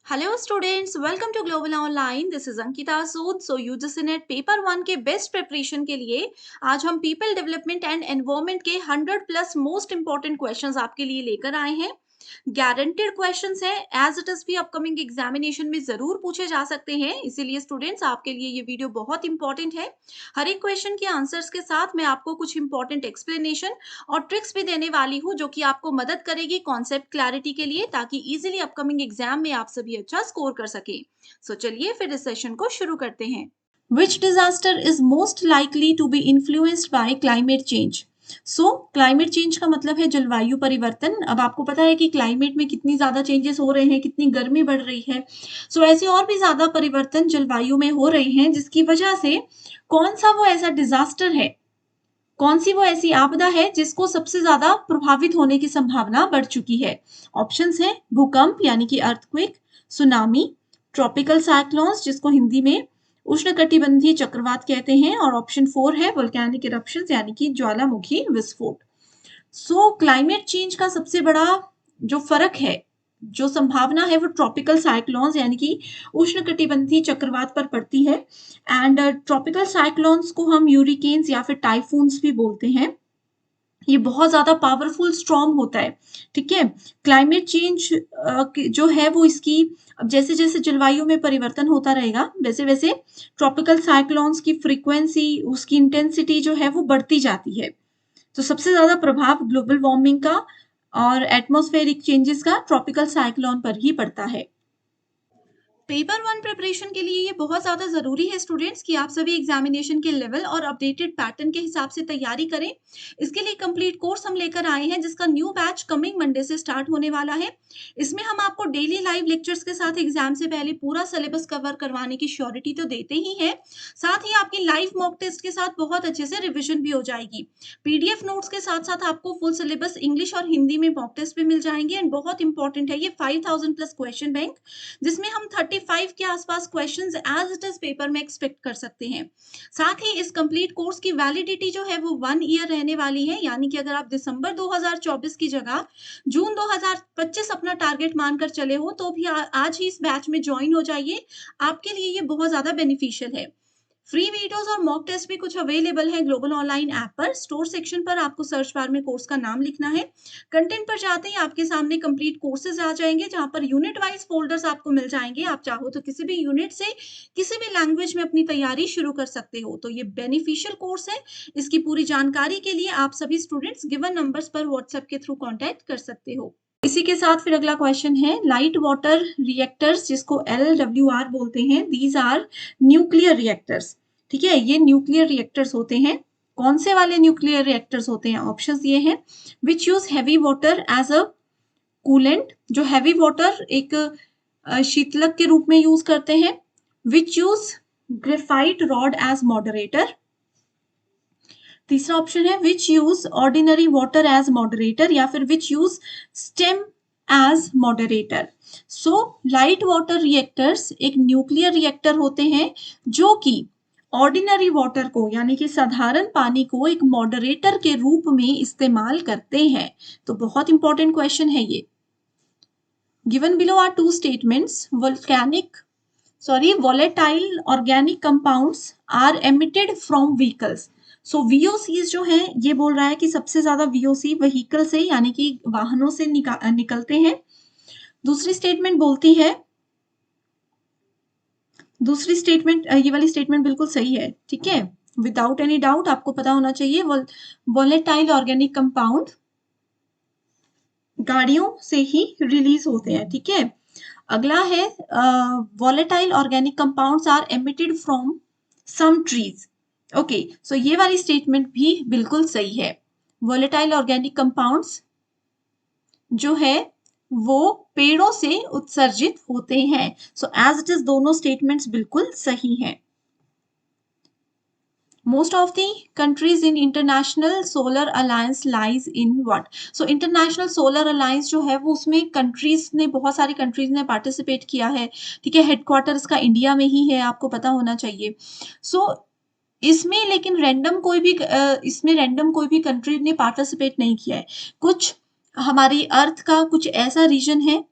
Hello students, welcome to Global Online. This is Ankita Sood. So UGC NET paper 1 के best preparation के लिए आज हम पीपल डेवलपमेंट एंड एनवायरनमेंट के 100+ मोस्ट इंपॉर्टेंट क्वेश्चंस आपके लिए लेकर आए हैं। गारंटेड क्वेश्चंस हैं, एज इट इज भी अपकमिंग एग्जामिनेशन में जरूर पूछे जा सकते हैं। इसीलिए स्टूडेंट्स, आपके लिए ये वीडियो बहुत इंपॉर्टेंट है। हर एक क्वेश्चन के आंसर्स के साथ मैं आपको कुछ इंपॉर्टेंट एक्सप्लेनेशन और ट्रिक्स भी देने वाली हूँ, जो कि आपको मदद करेगी कॉन्सेप्ट क्लैरिटी के लिए, ताकि इजीली अपकमिंग एग्जाम में आप सभी अच्छा स्कोर कर सके। सो चलिए फिर इस सेशन को शुरू करते हैं। Which disaster is most likely to be influenced by climate change? Climate change का मतलब है जलवायु परिवर्तन। अब आपको पता है कि क्लाइमेट में कितनी ज्यादा चेंजेस हो रहे हैं, कितनी गर्मी बढ़ रही है। ऐसे और भी ज्यादा परिवर्तन जलवायु में हो रहे हैं, जिसकी वजह से कौन सा वो ऐसा डिजास्टर है, कौन सी वो ऐसी आपदा है जिसको सबसे ज्यादा प्रभावित होने की संभावना बढ़ चुकी है। ऑप्शंस हैं भूकंप यानी कि अर्थक्वेक, सुनामी, ट्रॉपिकल साइक्लोन्स जिसको हिंदी में उष्णकटिबंधीय चक्रवात कहते हैं, और ऑप्शन 4 है वोल्केनिक इरप्शंस यानी कि ज्वालामुखी विस्फोट। क्लाइमेट चेंज का सबसे बड़ा जो फर्क है, जो संभावना है, वो ट्रॉपिकल साइक्लोन्स यानी कि उष्णकटिबंधीय चक्रवात पर पड़ती है। एंड ट्रॉपिकल साइक्लोन्स को हम यूरिकेन्स या फिर टाइफून्स भी बोलते हैं। ये बहुत ज्यादा पावरफुल स्टॉर्म होता है। ठीक है, क्लाइमेट चेंज जो है वो इसकी, अब जैसे जैसे जलवायु में परिवर्तन होता रहेगा, वैसे वैसे ट्रॉपिकल साइक्लोन्स की फ्रीक्वेंसी, उसकी इंटेंसिटी जो है वो बढ़ती जाती है। तो सबसे ज्यादा प्रभाव ग्लोबल वार्मिंग का और एटमॉस्फेरिक चेंजेस का ट्रॉपिकल साइक्लोन पर ही पड़ता है। पेपर 1 प्रिपरेशन के लिए ये बहुत ज़्यादा ज़रूरी है स्टूडेंट्स कि आप सभी एग्जामिनेशन के लेवल और अपडेटेड पैटर्न के हिसाब से तैयारी करें। इसके लिए कंप्लीट कोर्स हम लेकर आए हैं, जिसका न्यू बैच कमिंग मंडे से स्टार्ट होने वाला है। इसमें हम आपको डेली लाइव लेक्चर्स के साथ एग्जाम से पहले पूरा सिलेबस कवर करवाने की श्योरिटी तो देते ही हैं, साथ ही आपकी लाइव मॉक टेस्ट के साथ बहुत अच्छे से रिविजन भी हो जाएगी। पीडीएफ नोट्स के साथ साथ आपको फुल सिलेबस इंग्लिश और हिंदी में मॉक टेस्ट भी मिल जाएंगे। एंड बहुत इंपॉर्टेंट है, ये 5000+ क्वेश्चन बैंक, जिसमें हम 35 के आसपास questions as it is paper में एक्सपेक्ट कर सकते हैं। साथ ही इस कंप्लीट कोर्स की वैलिडिटी जो है वो 1 ईयर रहने वाली है, यानी कि अगर आप दिसंबर 2024 की जगह जून 2025 अपना टारगेट मानकर चले हो, तो भी आज ही इस बैच में ज्वाइन हो जाइए। आपके लिए ये बहुत ज्यादा बेनिफिशियल है। फ्री वीडियोस और मॉक टेस्ट भी कुछ अवेलेबल है ग्लोबल ऑनलाइन ऐप पर। स्टोर सेक्शन पर आपको सर्च बार में कोर्स का नाम लिखना है। कंटेंट पर जाते ही आपके सामने कंप्लीट कोर्सेज आ जाएंगे, जहां पर यूनिट वाइज फोल्डर्स आपको मिल जाएंगे। आप चाहो तो किसी भी यूनिट से किसी भी लैंग्वेज में अपनी तैयारी शुरू कर सकते हो। तो ये बेनिफिशियल कोर्स है। इसकी पूरी जानकारी के लिए आप सभी स्टूडेंट्स गिवन नंबर्स पर व्हाट्सएप के थ्रू कॉन्टैक्ट कर सकते हो। इसी के साथ फिर अगला क्वेश्चन है, लाइट वाटर रिएक्टर्स जिसको LWR बोलते हैं, दीज आर न्यूक्लियर रिएक्टर्स। ठीक है, ये न्यूक्लियर रिएक्टर्स होते हैं। कौन से वाले न्यूक्लियर रिएक्टर्स होते हैं? ऑप्शंस ये हैं, which use heavy water as a coolant, जो हैवी वाटर एक शीतलक के रूप में यूज करते हैं। Which use graphite rod as moderator. तीसरा ऑप्शन है which use ordinary water as moderator, या फिर which use steam as moderator. Light water reactors एक न्यूक्लियर रिएक्टर होते हैं, जो कि ऑर्डिनरी वाटर को यानी कि साधारण पानी को एक मॉडरेटर के रूप में इस्तेमाल करते हैं। तो बहुत इंपॉर्टेंट क्वेश्चन है ये। Given below are 2 statements, volatile organic compounds are emitted from vehicles। VOCs जो हैं, ये बोल रहा है कि सबसे ज्यादा VOC व्हीकल से यानी कि वाहनों से निकलते हैं। दूसरी स्टेटमेंट बोलती है, दूसरी स्टेटमेंट, ये वाली स्टेटमेंट बिल्कुल सही है। ठीक है, विदाउट एनी डाउट आपको पता होना चाहिए। वोलेटाइल ऑर्गेनिक कंपाउंड गाड़ियों से ही रिलीज होते हैं। ठीक है, अगला है volatile organic compounds are emitted from some trees. Okay, so ये वाली स्टेटमेंट भी बिल्कुल सही है। वोलेटाइल ऑर्गेनिक कंपाउंड्स जो है वो पेड़ों से उत्सर्जित होते हैं। एज इट इज दोनों स्टेटमेंट्स बिल्कुल सही हैं। Most of the countries in International Solar Alliance lies in what? International Solar Alliance जो है वो, उसमें कंट्रीज ने, बहुत सारी कंट्रीज ने पार्टिसिपेट किया है। ठीक है, हेडक्वार्टर इसका इंडिया में ही है, आपको पता होना चाहिए। इसमें लेकिन इसमें रैंडम कोई भी कंट्री ने पार्टिसिपेट नहीं किया है। कुछ हमारी अर्थ का कुछ ऐसा रीजन है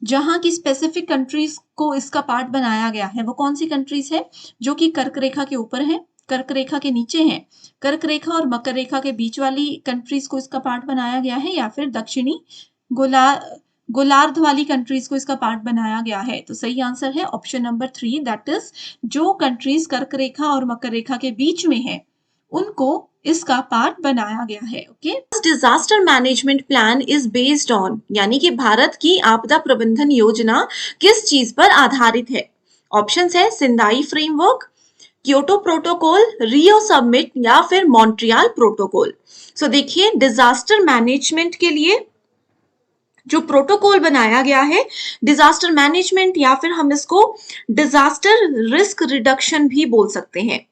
जहां की स्पेसिफिक कंट्रीज को इसका पार्ट बनाया गया है वो कौन सी कंट्रीज है? जो कि कर्क रेखा के ऊपर है, कर्क रेखा के नीचे है, कर्क रेखा और मकर रेखा के बीच वाली कंट्रीज को इसका पार्ट बनाया गया है, या फिर दक्षिणी गोला गोलार्ध वाली कंट्रीज को इसका पार्ट बनाया गया है? तो सही आंसर है ऑप्शन नंबर 3, दैट इज जो कंट्रीज कर्क रेखा और मकर रेखा के बीच में है उनको इसका पार्ट बनाया गया है। Okay, disaster management plan is based on, यानी कि भारत की आपदा प्रबंधन योजना किस चीज पर आधारित है? ऑप्शंस है Sindai framework, Kyoto protocol, Rio summit या फिर मॉन्ट्रियल प्रोटोकॉल। सो देखिए, डिजास्टर मैनेजमेंट के लिए जो प्रोटोकॉल बनाया गया है, डिजास्टर मैनेजमेंट या फिर हम इसको डिजास्टर रिस्क रिडक्शन भी बोल सकते हैं।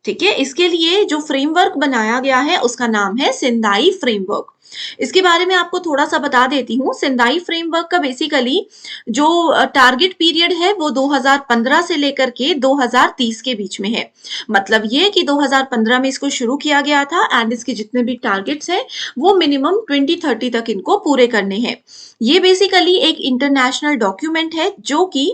ठीक है, इसके लिए जो फ्रेमवर्क बनाया गया है उसका नाम है सिंदाई फ्रेमवर्क। इसके बारे में आपको थोड़ा सा बता देती हूँ। सिंदाई फ्रेमवर्क का बेसिकली जो टारगेट पीरियड है वो 2015 से लेकर के 2030 के बीच में है। मतलब ये कि 2015 में इसको शुरू किया गया था एंड इसके जितने भी टारगेट्स हैं वो मिनिमम 2030 तक इनको पूरे करने हैं। ये बेसिकली एक इंटरनेशनल डॉक्यूमेंट है जो कि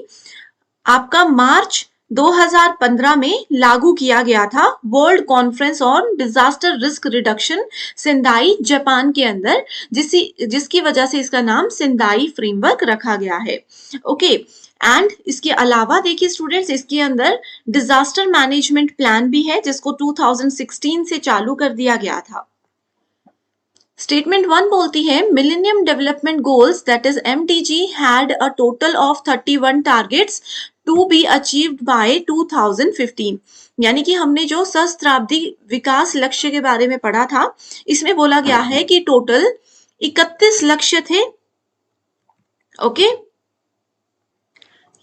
आपका मार्च 2015 में लागू किया गया था world conference on disaster risk reduction Sendai Japan के अंदर, जिसकी वजह से इसका नाम सिंदाई फ्रेमवर्क रखा गया है। ओके, एंड इसके अलावा देखिए स्टूडेंट्स, इसके अंदर डिजास्टर मैनेजमेंट प्लान भी है जिसको 2016 से चालू कर दिया गया था। स्टेटमेंट 1 बोलती है millennium development goals that is MDG had a total of 31 targets to be achieved by 2015। यानी कि हमने जो सहस्त्राब्दी विकास लक्ष्य के बारे में पढ़ा था, इसमें बोला गया है कि टोटल 31 लक्ष्य थे। ओके,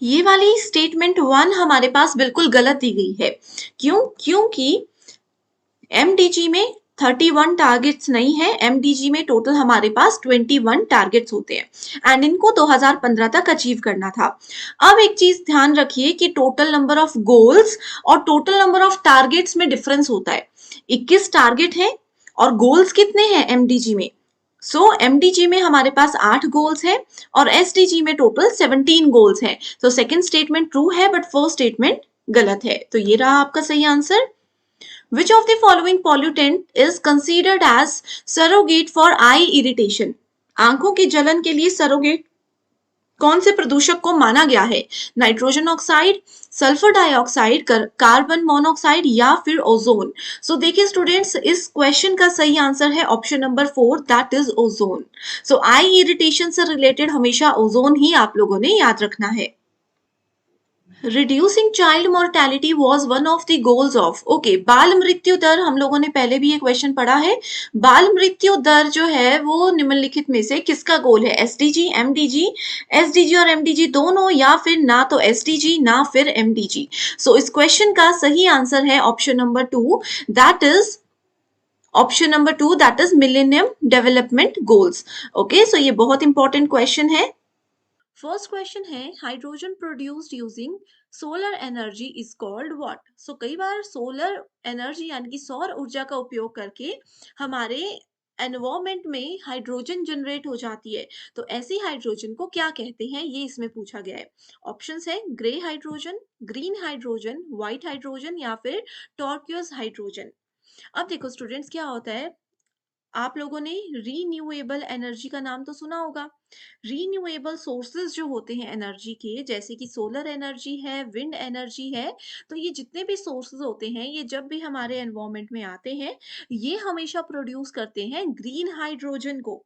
ये वाली स्टेटमेंट 1 हमारे पास बिल्कुल गलत दी गई है। क्यों? क्योंकि MDG में 31 टारगेट्स नहीं है, MDG में टोटल हमारे पास 21 टारगेट्स होते हैं एंड इनको 2015 तक अचीव करना था। अब एक चीज ध्यान रखिए कि टोटल नंबर ऑफ गोल्स और टोटल नंबर ऑफ टारगेट्स में डिफरेंस होता है। 21 टारगेट है और गोल्स कितने हैं MDG में? सो MDG में हमारे पास 8 गोल्स हैं और SDG में टोटल 17 गोल्स हैं। तो सेकेंड स्टेटमेंट ट्रू है बट फर्स्ट स्टेटमेंट गलत है। तो ये रहा आपका सही answer. Which of the following pollutant is considered as surrogate for eye irritation? आंखों की जलन के लिए सरोगेट कौन से प्रदूषक को माना गया है? Nitrogen oxide, sulphur dioxide, carbon monoxide या फिर ओजोन। सो देखिए स्टूडेंट्स, इस क्वेश्चन का सही आंसर है option number 4, that is ozone. So I irritation से रिलेटेड हमेशा ओजोन ही आप लोगों ने याद रखना है। Reducing child mortality was one of the goals of, okay, बाल मृत्यु दर हम लोगों ने पहले भी ये क्वेश्चन पढ़ा है। बाल मृत्यु दर जो है वो निम्नलिखित में से किसका गोल है? SDG, MDG, SDG और MDG दोनों, या फिर ना तो SDG ना फिर MDG। सो इस क्वेश्चन का सही आंसर है option number 2, that is option number 2, that is millennium development goals. Okay, so ये बहुत इंपॉर्टेंट क्वेश्चन है। फर्स्ट क्वेश्चन है hydrogen produced using solar energy is called what? So कई बार सोलर एनर्जी यानी कि सौर ऊर्जा का उपयोग करके हमारे एनवायरमेंट में हाइड्रोजन जनरेट हो जाती है, तो ऐसी हाइड्रोजन को क्या कहते हैं, ये इसमें पूछा गया है। ऑप्शंस है grey hydrogen, green hydrogen, white hydrogen या फिर टॉर्क्यूज हाइड्रोजन। अब देखो स्टूडेंट्स, क्या होता है, आप लोगों ने रीन्यूएबल एनर्जी का नाम तो सुना होगा। रीन्यूएबल सोर्सेज जो होते हैं एनर्जी के, जैसे कि सोलर एनर्जी है, विंड एनर्जी है, तो ये जितने भी सोर्सेज होते हैं ये जब भी हमारे एनवायरमेंट में आते हैं ये हमेशा प्रोड्यूस करते हैं ग्रीन हाइड्रोजन को।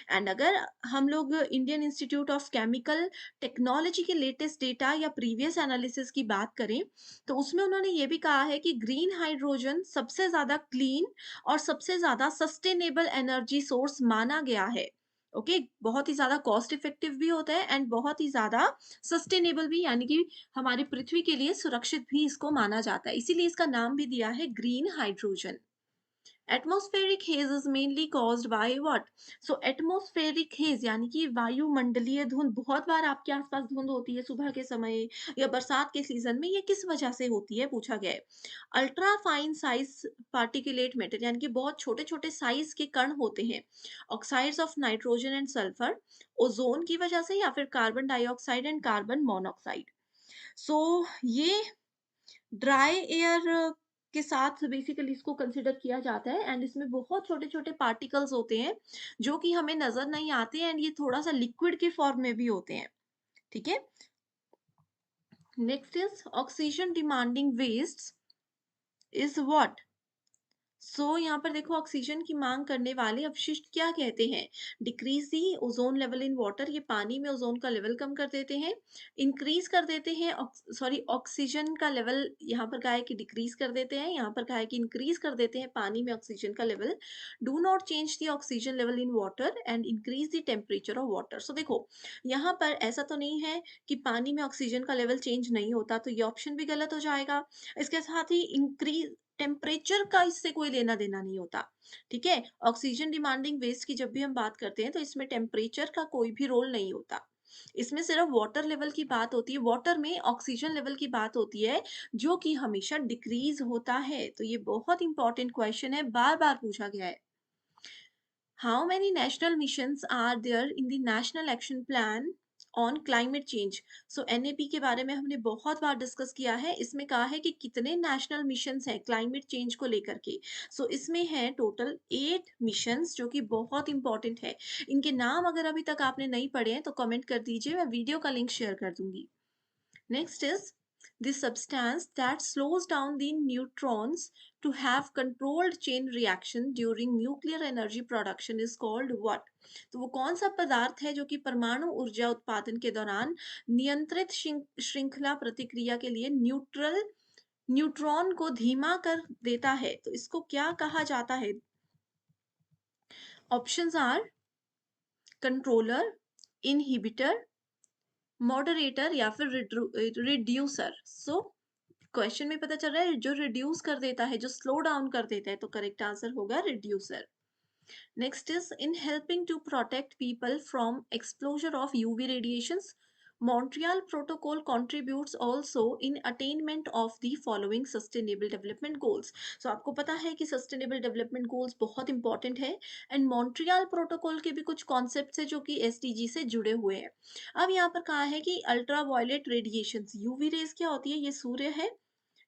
एंड अगर हम लोग Indian institute of chemical technology के लेटेस्ट डेटा या प्रीवियस एनालिसिस की बात करें तो उसमें उन्होंने ये भी कहा है कि ग्रीन हाइड्रोजन सबसे ज्यादा क्लीन और सबसे ज्यादा सस्टेनेबल एनर्जी सोर्स माना गया है। ओके, बहुत ही ज्यादा कॉस्ट इफेक्टिव भी होता है एंड बहुत ही ज्यादा सस्टेनेबल भी, यानी कि हमारी पृथ्वी के लिए सुरक्षित भी इसको माना जाता है, इसीलिए इसका नाम भी दिया है green hydrogen. Atmospheric hedge is mainly caused by what? So atmospheric hedge यानी कि वायुमंडलीय धुंध, बहुत बार आपके आसपास धुंध होती है सुबह के समय या बरसात के सीजन में, ये किस वजह से होती है पूछा गया है। Ultra fine size particulate matter यानी कि बहुत छोटे छोटे साइज के कण होते हैं, oxides of nitrogen and sulphur, ozone की वजह से, या फिर carbon dioxide and carbon monoxide. So ये ड्राई एयर के साथ बेसिकली इसको कंसिडर किया जाता है, एंड इसमें बहुत छोटे छोटे पार्टिकल्स होते हैं जो कि हमें नजर नहीं आते, एंड ये थोड़ा सा लिक्विड के फॉर्म में भी होते हैं। ठीक है, next is oxygen demanding waste is what? यहाँ पर देखो, ऑक्सीजन की मांग करने वाले अपशिष्ट क्या कहते हैं? Decrease the ozone level in water, ये पानी में ओजोन का लेवल कम कर देते हैं। इंक्रीज कर देते हैं, सॉरी ऑक्सीजन का लेवल यहाँ पर कहा है कि डिक्रीज कर देते हैं, यहाँ पर कहा है कि इंक्रीज कर देते हैं पानी में ऑक्सीजन का level. Do not change the oxygen level in water and increase the temperature of water. So देखो, यहाँ पर ऐसा तो नहीं है कि पानी में ऑक्सीजन का लेवल चेंज नहीं होता, तो ये ऑप्शन भी गलत हो जाएगा। इसके साथ ही इंक्रीज टेम्परेचर का इससे कोई लेना देना नहीं होता। ठीक है, ऑक्सीजन डिमांडिंग वेस्ट की जब भी हम बात करते हैं तो इसमें टेम्परेचर का कोई भी रोल नहीं होता। इसमें सिर्फ वाटर लेवल की बात होती है, वाटर में ऑक्सीजन लेवल की बात होती है, जो कि हमेशा डिक्रीज होता है। तो ये बहुत इंपॉर्टेंट क्वेश्चन है, बार बार पूछा गया है। How many national missions are there in the national action plan on climate change? NAP के बारे में हमने बहुत बार डिस्कस किया है। इसमें कहा है कि कितने नेशनल मिशंस हैं क्लाइमेट चेंज को लेकर के। इसमें है टोटल 8 मिशंस, जो कि बहुत इंपॉर्टेंट है। इनके नाम अगर अभी तक आपने नहीं पढ़े हैं तो कमेंट कर दीजिए, मैं वीडियो का लिंक शेयर कर दूंगी। Next is the substance that slows down the neutrons to have controlled chain reaction during nuclear energy production is called what? तो वो कौन सा पदार्थ है जो कि परमाणु ऊर्जा उत्पादन के दौरान नियंत्रित श्रृंखला प्रतिक्रिया के लिए न्यूट्रॉन को धीमा कर देता है? तो इसको क्या कहा जाता है? Options are controller, inhibitor, moderator, या फिर रिड्यूसर। क्वेश्चन में पता चल रहा है जो रिड्यूस कर देता है, जो स्लो डाउन कर देता है, तो करेक्ट आंसर होगा reducer. Next is in helping to protect people from exposure of UV radiations, Montreal Protocol contributes also in attainment of the following sustainable development goals. आपको पता है कि sustainable development goals बहुत इंपॉर्टेंट है, and Montreal protocol के भी कुछ concepts है जो कि एसडीजी से जुड़े हुए हैं। अब यहाँ पर कहा है कि ultraviolet radiation, UV rays क्या होती है? ये सूर्य है,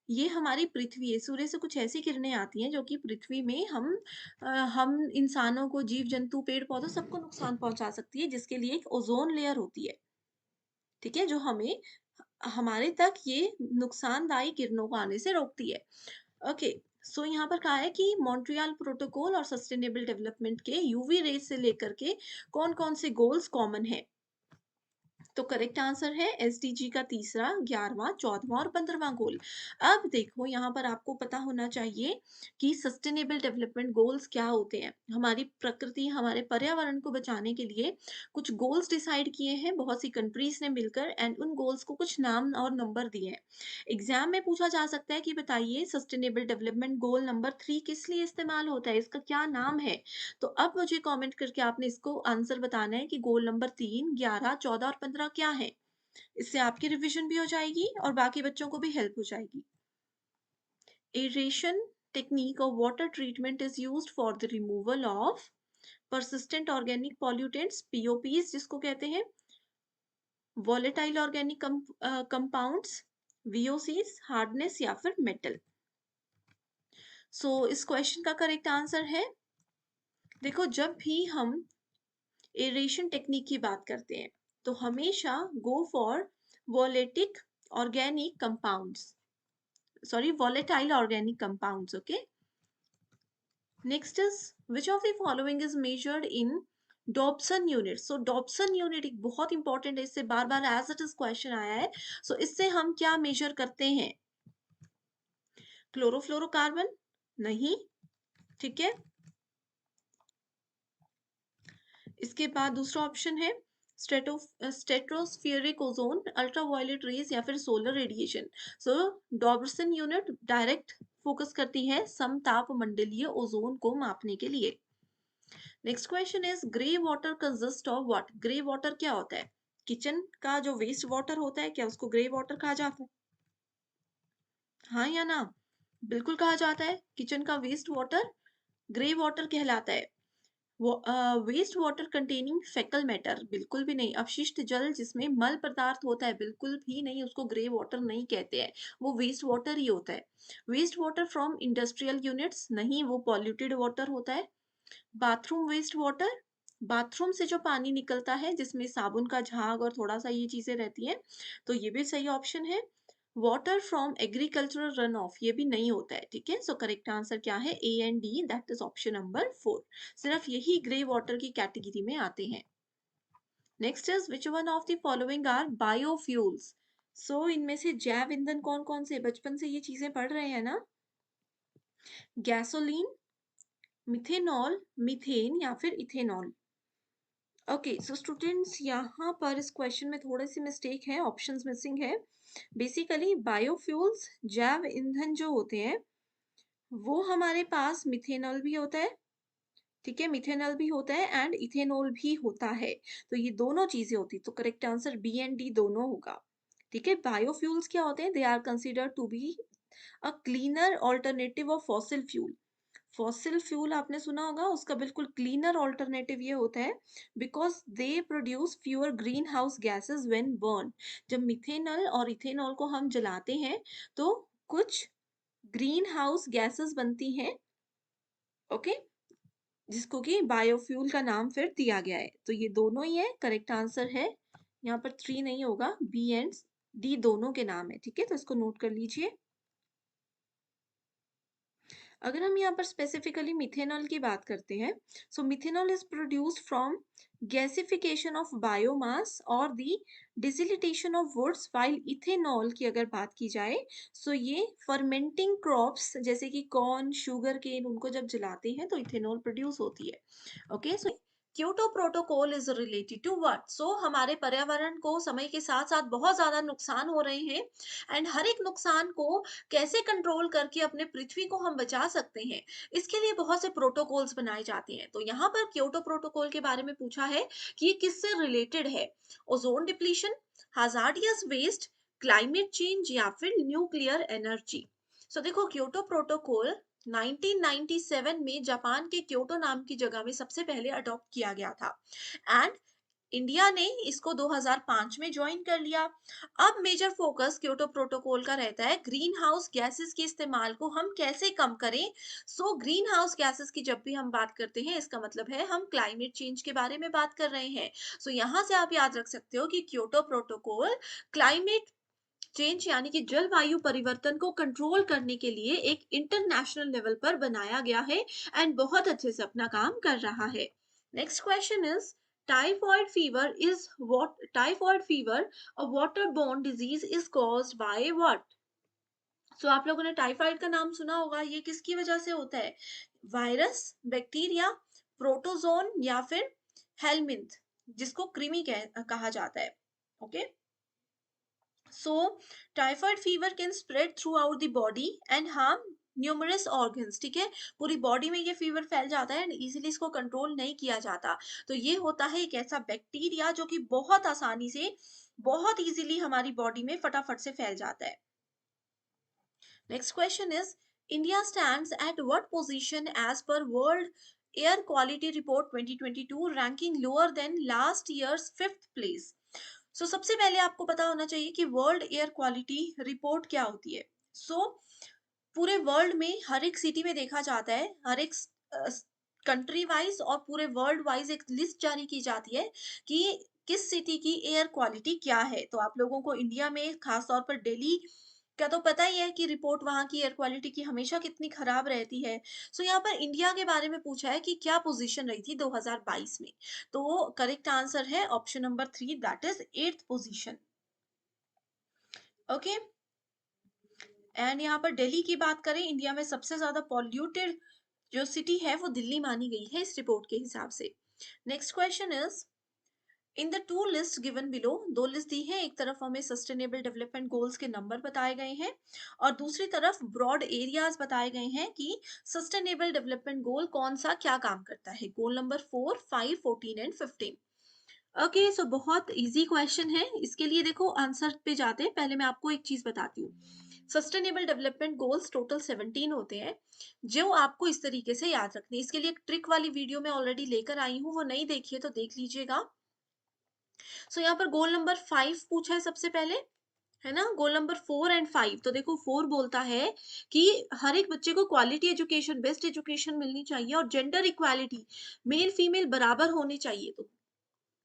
ये हमारी पृथ्वी है। सूर्य से कुछ ऐसी किरणें आती हैं जो कि पृथ्वी में हम इंसानों को, जीव जंतु, पेड़ पौधों, सबको नुकसान पहुंचा सकती है, जिसके लिए एक ओजोन लेयर होती है। ठीक है, जो हमें हमारे तक ये नुकसानदायी किरणों को आने से रोकती है। ओके, यहाँ पर कहा है कि मॉन्ट्रियल प्रोटोकॉल और सस्टेनेबल डेवलपमेंट के यूवी रेज से लेकर के कौन कौन से गोल्स कॉमन है? तो करेक्ट आंसर है एसडीजी का 3रा, 11वां, 14वां और 15वां गोल। अब देखो, यहाँ पर आपको पता होना चाहिए कि सस्टेनेबल डेवलपमेंट गोल्स क्या होते हैं। हमारी प्रकृति, हमारे पर्यावरण को बचाने के लिए कुछ गोल्स डिसाइड किए हैं बहुत सी कंट्रीज ने मिलकर, एंड उन गोल्स को कुछ नाम और नंबर दिए हैं। एग्जाम में पूछा जा सकता है कि बताइए सस्टेनेबल डेवलपमेंट गोल नंबर 3 किस लिए इस्तेमाल होता है, इसका क्या नाम है? तो अब मुझे कमेंट करके आपने इसको आंसर बताना है कि गोल नंबर 3, 11, 14 और 15 क्या है। इससे आपकी रिवीजन भी हो जाएगी और बाकी बच्चों को भी हेल्प हो जाएगी। Aeration technique of water treatment is used for the removal of persistent organic pollutants, POPs जिसको कहते हैं, volatile organic compounds, VOCs, hardness, या फिर मेटल। इस क्वेश्चन का करेक्ट आंसर है, देखो, जब भी हम एरेशन टेक्निक की बात करते हैं तो हमेशा go for volatic organic compounds, sorry volatile organic compounds. Okay, next is which of the following is measured in Dobson unit? Dobson unit एक बहुत इंपॉर्टेंट है, इससे बार बार एज इट इज क्वेश्चन आया है। इससे हम क्या मेजर करते हैं? क्लोरोफ्लोरोकार्बन? नहीं। ठीक है, इसके बाद दूसरा ऑप्शन है स्ट्रेटोस्फेरिक ओजोन, अल्ट्रावायलेट रेज या फिर सोलर रेडिएशन। सो डॉबर्सन यूनिट डायरेक्ट फोकस करती है समताप मंडलीय ओजोन को मापने के लिए। Next question is grey water consist of what? Grey water क्या होता है? किचन का जो वेस्ट वाटर होता है, क्या उसको ग्रे वाटर कहा जाता है? हाँ या ना? बिल्कुल कहा जाता है। किचन का वेस्ट वाटर ग्रे वाटर कहलाता है। वेस्ट वाटर कंटेनिंग फेकल मैटर, बिल्कुल भी नहीं। अपशिष्ट जल जिसमें मल पदार्थ होता है, बिल्कुल भी नहीं, उसको ग्रे वाटर नहीं कहते हैं, वो वेस्ट वाटर ही होता है। Waste water from industrial units, नहीं, वो पॉल्यूटेड वाटर होता है। बाथरूम वेस्ट वाटर, बाथरूम से जो पानी निकलता है जिसमें साबुन का झाग और थोड़ा सा ये चीजें रहती हैं, तो ये भी सही ऑप्शन है। Water from agricultural run of, ये भी नहीं होता है, ठीक है। सो करेक्ट आंसर क्या है? A and D, that is option number 4। सिर्फ यही ग्रे वाटर की कैटेगरी में आते हैं। Next is which one of the following are biofuels? So इनमें से जैव ईंधन कौन कौन से? बचपन से ये चीजें पढ़ रहे हैं ना। गैसोलीन, मिथेनॉल, मीथेन या फिर इथेनॉल। ओके, सो स्टूडेंट्स यहाँ पर इस क्वेश्चन में थोड़े सी मिस्टेक है, ऑप्शंस मिसिंग है। बेसिकली बायोफ्यूल्स, जैव ईंधन जो होते हैं, वो हमारे पास मिथेनॉल भी होता है, ठीक है, मिथेनॉल भी होता है एंड इथेनॉल भी होता है। तो ये दोनों चीजें होती, तो correct answer B and D दोनों होगा, ठीक है। बायोफ्यूल्स क्या होते हैं? They are considered to be a cleaner alternative of fossil fuel. Fossil fuel आपने सुना होगा, उसका बिल्कुल क्लीनर ऑल्टरनेटिव ये होता है because they produce fewer green house gases when burn. जब मिथेनॉल और इथेनॉल को हम जलाते हैं तो कुछ ग्रीन हाउस गैसेस बनती हैं, ओके, जिसको कि बायोफ्यूल का नाम फिर दिया गया है। तो ये दोनों ही है, करेक्ट आंसर है यहाँ पर 3 नहीं होगा, बी एंड डी दोनों के नाम है, ठीक है। तो इसको नोट कर लीजिए। अगर हम यहाँ पर स्पेसिफिकली मिथेनॉल की बात करते हैं, so methanol is produced from gasification of biomass और the distillation of woods, while ethanol की अगर बात की जाए, सो ये फर्मेंटिंग क्रॉप्स जैसे कि कॉर्न, शुगर केन, उनको जब जलाते हैं तो इथेनॉल प्रोड्यूस होती है, okay. So Kyoto protocol is related to what? So हमारे पर्यावरण को समय के साथ साथ बहुत ज्यादा नुकसान हो रहे हैं एंड हर एक नुकसान को कैसे कंट्रोल करके अपने पृथ्वी को हम बचा सकते हैं, इसके लिए बहुत से प्रोटोकॉल्स बनाए जाते हैं। तो यहाँ पर क्योटो प्रोटोकॉल के बारे में पूछा है कि ये किससे रिलेटेड है? Ozone depletion, hazardous waste, climate change या फिर न्यूक्लियर एनर्जी। सो देखो, क्योटो प्रोटोकॉल 1997 में जापान के क्योटो नाम की जगह में सबसे पहले अडॉप्ट किया गया था एंड इंडिया ने इसको 2005 में ज्वाइन कर लिया। अब मेजर फोकस क्योटो प्रोटोकॉल का रहता है ग्रीन हाउस गैसेस के इस्तेमाल को हम कैसे कम करें। सो ग्रीन हाउस गैसेस की जब भी हम बात करते हैं, इसका मतलब है हम क्लाइमेट चेंज के बारे में बात कर रहे हैं। सो यहाँ से आप याद रख सकते हो कि क्योटो प्रोटोकॉल क्लाइमेट चेंज यानी कि जलवायु परिवर्तन को कंट्रोल करने के लिए एक इंटरनेशनल लेवल पर बनाया गया है एंड बहुत अच्छे से अपना काम कर रहा है। Next question is typhoid fever is what? Typhoid fever a waterborne disease is caused by what? So आप लोगों ने टाइफाइड का नाम सुना होगा, ये किसकी वजह से होता है? वायरस, बैक्टीरिया, प्रोटोजोन या फिर हेलमिंथ, जिसको कृमि कहा जाता है, okay. So, typhoid fever can spread throughout the body and harm numerous organs, ठीक है। पूरी बॉडी में ये फीवर फैल जाता है एंड इजीली इसको कंट्रोल नहीं किया जाता। तो ये होता है एक ऐसा बैक्टीरिया जो कि बहुत आसानी से, बहुत इजीली हमारी बॉडी में फटाफट से फैल जाता है। Next question is India stands at what position as per world air quality report 2022, ranking lower than last years 5th place. So सबसे पहले आपको पता होना चाहिए कि वर्ल्ड एयर क्वालिटी रिपोर्ट क्या होती है। सो पूरे वर्ल्ड में हर एक सिटी में देखा जाता है, हर एक कंट्री वाइज और पूरे वर्ल्ड वाइज एक लिस्ट जारी की जाती है कि किस सिटी की एयर क्वालिटी क्या है। तो आप लोगों को इंडिया में खास तौर पर दिल्ली का तो पता ही है कि रिपोर्ट वहां की एयर क्वालिटी की हमेशा कितनी खराब रहती है। सो यहाँ पर इंडिया के बारे में पूछा है कि क्या पोजीशन रही थी 2022 में। तो करेक्ट आंसर है option number 3, that is 8th position, okay. And यहाँ पर दिल्ली की बात करें, इंडिया में सबसे ज्यादा पॉल्यूटेड जो सिटी है वो दिल्ली मानी गई है इस रिपोर्ट के हिसाब से। Next question is in the two list given below, दो लिस्ट दी है, एक तरफ हमें सस्टेनेबल डेवलपमेंट गोल्स के नंबर बताए गए हैं और दूसरी तरफ ब्रॉड एरियाज बताए गए हैं कि सस्टेनेबल डेवलपमेंट गोल कौन सा क्या काम करता है। Goal number 4, 5, 14 and 15। Okay, so बहुत इजी क्वेश्चन है। इसके लिए देखो आंसर पे जाते हैं, पहले मैं आपको एक चीज बताती हूँ। सस्टेनेबल डेवलपमेंट गोल्स टोटल 17 होते हैं, जो आपको इस तरीके से याद रखने। इसके लिए एक ट्रिक वाली वीडियो मैं ऑलरेडी लेकर आई हूँ, वो नहीं देखी है तो देख लीजिएगा। सो यहाँ पर गोल नंबर 5 पूछा है सबसे पहले, है ना। गोल नंबर 4 एंड 5, तो देखो 4 बोलता है कि हर एक बच्चे को क्वालिटी एजुकेशन, बेस्ट एजुकेशन मिलनी चाहिए और जेंडर इक्वालिटी, मेल फीमेल बराबर होनी चाहिए। तो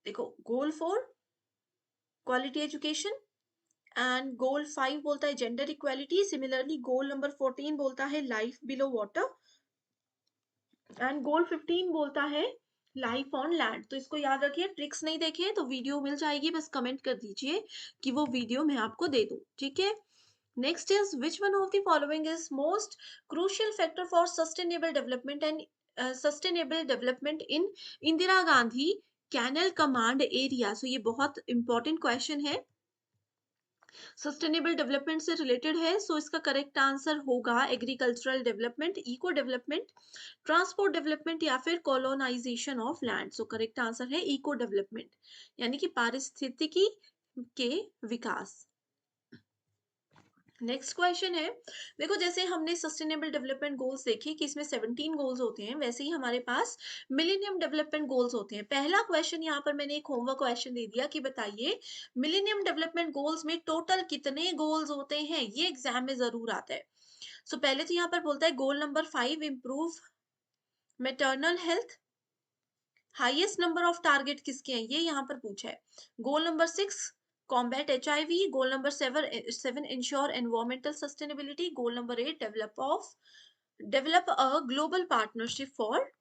देखो गोल 4 क्वालिटी एजुकेशन एंड गोल 5 बोलता है gender equality. Similarly goal number 14 बोलता है लाइफ बिलो वाटर एंड गोल 15 बोलता है लाइफ ऑन लैंड। तो इसको याद रखिए, ट्रिक्स नहीं देखे तो वीडियो मिल जाएगी, बस कमेंट कर दीजिए कि वो वीडियो मैं आपको दे दूं, ठीक है। Next is which one of the following is most crucial factor for sustainable development and sustainable development in Indira Gandhi canal command area. So ये बहुत इंपॉर्टेंट क्वेश्चन है, सस्टेनेबल डेवलपमेंट से रिलेटेड है। सो इसका करेक्ट आंसर होगा agricultural development, eco development, transport development या फिर colonisation of land. So correct answer है इको डेवलपमेंट, यानी कि पारिस्थितिकी के विकास। नेक्स्ट क्वेश्चन है, देखो जैसे हमने सस्टेनेबल डेवलपमेंट गोल्स देखे कि इसमें 17 गोल्स होते हैं, वैसे ही हमारे पास मिलेनियम डेवलपमेंट गोल्स होते हैं। पहला क्वेश्चन यहाँ पर मैंने एक होमवर्क क्वेश्चन दे दिया कि बताइए मिलेनियम डेवलपमेंट गोल्स में टोटल कितने गोल्स होते हैं, ये एग्जाम में जरूर आता है। सो पहले तो यहाँ पर बोलता है goal number 5 improve maternal health, highest number of target किसके हैं ये यहाँ पर पूछा है। Goal number 6 combat HIV, goal number 7 ensure environmental sustainability, goal number 8 develop a global partnership for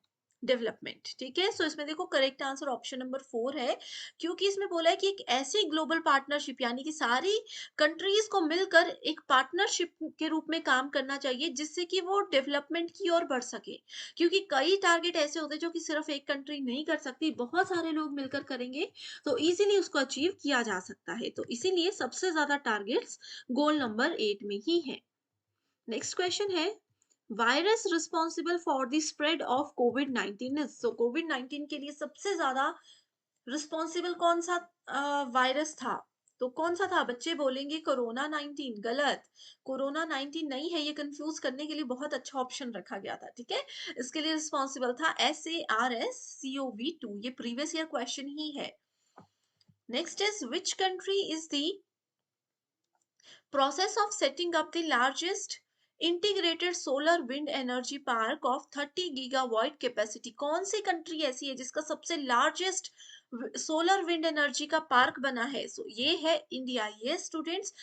development. ठीक है, सो इसमें देखो करेक्ट आंसर ऑप्शन नंबर 4 है, क्योंकि इसमें बोला है कि एक ऐसी ग्लोबल पार्टनरशिप, यानी कि सारी कंट्रीज को मिलकर एक पार्टनरशिप के रूप में काम करना चाहिए जिससे कि वो डेवलपमेंट की ओर बढ़ सके। क्योंकि कई टारगेट ऐसे होते हैं जो कि सिर्फ एक कंट्री नहीं कर सकती, बहुत सारे लोग मिलकर करेंगे तो इजीली उसको अचीव किया जा सकता है। तो इसीलिए सबसे ज्यादा टारगेट्स गोल नंबर 8 में ही है। नेक्स्ट क्वेश्चन है, virus responsible for the spread of कोविड-19 सो कोविड-19 के लिए सबसे ज्यादा रिस्पॉन्सिबल कौन सा वायरस था। तो कौन सा था, बच्चे बोलेंगे कोरोना 19, गलत। कोरोना 19 नहीं है, ये कंफ्यूज करने के लिए बहुत अच्छा ऑप्शन रखा गया था, ठीक है। इसके लिए रिस्पॉन्सिबल था SARS-CoV-2, ये प्रीवियस ईयर क्वेश्चन ही है। Next is which country is the process of setting up the largest integrated solar wind energy park of 30 gigawatt capacity। कौन सी कंट्री ऐसी है जिसका सबसे लार्जेस्ट सोलर विंड एनर्जी का पार्क बना है। सो ये है इंडिया। ये स्टूडेंट्स,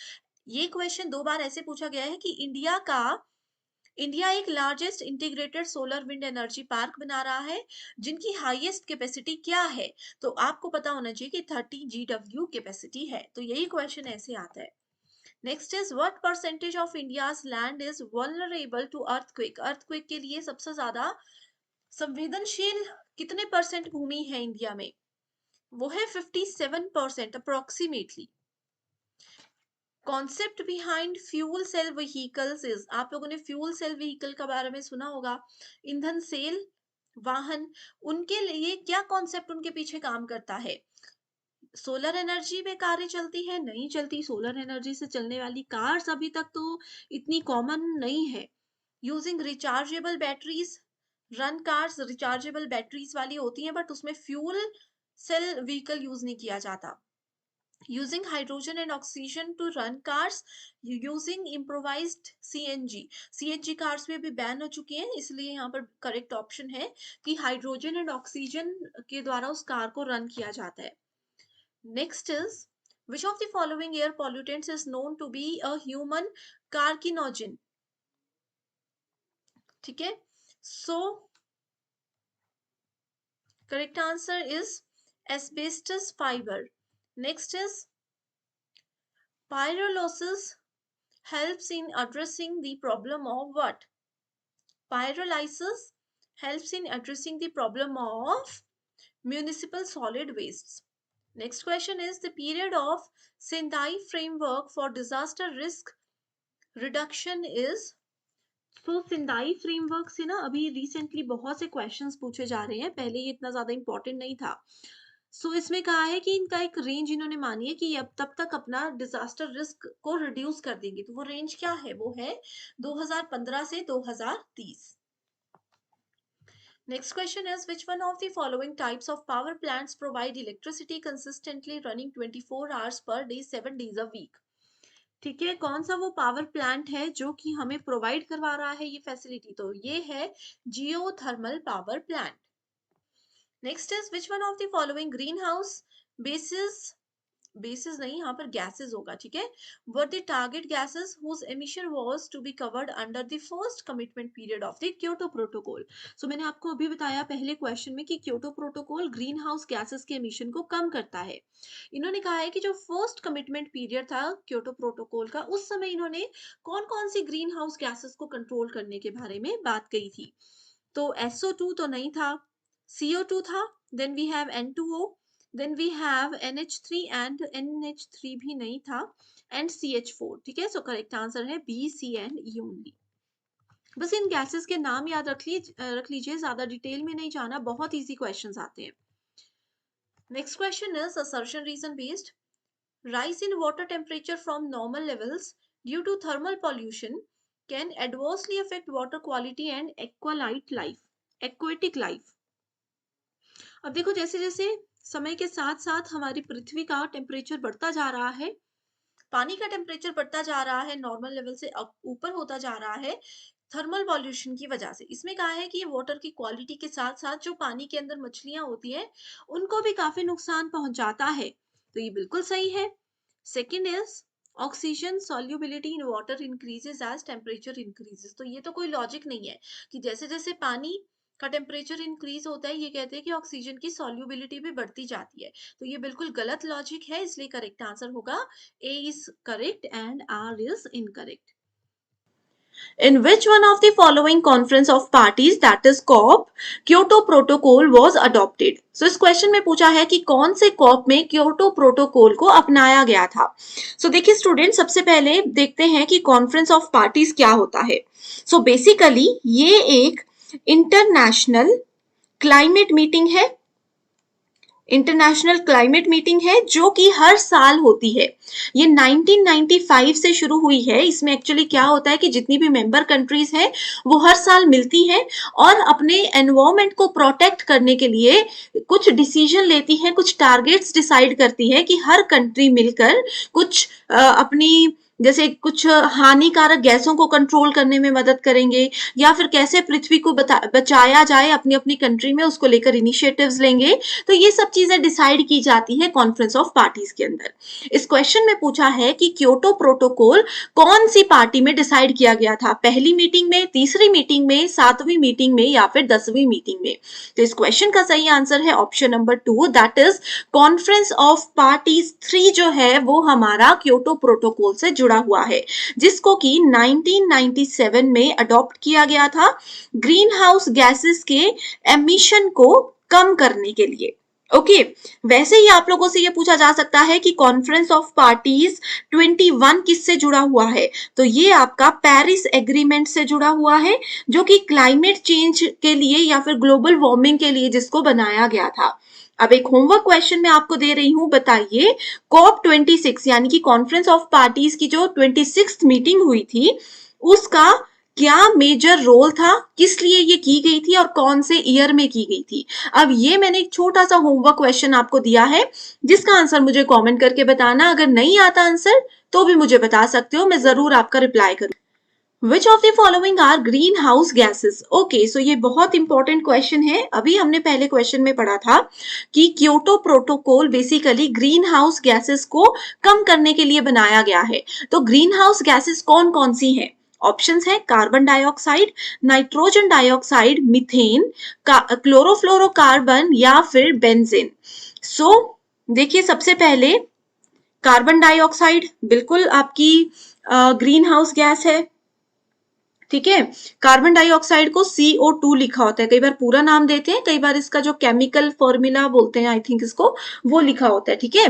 ये क्वेश्चन दो बार ऐसे पूछा गया है कि इंडिया एक largest integrated solar wind energy park बना रहा है जिनकी हाईएस्ट कैपेसिटी क्या है। तो आपको पता होना चाहिए कि 30 GW कैपेसिटी है, तो यही क्वेश्चन ऐसे आता है। Next is what percentage of India's land is vulnerable to earthquake. Earthquake के लिए सबसे ज्यादा संवेदनशील कितने परसेंट भूमि है इंडिया में, वो है 57% approximately. Concept behind fuel cell vehicles is, आप लोगों ने फ्यूल सेल व्हीकल के बारे में सुना होगा, ईंधन सेल वाहन, उनके लिए क्या कॉन्सेप्ट उनके पीछे काम करता है। सोलर एनर्जी में कारें चलती है, नहीं चलती। सोलर एनर्जी से चलने वाली कार्स अभी तक तो इतनी कॉमन नहीं है। Using rechargeable batteries, run cars rechargeable batteries वाली होती हैं, बट उसमें फ्यूल सेल व्हीकल यूज नहीं किया जाता। Using hydrogen and oxygen to run cars, using improvised CNG cars भी अभी बैन हो चुकी हैं, इसलिए यहाँ पर करेक्ट ऑप्शन है कि हाइड्रोजन एंड ऑक्सीजन के द्वारा उस कार को रन किया जाता है। Next is which of the following air pollutants is known to be a human carcinogen। ठीक है, so correct answer is asbestos fiber। Next is pyrolysis helps in addressing the problem of what। Pyrolysis helps in addressing the problem of municipal solid wastes। Next question is the period of Sendai framework for disaster risk reduction is. तो Sendai framework से ना अभी recently बहुत से questions पूछे जा रहे हैं, पहले ये इतना ज्यादा इंपॉर्टेंट नहीं था। सो इसमें कहा है कि इनका एक रेंज इन्होंने मानी है कि अब तब तक अपना डिजास्टर रिस्क को रिड्यूस कर देंगे। तो वो रेंज क्या है? वो है 2015 से 2030। Next question is which one of the following types of power plants provide electricity consistently running 24 hours per day 7 days a week? ठीक है, कौन सा वो पावर प्लांट है जो कि हमें प्रोवाइड करवा रहा है ये फैसिलिटी? तो ये है geothermal power plant. Next is which one of the following green house basis नहीं, यहाँ पर गैसेस होगा, ठीक है। Were the target gases whose emission was to be covered under the first commitment period of the Kyoto protocol. So मैंने आपको अभी बताया पहले क्वेश्चन में कि Kyoto protocol green house gases के एमिशन को कम करता है। इन्होंने कहा है कि जो फर्स्ट कमिटमेंट पीरियड था क्योटो प्रोटोकॉल का, उस समय इन्होंने कौन कौन सी ग्रीन हाउस गैसेस को कंट्रोल करने के बारे में बात कही थी। तो SO2 तो नहीं था, CO2 था, then we have N2O, then we have NH3 and NH3 भी नहीं था, and CH4, ठीक है। सो करेक्ट आंसर है B, C and E only. बस इन गैसेस के नाम याद रख लीजिए, ज्यादा डिटेल में नहीं जाना, बहुत इजी क्वेश्चंस आते हैं। Next question is assertion reason based। Rise in water temperature from normal levels due to thermal pollution can adversely affect water quality and aquatic life। अब देखो, जैसे जैसे समय के साथ साथ हमारी पृथ्वी का टेम्परेचर बढ़ता जा रहा है, पानी का टेम्परेचर बढ़ता जा रहा है, नॉर्मल लेवल से ऊपर होता जा रहा है थर्मल पॉल्यूशन की वजह से। इसमें कहा है कि ये वाटर की क्वालिटी के साथ साथ जो पानी के अंदर मछलियां होती है उनको भी काफी नुकसान पहुंचाता है। तो ये बिल्कुल सही है। Second is oxygen solubility in water increases as temperature increases. तो ये तो कोई लॉजिक नहीं है कि जैसे जैसे पानी का टेम्परेचर इंक्रीज होता है, ये कहते हैं कि ऑक्सीजन की सॉल्युबिलिटी भी बढ़ती जाती है। तो ये बिल्कुल गलत लॉजिक है, इसलिए करेक्ट आंसर होगा A is correct and R is incorrect। In which one of the following conference of parties, that is COP, Kyoto Protocol was adopted? So इस क्वेश्चन में पूछा है कि कौन से COP में क्योटो प्रोटोकॉल को अपनाया गया था। देखिए स्टूडेंट, सबसे पहले देखते हैं कि कॉन्फ्रेंस ऑफ पार्टीज क्या होता है। बेसिकली ये एक इंटरनेशनल क्लाइमेट मीटिंग है, इंटरनेशनल क्लाइमेट मीटिंग है जो कि हर साल होती है। ये 1995 से शुरू हुई है। इसमें एक्चुअली क्या होता है कि जितनी भी मेंबर कंट्रीज हैं वो हर साल मिलती हैं और अपने एनवायरनमेंट को प्रोटेक्ट करने के लिए कुछ डिसीजन लेती है, कुछ टारगेट्स डिसाइड करती है कि हर कंट्री मिलकर कुछ अपनी जैसे कुछ हानिकारक गैसों को कंट्रोल करने में मदद करेंगे, या फिर कैसे पृथ्वी को बचाया जाए अपनी अपनी कंट्री में, उसको लेकर इनिशिएटिव्स लेंगे। तो ये सब चीजें डिसाइड की जाती है कॉन्फ्रेंस ऑफ पार्टीज के अंदर। इस क्वेश्चन में पूछा है कि क्योटो प्रोटोकॉल कौन सी पार्टी में डिसाइड किया गया था, पहली मीटिंग में, तीसरी मीटिंग में, 7वीं मीटिंग में या फिर 10वीं मीटिंग में। तो इस क्वेश्चन का सही आंसर है option number 2, that is conference of parties 3 जो है वो हमारा क्योटो प्रोटोकॉल से जुड़ा हुआ है, जिसको कि 1997 में अडॉप्ट किया गया था ग्रीन हाउस गैसेस के एमिशन को कम करने के लिए। ओके, वैसे ही आप लोगों से ये पूछा जा सकता है कि कॉन्फ्रेंस ऑफ पार्टीज 21 किससे जुड़ा हुआ है। तो ये आपका पेरिस एग्रीमेंट से जुड़ा हुआ है, जो कि क्लाइमेट चेंज के लिए या फिर ग्लोबल वार्मिंग के लिए जिसको बनाया गया था। अब एक होमवर्क क्वेश्चन मैं आपको दे रही हूं, बताइए COP 26 यानी कि कॉन्फ्रेंस ऑफ पार्टीज की जो 26th मीटिंग हुई थी उसका क्या मेजर रोल था, किस लिए ये की गई थी और कौन से ईयर में की गई थी। अब ये मैंने एक छोटा सा होमवर्क क्वेश्चन आपको दिया है, जिसका आंसर मुझे कमेंट करके बताना। अगर नहीं आता आंसर तो भी मुझे बता सकते हो, मैं जरूर आपका रिप्लाई करूँ। Which of the following are greenhouse gases? Okay, so ये बहुत इंपॉर्टेंट क्वेश्चन है। अभी हमने पहले क्वेश्चन में पढ़ा था कि Kyoto protocol basically green house gases को कम करने के लिए बनाया गया है। तो ग्रीन हाउस गैसेस कौन कौन सी हैं? ऑप्शंस है carbon dioxide, nitrogen dioxide, methane, chlorofluorocarbon या फिर बेंजीन। देखिए सबसे पहले कार्बन डाइऑक्साइड बिल्कुल आपकी ग्रीन हाउस गैस है, ठीक है। कार्बन डाइऑक्साइड को CO2 लिखा होता है, कई बार पूरा नाम देते हैं, कई बार इसका जो केमिकल फॉर्मूला बोलते हैं आई थिंक इसको, वो लिखा होता है। ठीक है,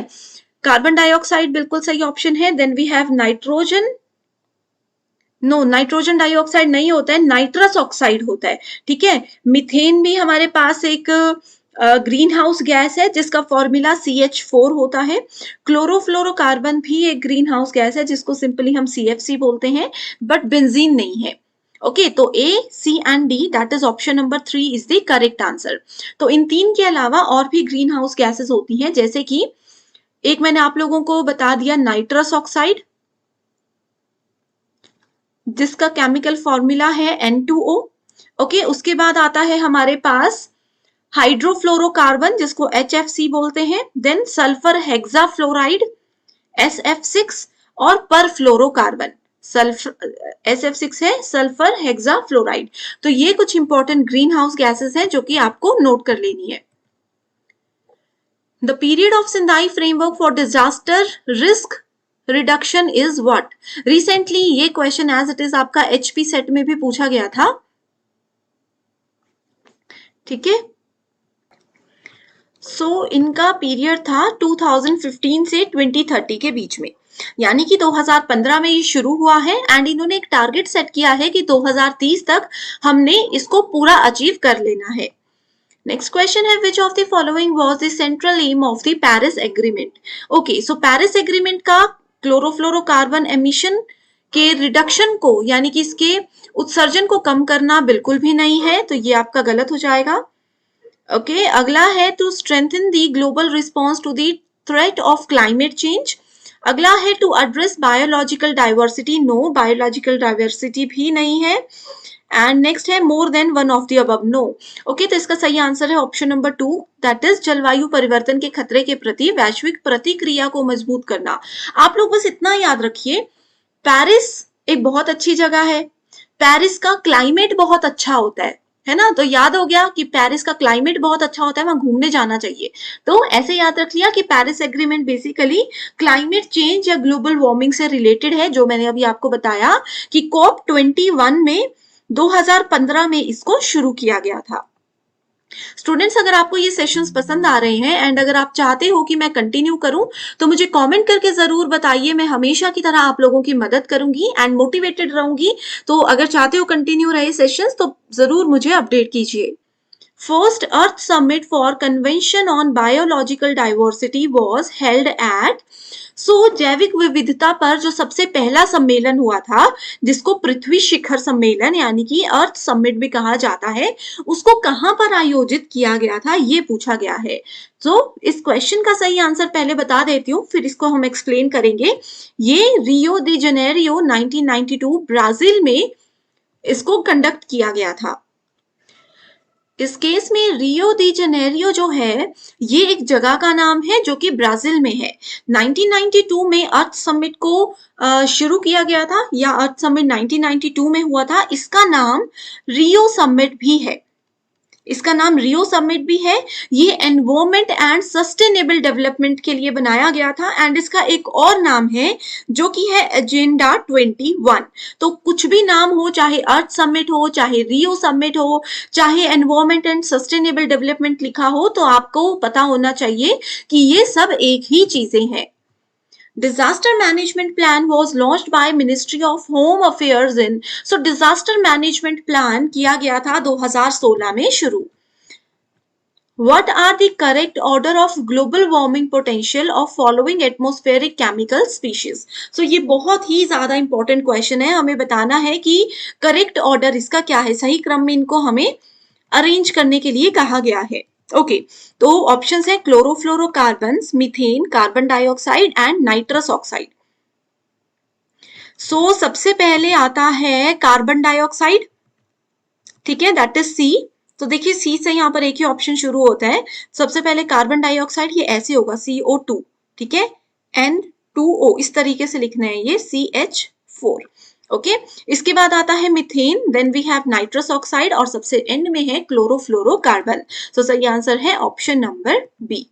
कार्बन डाइऑक्साइड बिल्कुल सही ऑप्शन है। Then we have nitrogen, no nitrogen dioxide नहीं होता है, नाइट्रस ऑक्साइड होता है। ठीक है, मीथेन भी हमारे पास एक ग्रीन हाउस गैस है जिसका फॉर्मूला CH4 होता है। क्लोरोफ्लोरोकार्बन भी एक ग्रीन हाउस गैस है जिसको सिंपली हम CFC बोलते हैं, बट बेंजीन नहीं है। ओके, तो A, C and D, that is option number 3 is the correct answer. तो इन तीन के अलावा और भी ग्रीन हाउस गैसेस होती हैं, जैसे कि एक मैंने आप लोगों को बता दिया नाइट्रस ऑक्साइड, जिसका केमिकल फॉर्मूला है N2O। ओके, उसके बाद आता है हमारे पास हाइड्रोफ्लोरोकार्बन जिसको HFC बोलते हैं, देन सल्फर हेक्साफ्लोराइड SF6 और परफ्लोरोकार्बन सल्फर SF6 है, सल्फर हेक्साफ्लोराइड। तो ये कुछ इंपॉर्टेंट ग्रीन हाउस गैसेस हैं जो कि आपको नोट कर लेनी है। The period of Sendai framework for disaster risk reduction is what? Recently ये क्वेश्चन एज इट इज आपका HP सेट में भी पूछा गया था। ठीक है, सो इनका पीरियड था 2015 से 2030 के बीच में, यानी कि 2015 में ये शुरू हुआ है एंड इन्होंने एक टारगेट सेट किया है कि 2030 तक हमने इसको पूरा अचीव कर लेना है। नेक्स्ट क्वेश्चन है, which of the following was the central aim of the Paris agreement? Okay, so Paris agreement का क्लोरोफ्लोरोकार्बन एमिशन के रिडक्शन को, यानी कि इसके उत्सर्जन को कम करना बिल्कुल भी नहीं है, तो ये आपका गलत हो जाएगा। ओके, अगला है to strengthen the global response to the threat of climate change. अगला है to address biological diversity, no biological diversity भी नहीं है। एंड नेक्स्ट है more than one of the above, no. Okay, तो इसका सही आंसर है ऑप्शन नंबर 2, दैट इज जलवायु परिवर्तन के खतरे के प्रति वैश्विक प्रतिक्रिया को मजबूत करना। आप लोग बस इतना याद रखिए, पेरिस एक बहुत अच्छी जगह है, पेरिस का क्लाइमेट बहुत अच्छा होता है ना, तो याद हो गया कि पेरिस का क्लाइमेट बहुत अच्छा होता है, वहां घूमने जाना चाहिए। तो ऐसे याद रख लिया कि Paris agreement basically climate change या ग्लोबल वार्मिंग से रिलेटेड है, जो मैंने अभी आपको बताया कि COP21 में 2015 में इसको शुरू किया गया था। स्टूडेंट्स, अगर आपको ये सेशंस पसंद आ रहे हैं एंड अगर आप चाहते हो कि मैं कंटिन्यू करूं तो मुझे कमेंट करके जरूर बताइए, मैं हमेशा की तरह आप लोगों की मदद करूंगी एंड मोटिवेटेड रहूंगी। तो अगर चाहते हो कंटिन्यू रहे सेशंस तो जरूर मुझे अपडेट कीजिए। First earth summit for convention on biological diversity was held at, so जैविक विविधता पर जो सबसे पहला सम्मेलन हुआ था, जिसको पृथ्वी शिखर सम्मेलन यानी कि अर्थ समिट भी कहा जाता है, उसको कहां पर आयोजित किया गया था, ये पूछा गया है। तो इस क्वेश्चन का सही आंसर पहले बता देती हूँ, फिर इसको हम एक्सप्लेन करेंगे। ये रियो दी जेनेरियो 1992 ब्राजील में इसको कंडक्ट किया गया था। इस केस में रियो दी जेनेरियो जो है ये एक जगह का नाम है जो कि ब्राजील में है। 1992 में अर्थ समिट को शुरू किया गया था, या अर्थ समिट 1992 में हुआ था। इसका नाम रियो समिट भी है, इसका नाम रियो समिट भी है। ये एनवायरमेंट एंड सस्टेनेबल डेवलपमेंट के लिए बनाया गया था एंड इसका एक और नाम है जो कि है एजेंडा 21। तो कुछ भी नाम हो, चाहे अर्थ समिट हो, चाहे रियो समिट हो, चाहे एनवायरमेंट एंड सस्टेनेबल डेवलपमेंट लिखा हो, तो आपको पता होना चाहिए कि ये सब एक ही चीजें हैं। Disaster management plan was launched by Ministry of Home Affairs in, so disaster management plan किया गया था 2016 में शुरू। What are the correct order of global warming potential of following atmospheric chemical species? So ये बहुत ही ज्यादा इंपॉर्टेंट क्वेश्चन है, हमें बताना है कि करेक्ट ऑर्डर इसका क्या है, सही क्रम में इनको हमें अरेंज करने के लिए कहा गया है। ओके, तो ऑप्शंस है chlorofluorocarbons, methane, carbon dioxide and nitrous oxide. So सबसे पहले आता है कार्बन डाइऑक्साइड, ठीक है, दैट इज सी। तो देखिए सी से यहाँ पर एक ही ऑप्शन शुरू होता है। सबसे पहले कार्बन डाइऑक्साइड, ये ऐसे होगा CO2, ठीक है, N2O, इस तरीके से लिखना है ये CH4। ओके, इसके बाद आता है methane, then we have nitrous oxide और सबसे एंड में है क्लोरोफ्लोरोकार्बन। तो सही आंसर है option number B.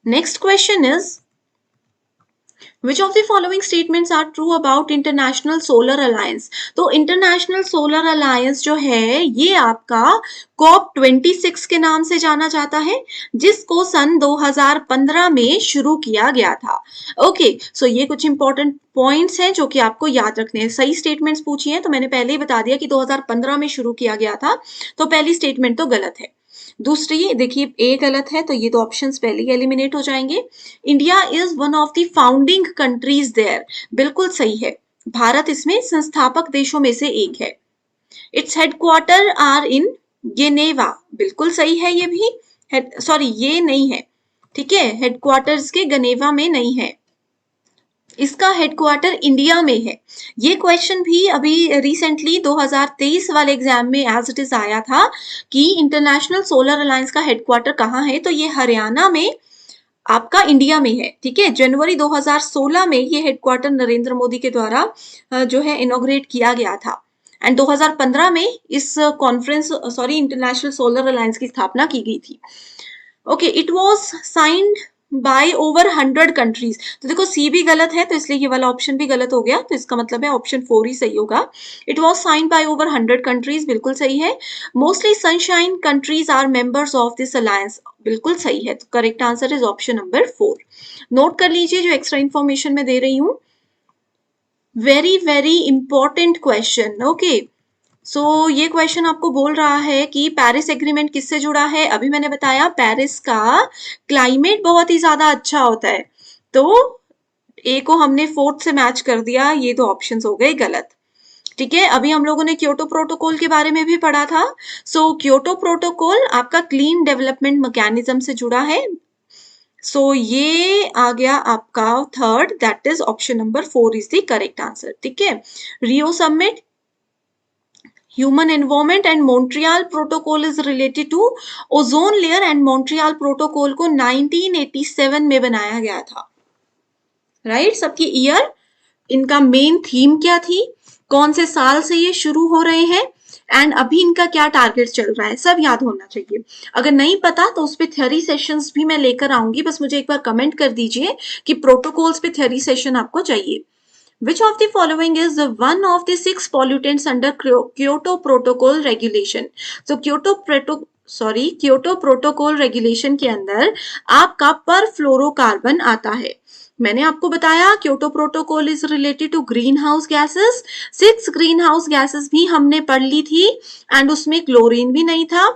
Next question is which of the following statements are true about International solar Alliance? तो इंटरनेशनल सोलर अलायंस जो है ये आपका COP26 के नाम से जाना जाता है, जिसको सन 2015 में शुरू किया गया था। ओके, सो ये कुछ इंपॉर्टेंट पॉइंट्स हैं जो कि आपको याद रखने हैं। सही स्टेटमेंट्स पूछी हैं तो मैंने पहले ही बता दिया कि 2015 में शुरू किया गया था, तो पहली स्टेटमेंट तो गलत है। दूसरी देखिए ए गलत है, तो ये तो ऑप्शंस पहले ही एलिमिनेट हो जाएंगे। India is one of the founding countries there, बिल्कुल सही है, भारत इसमें संस्थापक देशों में से एक है। Its headquarter are in Geneva, बिल्कुल सही है ये भी। सॉरी ये नहीं है, ठीक है, हेडक्वार्टर्स के गनेवा में नहीं है, इसका हेडक्वार्टर इंडिया में है। ये क्वेश्चन भी अभी रिसेंटली 2023 वाले एग्जाम में एज इट इज आया था कि इंटरनेशनल सोलर अलायंस का हेडक्वार्टर कहाँ है, तो ये हरियाणा में आपका इंडिया में है, ठीक है। जनवरी 2016 में ये हेडक्वार्टर नरेंद्र मोदी के द्वारा जो है इनॉग्रेट किया गया था, एंड 2015 में इस कॉन्फ्रेंस इंटरनेशनल सोलर अलायंस की स्थापना की गई थी। Okay, it was signed by over 100 countries, तो देखो सी भी गलत है, तो इसलिए ये वाला ऑप्शन भी गलत हो गया, तो इसका मतलब है ऑप्शन 4 ही सही होगा। It was signed by over 100 countries, बिल्कुल सही है। Mostly sunshine countries are members of this alliance, बिल्कुल सही है, तो correct answer is option number 4। Note कर लीजिए जो एक्स्ट्रा इन्फॉर्मेशन मैं दे रही हूँ, very very important question. Okay, so ये क्वेश्चन आपको बोल रहा है कि पेरिस एग्रीमेंट किससे जुड़ा है। अभी मैंने बताया पेरिस का क्लाइमेट बहुत ही ज्यादा अच्छा होता है, तो ए को हमने 4th से मैच कर दिया, ये तो ऑप्शंस हो गए गलत, ठीक है। अभी हम लोगों ने क्योटो प्रोटोकॉल के बारे में भी पढ़ा था। सो क्योटो प्रोटोकॉल आपका क्लीन डेवलपमेंट मैकेनिज्म से जुड़ा है, सो ये आ गया आपका 3rd, that is option number 4 is the correct answer, ठीक है। Rio summit, Human Environment and Montreal Protocol is related to ozone layer, and Montreal Protocol को 1987 में बनाया गया था, राइट। सबकी ईयर, इनका मेन थीम क्या थी, कौन से साल से ये शुरू हो रहे हैं, एंड अभी इनका क्या टारगेट चल रहा है, सब याद होना चाहिए। अगर नहीं पता तो उस पे थ्योरी सेशंस भी मैं लेकर आऊंगी, बस मुझे एक बार कमेंट कर दीजिए कि प्रोटोकॉल्स पे थ्योरी सेशन आपको चाहिए। Which of the following is one of the 6 pollutants under Kyoto Protocol regulation? So Kyoto Protocol regulation के अंदर आपका पर फ्लोरोकार्बन आता है। मैंने आपको बताया Kyoto protocol is related to green house gases, 6 green house gases भी हमने पढ़ ली थी, एंड उसमें क्लोरीन भी नहीं था,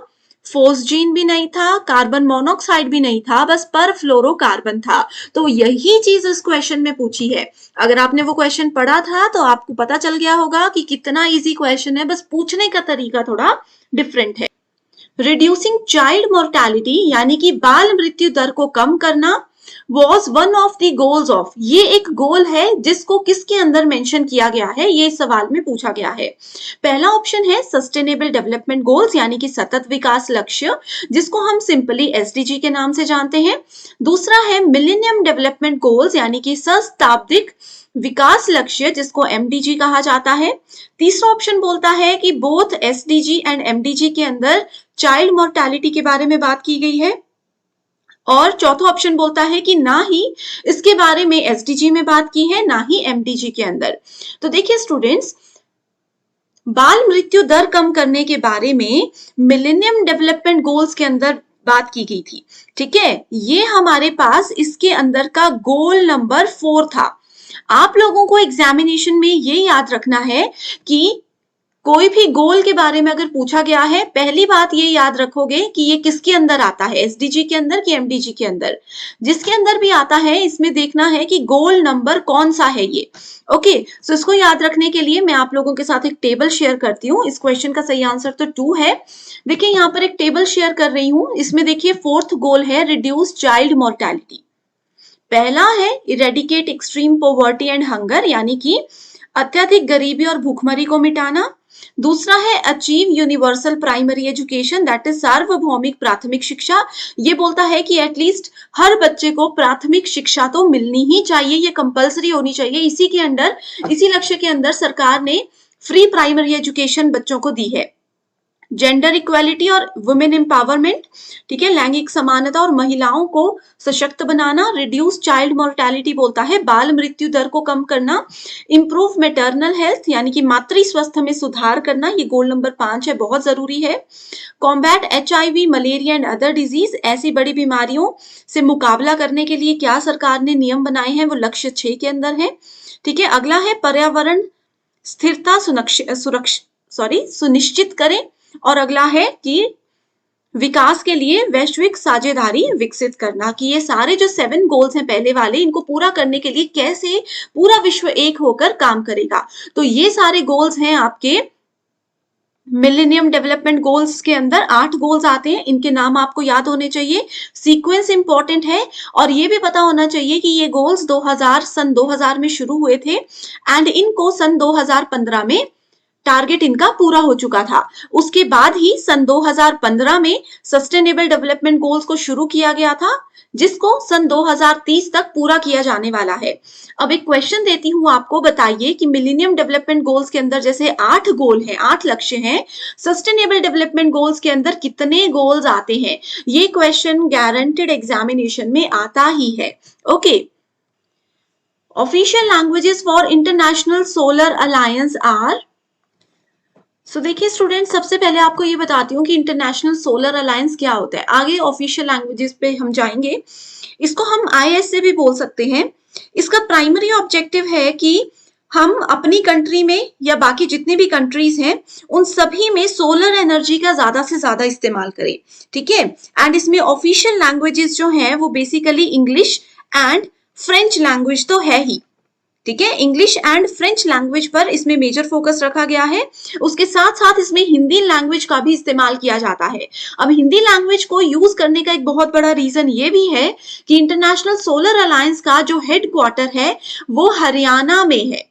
फोस्जीन भी नहीं था, कार्बन मोनोक्साइड भी नहीं था, बस पर फ्लोरोकार्बन था। तो यही चीज इस क्वेश्चन में पूछी है। अगर आपने वो क्वेश्चन पढ़ा था तो आपको पता चल गया होगा कि कितना इजी क्वेश्चन है, बस पूछने का तरीका थोड़ा डिफरेंट है। रिड्यूसिंग चाइल्ड मोर्टेलिटी यानी कि बाल मृत्यु दर को कम करना was one of the goals of, ये एक गोल है जिसको किसके अंदर मेंशन किया गया है, ये सवाल में पूछा गया है। पहला ऑप्शन है सस्टेनेबल डेवलपमेंट गोल्स यानी कि सतत विकास लक्ष्य, जिसको हम सिंपली एसडीजी के नाम से जानते हैं। दूसरा है मिलेनियम डेवलपमेंट गोल्स यानी कि सहस्ताब्दिक विकास लक्ष्य, जिसको एमडीजी कहा जाता है। तीसरा ऑप्शन बोलता है कि बोथ एसडीजी एंड एमडीजी के अंदर चाइल्ड मोर्टेलिटी के बारे में बात की गई है, और चौथा ऑप्शन बोलता है कि ना ही इसके बारे में एसडीजी में बात की है, ना ही एमडीजी के अंदर। तो देखिए स्टूडेंट्स, बाल मृत्यु दर कम करने के बारे में मिलेनियम डेवलपमेंट गोल्स के अंदर बात की गई थी, ठीक है। ये हमारे पास इसके अंदर का गोल नंबर 4 था। आप लोगों को एग्जामिनेशन में ये याद रखना है कि कोई भी गोल के बारे में अगर पूछा गया है, पहली बात ये याद रखोगे कि ये किसके अंदर आता है, एसडीजी के अंदर कि एमडीजी के अंदर। जिसके अंदर भी आता है इसमें देखना है कि गोल नंबर कौन सा है ये। ओके, सो इसको याद रखने के लिए मैं आप लोगों के साथ एक टेबल शेयर करती हूँ। इस क्वेश्चन का सही आंसर तो 2 है। देखिए यहाँ पर एक टेबल शेयर कर रही हूँ, इसमें देखिए 4th गोल है रिड्यूस चाइल्ड मोर्टेलिटी। पहला है eradicate extreme poverty and hunger यानी कि अत्यधिक गरीबी और भूखमरी को मिटाना। दूसरा है achieve universal primary education, that is सार्वभौमिक प्राथमिक शिक्षा। ये बोलता है कि एटलीस्ट हर बच्चे को प्राथमिक शिक्षा तो मिलनी ही चाहिए, ये कंपलसरी होनी चाहिए। इसी के अंदर, इसी लक्ष्य के अंदर सरकार ने फ्री प्राइमरी एजुकेशन बच्चों को दी है। जेंडर इक्वालिटी और वुमेन एम्पावरमेंट, ठीक है, लैंगिक समानता और महिलाओं को सशक्त बनाना, रिड्यूस चाइल्ड मोर्टेलिटी बोलता है बाल मृत्यु दर को कम करना, इंप्रूव मैटरनल हेल्थ यानी कि मातृ स्वास्थ्य में सुधार करना, ये गोल नंबर 5 है, बहुत जरूरी है। Combat HIV, malaria and other disease, ऐसी बड़ी बीमारियों से मुकाबला करने के लिए क्या सरकार ने नियम बनाए हैं, वो लक्ष्य 6 के अंदर है, ठीक है। अगला है पर्यावरण स्थिरता सुनिश्चित करें, और अगला है कि विकास के लिए वैश्विक साझेदारी विकसित करना, कि ये सारे जो 7 गोल्स हैं पहले वाले, इनको पूरा करने के लिए कैसे पूरा विश्व एक होकर काम करेगा। तो ये सारे गोल्स हैं आपके मिलेनियम डेवलपमेंट गोल्स के अंदर 8 गोल्स आते हैं, इनके नाम आपको याद होने चाहिए, सीक्वेंस इंपॉर्टेंट है, और ये भी पता होना चाहिए कि ये गोल्स सन 2000 में शुरू हुए थे एंड इनको सन 2015 में टारगेट इनका पूरा हो चुका था। उसके बाद ही सन 2015 में सस्टेनेबल डेवलपमेंट गोल्स को शुरू किया गया था, जिसको सन 2030 तक पूरा किया जाने वाला है। अब एक क्वेश्चन देती हूं आपको, बताइए कि मिलेनियम डेवलपमेंट गोल्स के अंदर जैसे 8 गोल हैं, 8 लक्ष्य हैं, सस्टेनेबल डेवलपमेंट गोल्स के अंदर कितने गोल्स आते हैं? ये क्वेश्चन गारंटेड एग्जामिनेशन में आता ही है। Okay, official languages for international solar alliance are. So देखिए स्टूडेंट, सबसे पहले आपको ये बताती हूँ कि इंटरनेशनल सोलर अलायंस क्या होता है। आगे ऑफिशियल लैंग्वेजेस पे हम जाएंगे। इसको हम IS से भी बोल सकते हैं। इसका प्राइमरी ऑब्जेक्टिव है कि हम अपनी कंट्री में या बाकी जितनी भी कंट्रीज हैं उन सभी में सोलर एनर्जी का ज्यादा से ज्यादा इस्तेमाल करें, ठीक है। एंड इसमें ऑफिशियल लैंग्वेजेस जो हैं वो basically English and French language तो है ही, ठीक है। इंग्लिश एंड फ्रेंच लैंग्वेज पर इसमें मेजर फोकस रखा गया है। उसके साथ साथ इसमें हिंदी लैंग्वेज का भी इस्तेमाल किया जाता है। अब हिंदी लैंग्वेज को यूज करने का एक बहुत बड़ा रीजन ये भी है कि इंटरनेशनल सोलर अलायंस का जो हेडक्वार्टर है वो हरियाणा में है,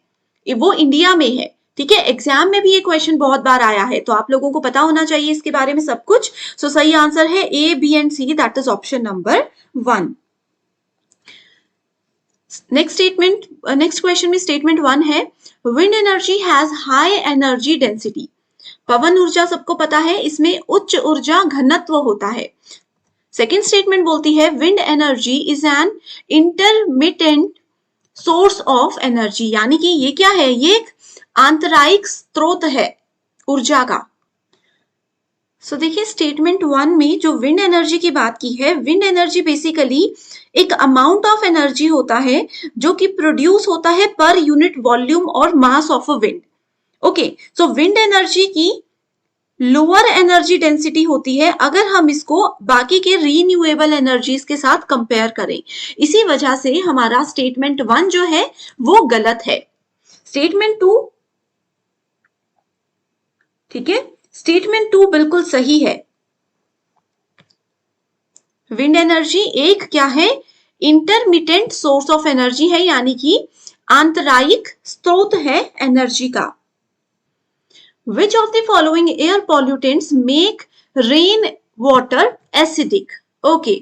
वो इंडिया में है, ठीक है। एग्जाम में भी ये क्वेश्चन बहुत बार आया है, तो आप लोगों को पता होना चाहिए इसके बारे में सब कुछ। सो सही आंसर है A, B and C, that is option number 1। Next question में स्टेटमेंट 1 है, wind energy has high energy density. पवन ऊर्जा सबको पता है, इसमें उच्च ऊर्जा घनत्व होता है। सेकेंड स्टेटमेंट बोलती है, wind energy is an intermittent source of energy, यानी कि ये क्या है, ये एक आंतरायिक स्रोत है ऊर्जा का। सो देखिए स्टेटमेंट 1 में जो विंड एनर्जी की बात की है, विंड एनर्जी बेसिकली एक अमाउंट ऑफ एनर्जी होता है जो कि प्रोड्यूस होता है पर यूनिट वॉल्यूम और mass of a wind. Okay, so wind energy की लोअर एनर्जी डेंसिटी होती है अगर हम इसको बाकी के रीन्यूएबल एनर्जीज के साथ कंपेयर करें। इसी वजह से हमारा स्टेटमेंट 1 जो है वो गलत है। स्टेटमेंट 2, ठीक है, स्टेटमेंट 2 बिल्कुल सही है। विंड एनर्जी एक क्या है, इंटरमिटेंट सोर्स ऑफ एनर्जी है, यानी कि आंतरायिक स्रोत है एनर्जी का। Which of the following air pollutants make rain water acidic? Okay,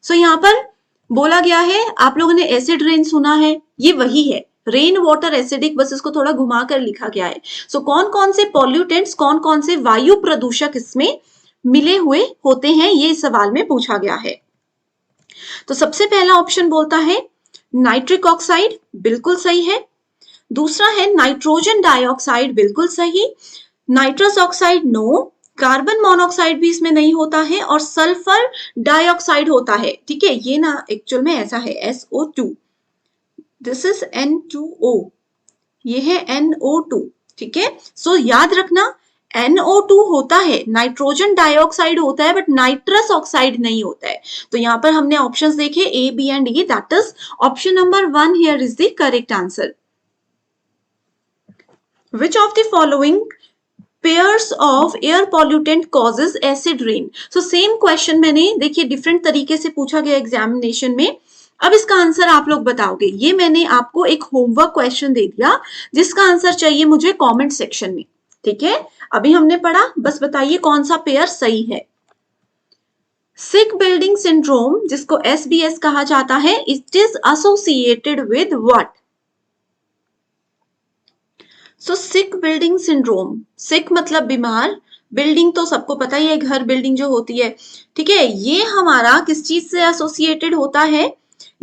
so यहाँ पर बोला गया है, आप लोगों ने एसिड रेन सुना है, ये वही है, रेन वाटर एसिडिक, बस इसको थोड़ा घुमा कर लिखा गया है। सो कौन कौन से पॉल्यूटेंट्स, कौन कौन से वायु प्रदूषक इसमें मिले हुए होते हैं, ये इस सवाल में पूछा गया है। तो सबसे पहला ऑप्शन बोलता है नाइट्रिक ऑक्साइड, बिल्कुल सही है। दूसरा है नाइट्रोजन डाइऑक्साइड, बिल्कुल सही। Nitrous oxide no, carbon monoxide भी इसमें नहीं होता है, और सल्फर डाइऑक्साइड होता है, ठीक है। ये ना एक्चुअल में ऐसा है SO2, दिस इज N2O, ये है NO2, ठीक है। सो याद रखना NO2 होता है, नाइट्रोजन डाइऑक्साइड होता है, बट नाइट्रस ऑक्साइड नहीं होता है। तो यहाँ पर हमने ऑप्शंस देखे A, B and E, that is option number 1 here is the correct answer. Which of the following pairs of air pollutant causes acid rain? So same question मैंने देखिए डिफरेंट तरीके से पूछा गया एग्जामिनेशन में। अब इसका आंसर आप लोग बताओगे। ये मैंने आपको एक होमवर्क क्वेश्चन दे दिया जिसका आंसर चाहिए मुझे कमेंट सेक्शन में, ठीक है। अभी हमने पढ़ा, बस बताइए कौन सा पेयर सही है। सिक बिल्डिंग सिंड्रोम, जिसको SBS कहा जाता है, it is associated with what? So sick building syndrome, sick मतलब बीमार, बिल्डिंग तो सबको पता ही है, घर बिल्डिंग जो होती है, ठीक है। ये हमारा किस चीज से एसोसिएटेड होता है?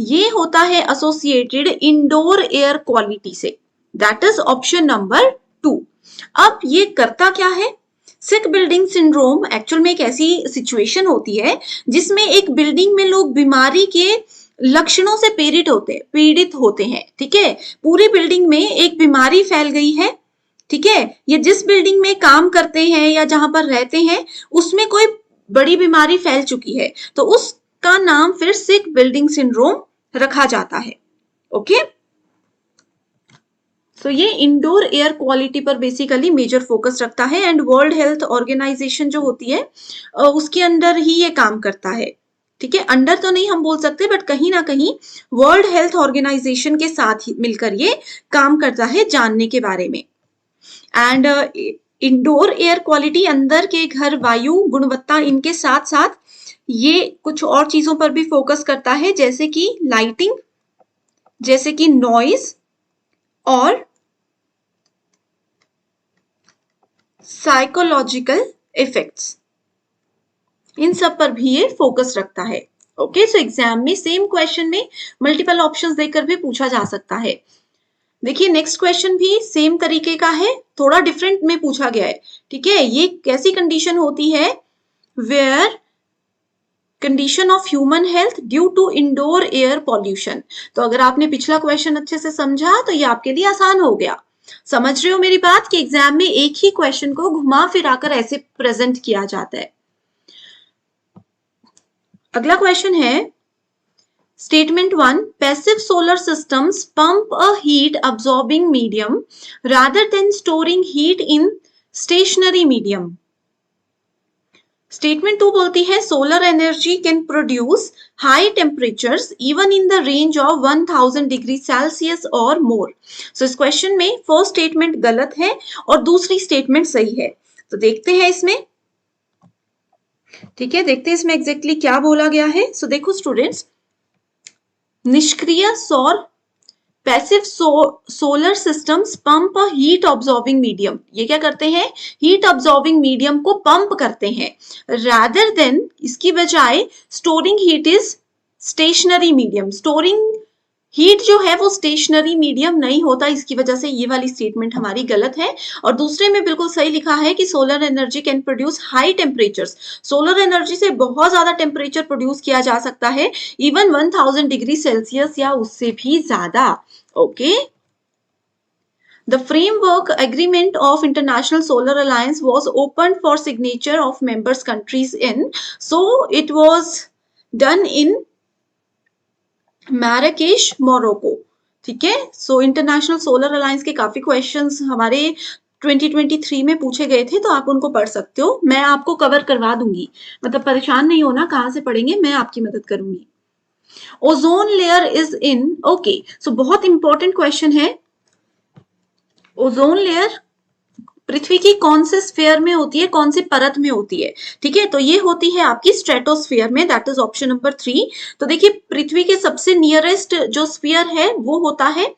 ये होता है एसोसिएटेड इंडोर एयर क्वालिटी से, दैट इज ऑप्शन नंबर 2। अब ये करता क्या है? सिक बिल्डिंग सिंड्रोम एक्चुअल में एक ऐसी सिचुएशन होती है जिसमें एक बिल्डिंग में लोग बीमारी के लक्षणों से पीड़ित होते हैं, ठीक है। पूरी बिल्डिंग में एक बीमारी फैल गई है, ठीक है। ये जिस बिल्डिंग में काम करते हैं या जहां पर रहते हैं उसमें कोई बड़ी बीमारी फैल चुकी है, तो उसका नाम फिर सिक बिल्डिंग सिंड्रोम रखा जाता है। ओके, तो ये इंडोर एयर क्वालिटी पर बेसिकली मेजर फोकस रखता है एंड वर्ल्ड हेल्थ ऑर्गेनाइजेशन जो होती है उसके अंडर ही ये काम करता है, ठीक है। अंडर तो नहीं हम बोल सकते, बट कहीं ना कहीं वर्ल्ड हेल्थ ऑर्गेनाइजेशन के साथ ही मिलकर ये काम करता है जानने के बारे में। एंड इंडोर एयर क्वालिटी, अंदर के घर वायु गुणवत्ता, इनके साथ साथ ये कुछ और चीजों पर भी फोकस करता है, जैसे कि लाइटिंग, जैसे कि नॉइज और साइकोलॉजिकल इफेक्ट्स, इन सब पर भी ये फोकस रखता है। ओके, सो एग्जाम में सेम क्वेश्चन में मल्टीपल ऑप्शंस देकर भी पूछा जा सकता है। देखिए नेक्स्ट क्वेश्चन भी सेम तरीके का है, थोड़ा डिफरेंट में पूछा गया है, ठीक है। ये कैसी कंडीशन होती है? Where condition of human health due to indoor air pollution. तो अगर आपने पिछला क्वेश्चन अच्छे से समझा तो ये आपके लिए आसान हो गया। समझ रहे हो मेरी बात कि एग्जाम में एक ही क्वेश्चन को घुमा फिराकर ऐसे प्रेजेंट किया जाता है। अगला क्वेश्चन है statement 1, passive solar systems pump a heat absorbing medium rather than storing heat in stationary medium. Statement 2 बोलती है solar energy can produce high temperatures even in the range of 1000 degree Celsius और more. सो इस question में first statement गलत है और दूसरी statement सही है। तो देखते हैं इसमें, ठीक है, देखते हैं इसमें एग्जैक्टली क्या बोला गया है। सो देखो स्टूडेंट्स, निष्क्रिय सौर passive solar systems pump heat absorbing medium, ये क्या करते हैं? हीट ऑब्जॉर्बिंग मीडियम को पंप करते हैं, रादर देन, इसकी बजाय storing heat is stationary medium. Storing heat जो है वो स्टेशनरी मीडियम नहीं होता, इसकी वजह से ये वाली स्टेटमेंट हमारी गलत है। और दूसरे में बिल्कुल सही लिखा है कि solar energy can produce high temperatures, solar energy से बहुत ज्यादा टेम्परेचर प्रोड्यूस किया जा सकता है, इवन 1000 डिग्री सेल्सियस या उससे भी ज्यादा। Okay, The framework agreement of International Solar Alliance was opened for signature of members countries in, so it was done in Marrakesh Morocco, ठीक है। सो इंटरनेशनल सोलर अलायंस के काफी क्वेश्चंस हमारे 2023 में पूछे गए थे, तो आप उनको पढ़ सकते हो, मैं आपको कवर करवा दूंगी, मतलब परेशान नहीं होना कहाँ से पढ़ेंगे, मैं आपकी मदद करूंगी। Ozone layer is in, okay, so बहुत इंपॉर्टेंट क्वेश्चन है। ओजोन लेयर पृथ्वी की कौन से स्फीयर में होती है, कौन सी परत में होती है, ठीक है। तो ये होती है आपकी स्ट्रेटोस्फीयर में, दैट इज ऑप्शन नंबर 3। तो देखिए पृथ्वी के सबसे नियरेस्ट जो स्फीयर है वो होता है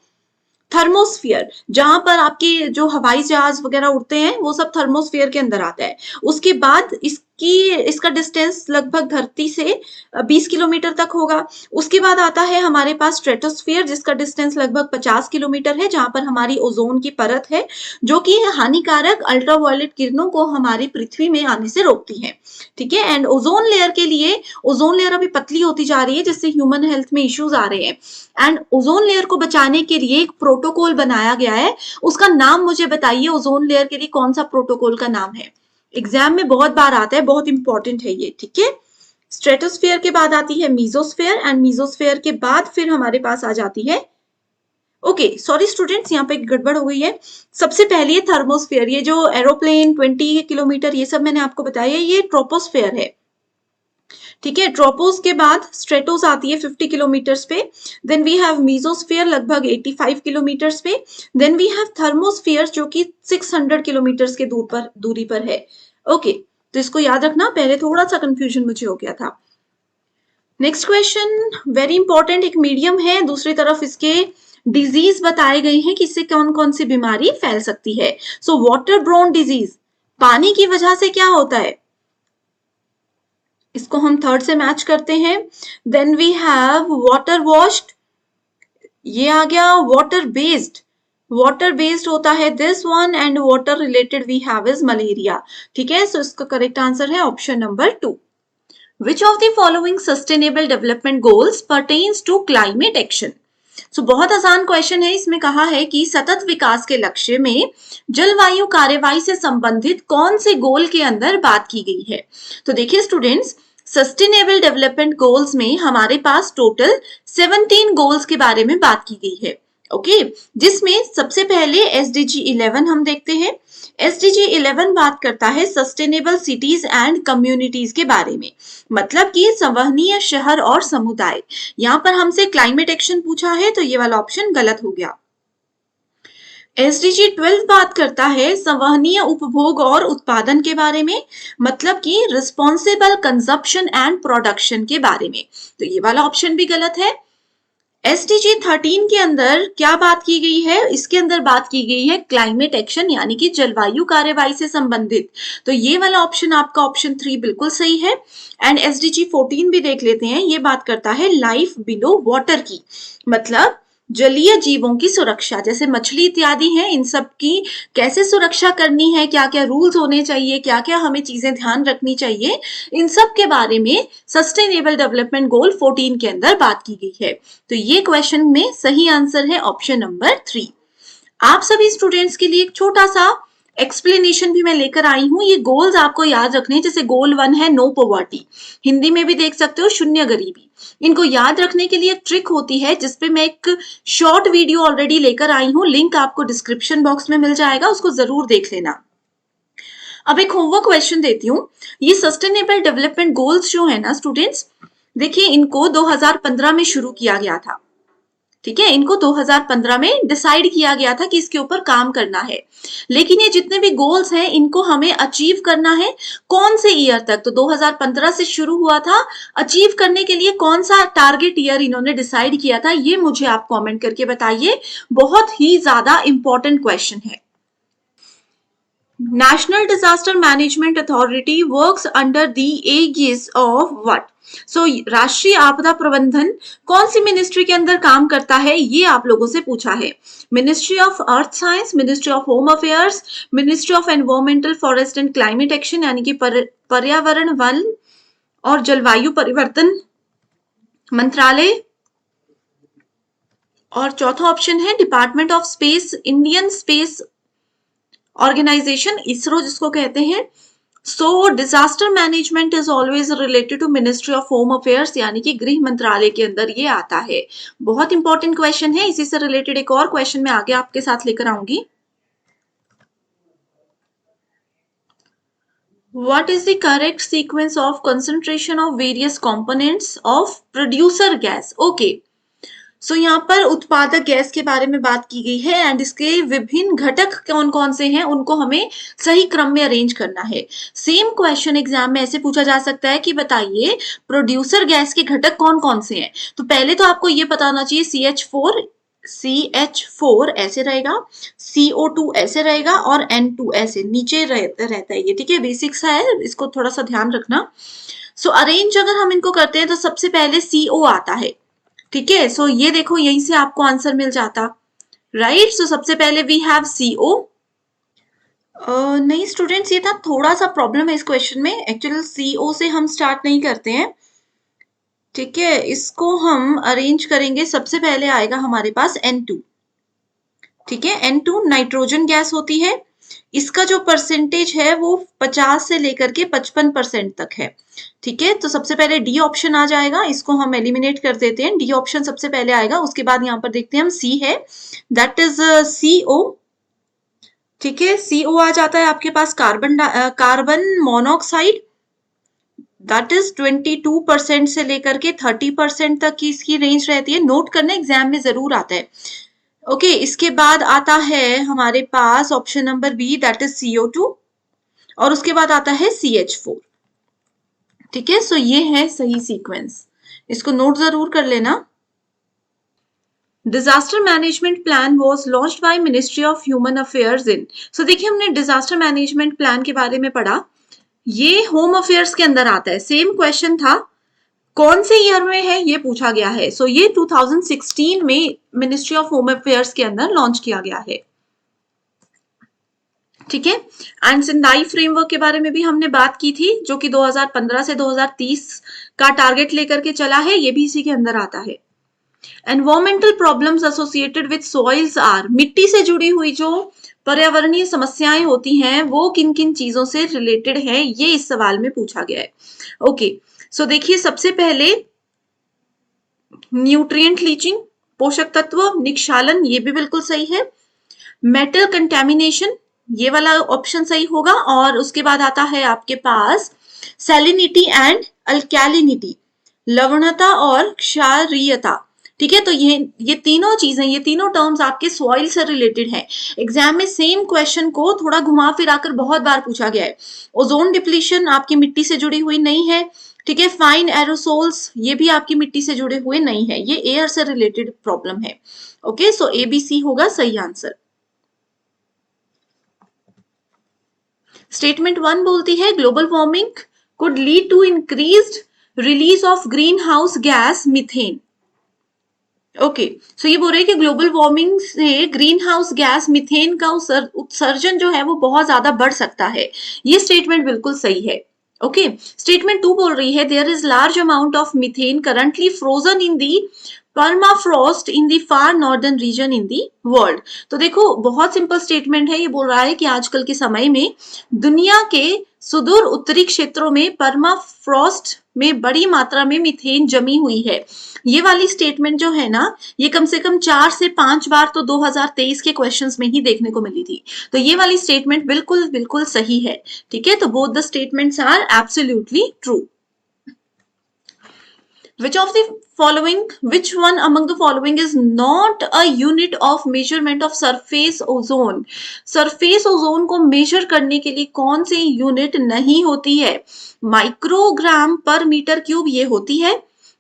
थर्मोस्फीयर, जहां पर आपकी जो हवाई जहाज वगैरह उड़ते हैं वो सब थर्मोस्फीयर के अंदर आता है। उसके बाद इसका डिस्टेंस लगभग धरती से 20 किलोमीटर तक होगा। उसके बाद आता है हमारे पास स्ट्रेटोस्फीयर, जिसका डिस्टेंस लगभग 50 किलोमीटर है, जहां पर हमारी ओजोन की परत है जो कि हानिकारक अल्ट्रावायलेट किरणों को हमारी पृथ्वी में आने से रोकती है, ठीक है। एंड ओजोन लेयर के लिए, ओजोन लेयर अभी पतली होती जा रही है जिससे ह्यूमन हेल्थ में इश्यूज आ रहे हैं, एंड ओजोन लेयर को बचाने के लिए एक प्रोटोकॉल बनाया गया है। उसका नाम मुझे बताइए, ओजोन लेयर के लिए कौन सा प्रोटोकॉल का नाम है? एग्जाम में बहुत बार आता है, बहुत इंपॉर्टेंट है ये, ठीक है। स्ट्रेटोस्फीयर के बाद आती है मीजोस्फीयर, एंड मीजोस्फीयर के बाद फिर हमारे पास आ जाती है, ओके सॉरी स्टूडेंट्स, यहाँ पे गड़बड़ हो गई है। सबसे पहले थर्मोस्फीयर, ये जो एरोप्लेन 20 किलोमीटर ये सब मैंने आपको बताया, ये ट्रोपोस्फीयर है, ठीक है। ट्रोपोस के बाद स्ट्रेटोस आती है 50 किलोमीटर्स पे, देन वी हैव मीजोस्फीयर लगभग 85 किलोमीटर्स पे, देन वी हैव थर्मोस्फीयर जो कि 600 किलोमीटर्स के दूरी पर है। ओके, तो इसको याद रखना, पहले थोड़ा सा कंफ्यूजन मुझे हो गया था। नेक्स्ट क्वेश्चन वेरी इंपॉर्टेंट, एक मीडियम है, दूसरी तरफ इसके डिजीज बताए गए हैं कि इससे कौन कौन सी बीमारी फैल सकती है। सो वाटर ब्रोन डिजीज, पानी की वजह से क्या होता है, इसको हम थर्ड से मैच करते हैं। Then we have water washed, ये आ गया वाटर बेस्ड, वाटर बेस्ड होता है this one, and water related we have is malaria. ठीक है, सो इसका करेक्ट आंसर है option number 2। Which of the following sustainable development goals pertains to climate action? बहुत आसान क्वेश्चन है, इसमें कहा है कि सतत विकास के लक्ष्य में जलवायु कार्यवाही से संबंधित कौन से गोल के अंदर बात की गई है। तो देखिए स्टूडेंट्स, सस्टेनेबल डेवलपमेंट गोल्स में हमारे पास टोटल 17 गोल्स के बारे में बात की गई है। ओके, जिसमें सबसे पहले SDG 11 हम देखते हैं। SDG 11 बात करता है सस्टेनेबल सिटीज एंड कम्युनिटीज के बारे में, मतलब कि संवहनीय शहर और समुदाय। यहाँ पर हमसे क्लाइमेट एक्शन पूछा है, तो ये वाला ऑप्शन गलत हो गया। SDG 12 बात करता है संवहनीय उपभोग और उत्पादन के बारे में, मतलब कि रिस्पॉन्सिबल कंजप्शन एंड प्रोडक्शन के बारे में, तो ये वाला ऑप्शन भी गलत है। SDG 13 के अंदर क्या बात की गई है, इसके अंदर बात की गई है क्लाइमेट एक्शन यानी कि जलवायु कार्यवाही से संबंधित, तो ये वाला ऑप्शन आपका ऑप्शन 3 बिल्कुल सही है। एंड SDG 14 भी देख लेते हैं, ये बात करता है लाइफ बिलो वाटर की, मतलब जलीय जीवों की सुरक्षा, जैसे मछली इत्यादि हैं, इन सब की कैसे सुरक्षा करनी है, क्या क्या रूल्स होने चाहिए, क्या क्या हमें चीजें ध्यान रखनी चाहिए, इन सब के बारे में सस्टेनेबल डेवलपमेंट गोल 14 के अंदर बात की गई है। तो ये क्वेश्चन में सही आंसर है ऑप्शन नंबर 3। आप सभी स्टूडेंट्स के लिए एक छोटा सा एक्सप्लेनेशन भी मैं लेकर आई हूं। ये गोल्स आपको याद रखने, जैसे गोल 1 है नो पॉवर्टी, हिंदी में भी देख सकते हो शून्य गरीबी। इनको याद रखने के लिए एक ट्रिक होती है, जिसपे मैं एक शॉर्ट वीडियो ऑलरेडी लेकर आई हूं, लिंक आपको डिस्क्रिप्शन बॉक्स में मिल जाएगा, उसको जरूर देख लेना। अब एक होमवर्क क्वेश्चन देती हूँ। ये सस्टेनेबल डेवलपमेंट गोल्स जो है ना स्टूडेंट्स, देखिए इनको 2015 में शुरू किया गया था। ठीक है, इनको 2015 में डिसाइड किया गया था कि इसके ऊपर काम करना है, लेकिन ये जितने भी गोल्स हैं इनको हमें अचीव करना है कौन से ईयर तक, तो 2015 से शुरू हुआ था। अचीव करने के लिए कौन सा टारगेट ईयर इन्होंने डिसाइड किया था, ये मुझे आप कमेंट करके बताइए, बहुत ही ज्यादा इंपॉर्टेंट क्वेश्चन है। National Disaster Management Authority works under the aegis of what? So, राष्ट्रीय आपदा प्रबंधन कौन सी मिनिस्ट्री के अंदर काम करता है, ये आप लोगों से पूछा है। Ministry of earth science, ministry of home affairs, ministry of environmental forest and climate action यानी कि पर्यावरण वन और जलवायु परिवर्तन मंत्रालय, और चौथा ऑप्शन है department of space, Indian space organisation, ISRO जिसको कहते हैं। So disaster management is always related to ministry of home affairs यानी कि गृह मंत्रालय के अंदर ये आता है। बहुत इंपॉर्टेंट क्वेश्चन है। इसी से रिलेटेड एक और क्वेश्चन मैं आगे आपके साथ लेकर आऊंगी। What is the correct sequence of concentration of various components of producer gas? Okay. सो यहाँ पर उत्पादक गैस के बारे में बात की गई है एंड इसके विभिन्न घटक कौन कौन से हैं उनको हमें सही क्रम में अरेंज करना है। सेम क्वेश्चन एग्जाम में ऐसे पूछा जा सकता है कि बताइए प्रोड्यूसर गैस के घटक कौन कौन से हैं। तो पहले तो आपको ये पता होना चाहिए CH4 ऐसे रहेगा, CO2 ऐसे रहेगा और N2 ऐसे नीचे रहता है ये। ठीक है, बेसिक्स है, इसको थोड़ा सा ध्यान रखना। सो अरेंज अगर हम इनको करते हैं तो सबसे पहले CO आता है। ठीक है, सो ये देखो यहीं से आपको आंसर मिल जाता, राइट। सो सबसे पहले वी हैव CO। नहीं स्टूडेंट्स, ये था थोड़ा सा प्रॉब्लम है इस क्वेश्चन में। एक्चुअली CO से हम स्टार्ट नहीं करते हैं। ठीक है, इसको हम अरेंज करेंगे, सबसे पहले आएगा हमारे पास N2। ठीक है, N2 नाइट्रोजन गैस होती है, इसका जो परसेंटेज है वो 50 से लेकर के 55% तक है। ठीक है, तो सबसे पहले डी ऑप्शन आ जाएगा, इसको हम एलिमिनेट कर देते हैं। डी ऑप्शन सबसे पहले आएगा, उसके बाद यहाँ पर देखते हैं हम C है, दैट इज CO। ठीक है, CO आ जाता है आपके पास कार्बन मोनोऑक्साइड, दैट इज 22% से लेकर के 30% तक की इसकी रेंज रहती है। नोट करना, एग्जाम में जरूर आता है। ओके, इसके बाद आता है हमारे पास option number B, that is CO2, और उसके बाद आता है CH4। ठीक है, सो ये है सही सीक्वेंस, इसको नोट जरूर कर लेना। Disaster management plan was launched by ministry of human affairs in. So देखिए हमने डिजास्टर मैनेजमेंट प्लान के बारे में पढ़ा, ये होम अफेयर्स के अंदर आता है। सेम क्वेश्चन था, कौन से ईयर में है ये पूछा गया है। सो ये 2016 में मिनिस्ट्री ऑफ होम अफेयर्स के अंदर लॉन्च किया गया है। ठीक है, एंड सिंदाई फ्रेमवर्क के बारे में भी हमने बात की थी, जो कि 2015 से 2030 का टारगेट लेकर के चला है, ये भी इसी के अंदर आता है। Environmental problems associated with soils are, मिट्टी से जुड़ी हुई जो पर्यावरणीय समस्याएं होती हैं वो किन किन चीजों से रिलेटेड है, ये इस सवाल में पूछा गया है। ओके, सो देखिए सबसे पहले न्यूट्रिएंट लीचिंग, पोषक तत्व निक्षालन, ये भी बिल्कुल सही है। मेटल कंटेमिनेशन, ये वाला ऑप्शन सही होगा। और उसके बाद आता है आपके पास सैलिनिटी एंड अल्कैलिनिटी, लवणता और क्षारीयता। ठीक है, तो ये तीनों चीजें, ये तीनों टर्म्स आपके सॉइल से रिलेटेड हैं। एग्जाम में सेम क्वेश्चन को थोड़ा घुमा फिरा कर बहुत बार पूछा गया है। ओजोन डिप्लीशन आपकी मिट्टी से जुड़ी हुई नहीं है। ठीक है, फाइन एरोसोल्स, ये भी आपकी मिट्टी से जुड़े हुए नहीं है, ये एयर से रिलेटेड प्रॉब्लम है। ओके, सो ABC होगा सही आंसर। स्टेटमेंट 1 बोलती है global warming could lead to increased release of green house gas methane. Okay, so ये बोल रहे हैं कि ग्लोबल वार्मिंग से ग्रीन हाउस गैस मीथेन का उत्सर्जन जो है वो बहुत ज्यादा बढ़ सकता है। ये स्टेटमेंट बिल्कुल सही है। ओके, स्टेटमेंट 2 बोल रही है there is large amount of methane currently frozen in the permafrost in the far northern region in the world. तो देखो बहुत सिंपल स्टेटमेंट है, ये बोल रहा है कि आजकल के समय में दुनिया के सुदूर उत्तरी क्षेत्रों में परमाफ्रॉस्ट में बड़ी मात्रा में मीथेन जमी हुई है। ये वाली स्टेटमेंट जो है ना, ये कम से कम 4 से 5 बार तो 2023 के क्वेश्चंस में ही देखने को मिली थी। तो ये वाली स्टेटमेंट बिल्कुल बिल्कुल सही है। ठीक है, तो both the statements are absolutely true. Which one among the following is not a unit of measurement of surface ozone? Surface ozone को measure करने के लिए कौन सी यूनिट नहीं होती है? माइक्रोग्राम पर मीटर क्यूब ये होती है,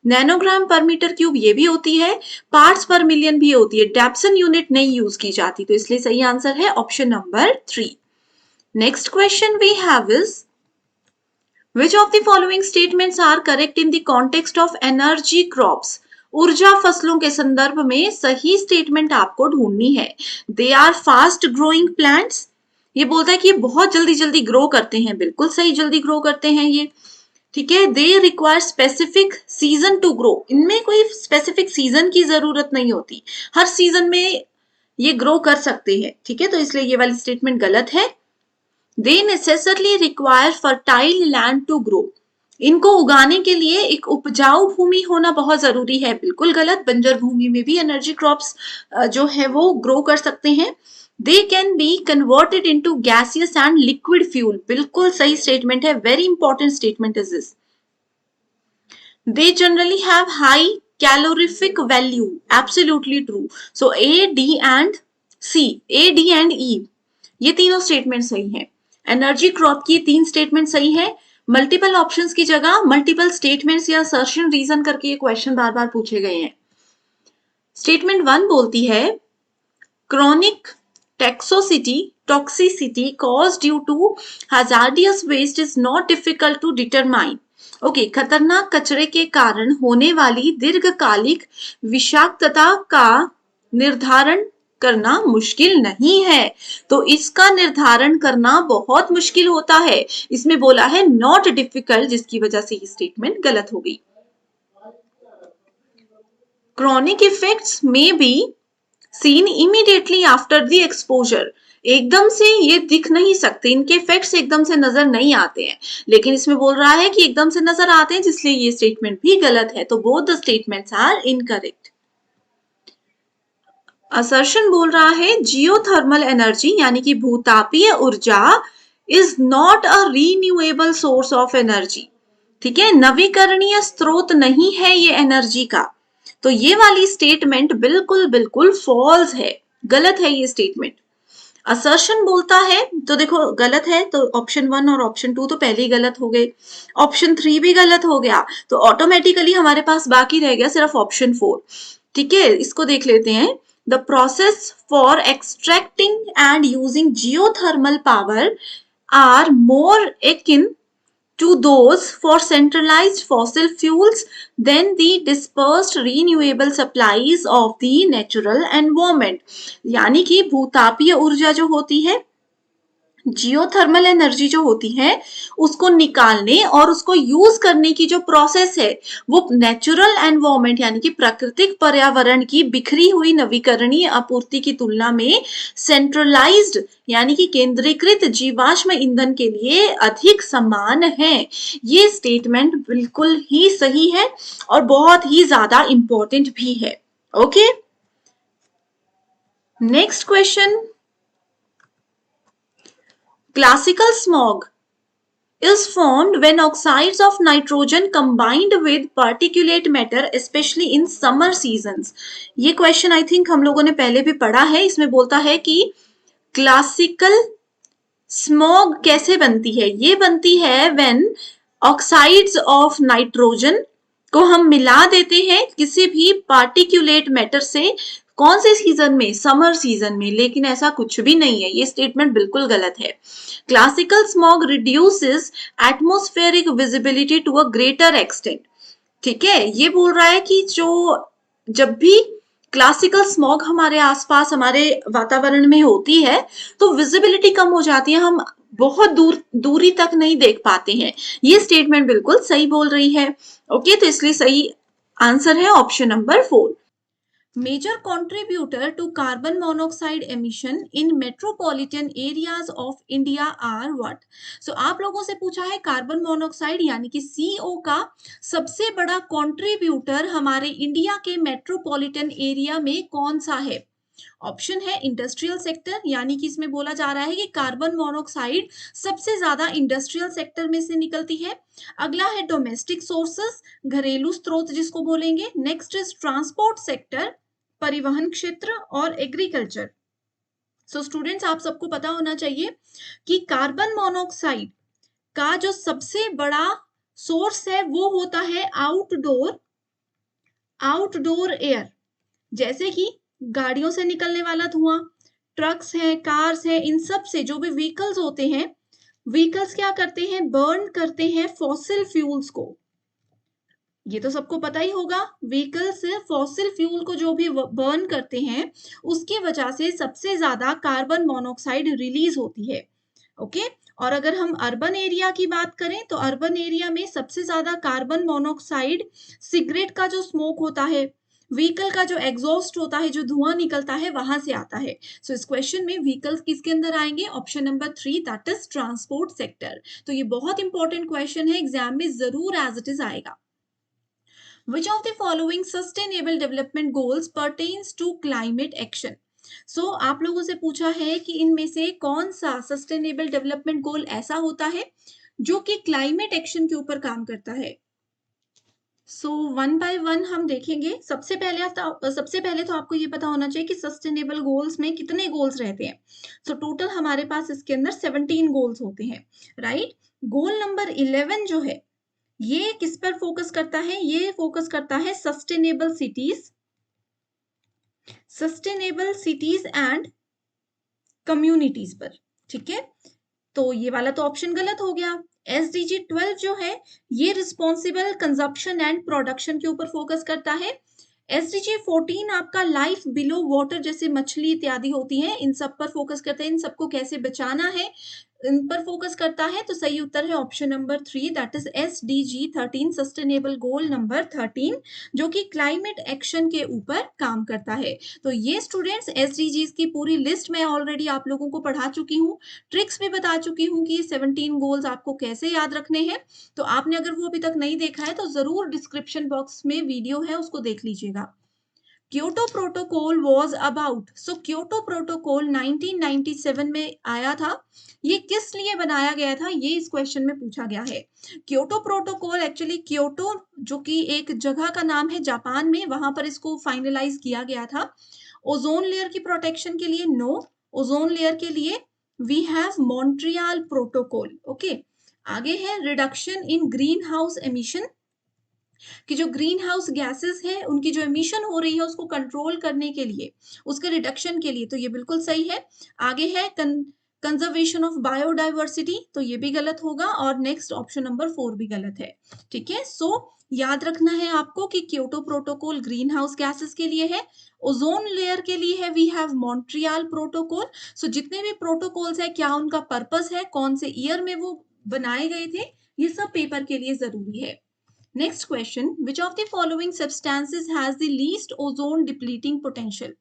नैनोग्राम पर मीटर क्यूब ये भी होती है, पार्ट्स पर मिलियन भी होती है। डेप्सन यूनिट नहीं यूज की जाती, तो इसलिए सही आंसर है option number 3। Next question we have is Which of the following statements are correct in the context of energy crops? ऊर्जा फसलों के संदर्भ में सही स्टेटमेंट आपको ढूंढनी है। They are fast growing plants, ये बोलता है कि ये बहुत जल्दी जल्दी ग्रो करते हैं, बिल्कुल सही, जल्दी ग्रो करते हैं ये। ठीक है, They require specific season to grow, इनमें कोई स्पेसिफिक सीजन की जरूरत नहीं होती, हर सीजन में ये ग्रो कर सकते हैं। ठीक है, तो इसलिए ये वाली स्टेटमेंट गलत है। They necessarily require fertile land to grow, इनको उगाने के लिए एक उपजाऊ भूमि होना बहुत जरूरी है, बिल्कुल गलत। बंजर भूमि में भी एनर्जी क्रॉप्स जो है वो ग्रो कर सकते हैं। They can be converted into gaseous and liquid fuel, बिल्कुल सही स्टेटमेंट है, very important statement is this. They generally have high calorific value, absolutely true. So A, D and C, A, D and E, ये तीनों statement सही हैं। Energy crop की 3 statement सही है। मल्टीपल ऑप्शंस की जगह मल्टीपल स्टेटमेंट्स या असर्शन रीजन करके ये क्वेश्चन बार बार पूछे गए हैं। स्टेटमेंट 1 बोलती है chronic toxicity cause due to hazardous waste is not difficult to determine. Okay, खतरनाक कचरे के कारण होने वाली दीर्घकालिक विषाक्तता का निर्धारण करना मुश्किल नहीं है, तो इसका निर्धारण करना बहुत मुश्किल होता है। इसमें बोला है नॉट डिफिकल्ट, जिसकी वजह से ये स्टेटमेंट गलत हो गई। क्रॉनिक इफेक्ट्स में be seen immediately after the exposure, एकदम से ये दिख नहीं सकते, इनके इफेक्ट्स एकदम से नजर नहीं आते हैं, लेकिन इसमें बोल रहा है कि एकदम से नजर आते हैं, जिसलिए ये स्टेटमेंट भी गलत है। तो both the statements are incorrect. Assertion बोल रहा है जियोथर्मल एनर्जी यानी कि भूतापीय ऊर्जा is not a renewable source of energy. ठीक है, नवीकरणीय स्रोत नहीं है ये एनर्जी का, तो ये वाली स्टेटमेंट बिल्कुल बिल्कुल फॉल्स है, गलत है ये स्टेटमेंट। असर्शन बोलता है, तो देखो गलत है, तो ऑप्शन 1 और ऑप्शन 2 तो पहले ही गलत हो गए, ऑप्शन 3 भी गलत हो गया, तो ऑटोमेटिकली हमारे पास बाकी रह गया सिर्फ ऑप्शन 4। ठीक है, इसको देख लेते हैं। The process for extracting and using geothermal power are more akin to those for centralized fossil fuels than the dispersed renewable supplies of the natural environment। यानी कि भूतापीय ऊर्जा जो होती है, जियोथर्मल एनर्जी जो होती है, उसको निकालने और उसको यूज करने की जो प्रोसेस है, वो नेचुरल एनवायरमेंट यानी कि प्राकृतिक पर्यावरण की बिखरी हुई नवीकरणीय आपूर्ति की तुलना में सेंट्रलाइज्ड यानी कि केंद्रीकृत जीवाश्म ईंधन के लिए अधिक समान है। ये स्टेटमेंट बिल्कुल ही सही है और बहुत ही ज्यादा इंपॉर्टेंट भी है। Okay, next question. Classical smog is formed when oxides of nitrogen combined with particulate matter, especially in summer seasons। ये क्वेश्चन आई थिंक हम लोगों ने पहले भी पढ़ा है। इसमें बोलता है कि क्लासिकल स्मॉग कैसे बनती है। ये बनती है व्हेन ऑक्साइड्स ऑफ नाइट्रोजन को हम मिला देते हैं किसी भी पार्टिकुलेट मैटर से। कौन से सीजन में? समर सीजन में। लेकिन ऐसा कुछ भी नहीं है, ये स्टेटमेंट बिल्कुल गलत है। Classical smog reduces atmospheric visibility to a greater extent. ठीक है, ये बोल रहा है कि जब भी क्लासिकल स्मॉग हमारे आसपास हमारे वातावरण में होती है तो विजिबिलिटी कम हो जाती है, हम बहुत दूरी तक नहीं देख पाते हैं। ये स्टेटमेंट बिल्कुल सही बोल रही है। ओके, तो इसलिए सही आंसर है option number 4। Major contributor to carbon monoxide emission in metropolitan areas of India are what? So आप लोगों से पूछा है कार्बन मोनोऑक्साइड यानी कि CO का सबसे बड़ा कंट्रीब्यूटर हमारे इंडिया के मेट्रोपॉलिटन एरिया में कौन सा है? ऑप्शन है इंडस्ट्रियल सेक्टर, यानी कि इसमें बोला जा रहा है कि कार्बन मोनोऑक्साइड सबसे ज्यादा इंडस्ट्रियल सेक्टर में से निकलती है। अगला है डोमेस्टिक सोर्सेस, घरेलू स्रोत जिसको बोलेंगे। नेक्स्ट इज ट्रांसपोर्ट सेक्टर, परिवहन क्षेत्र, और एग्रीकल्चर। सो स्टूडेंट्स, आप सबको पता होना चाहिए कि कार्बन मोनोऑक्साइड का जो सबसे बड़ा सोर्स है वो होता है आउटडोर एयर, जैसे कि गाड़ियों से निकलने वाला धुआं, ट्रक्स हैं, कार्स हैं, इन सब से जो भी व्हीकल्स होते हैं, व्हीकल्स क्या करते हैं? बर्न करते हैं फॉसिल फ्यूल्स को। ये तो सबको पता ही होगा, व्हीकल्स फॉसिल फ्यूल को जो भी बर्न करते हैं उसकी वजह से सबसे ज्यादा कार्बन मोनोऑक्साइड रिलीज होती है। ओके, और अगर हम अर्बन एरिया की बात करें तो अर्बन एरिया में सबसे ज्यादा कार्बन मोनोऑक्साइड सिगरेट का जो स्मोक होता है, व्हीकल का जो एग्जॉस्ट होता है, जो धुआं निकलता है, वहां से आता है। सो इस क्वेश्चन में व्हीकल्स किसके अंदर आएंगे? Option number 3, that is transport sector. तो ये बहुत इंपॉर्टेंट क्वेश्चन है, एग्जाम में जरूर एज इट इज आएगा। Which of the following sustainable development goals pertains to climate action? So आप लोगों से पूछा है कि इनमें से कौन सा सस्टेनेबल डेवलपमेंट गोल ऐसा होता है जो कि क्लाइमेट एक्शन के ऊपर काम करता है। सो वन बाय वन हम देखेंगे। सबसे पहले तो आपको ये पता होना चाहिए कि सस्टेनेबल गोल्स में कितने गोल्स रहते हैं। सो टोटल हमारे पास इसके अंदर 17 गोल्स होते हैं, राइट। गोल नंबर 11 जो है ये किस पर फोकस करता है? ये फोकस करता है सस्टेनेबल सिटीज एंड कम्युनिटीज पर। ठीक है, तो ये वाला तो ऑप्शन गलत हो गया। SDG 12 जो है ये रिस्पॉन्सिबल कंजप्शन एंड प्रोडक्शन के ऊपर फोकस करता है। SDG 14 आपका लाइफ बिलो वाटर, जैसे मछली इत्यादि होती है, इन सब पर फोकस करता है, इन सबको कैसे बचाना है इन पर फोकस करता है। तो सही उत्तर है option number 3, that is SDG 13, sustainable goal number 13, जो कि क्लाइमेट एक्शन के ऊपर काम करता है। तो ये स्टूडेंट्स SDGs की पूरी लिस्ट मैं ऑलरेडी आप लोगों को पढ़ा चुकी हूँ, ट्रिक्स भी बता चुकी हूँ कि 17 गोल्स आपको कैसे याद रखने हैं। तो आपने अगर वो अभी तक नहीं देखा है तो जरूर डिस्क्रिप्शन बॉक्स में वीडियो है, उसको देख लीजिएगा। Kyoto protocol was about, so Kyoto protocol 1997 में आया था। ये किस लिए बनाया गया था, ये इस क्वेश्चन में पूछा गया है। क्योटो प्रोटोकॉल एक्चुअली क्योटो जो कि एक जगह का नाम है जापान में, वहां पर इसको फाइनलाइज किया गया था। ओजोन लेयर की प्रोटेक्शन के लिए नो, ओजोन लेयर के लिए we have Montreal protocol. Okay, आगे है reduction in green house emission, कि जो ग्रीन हाउस गैसेस है उनकी जो एमिशन हो रही है उसको कंट्रोल करने के लिए, उसके रिडक्शन के लिए, तो ये बिल्कुल सही है। आगे है कंजर्वेशन ऑफ बायोडाइवर्सिटी, तो ये भी गलत होगा, और नेक्स्ट ऑप्शन नंबर 4 भी गलत है। ठीक है, सो याद रखना है आपको कि Kyoto protocol green house gases के लिए है, ओजोन लेयर के लिए है वी हैव मॉन्ट्रियल प्रोटोकॉल। सो जितने भी प्रोटोकॉल्स है, क्या उनका पर्पस है, कौन से ईयर में वो बनाए गए थे, ये सब पेपर के लिए जरूरी है। Next question, which of the following substances has the least ozone depleting potential?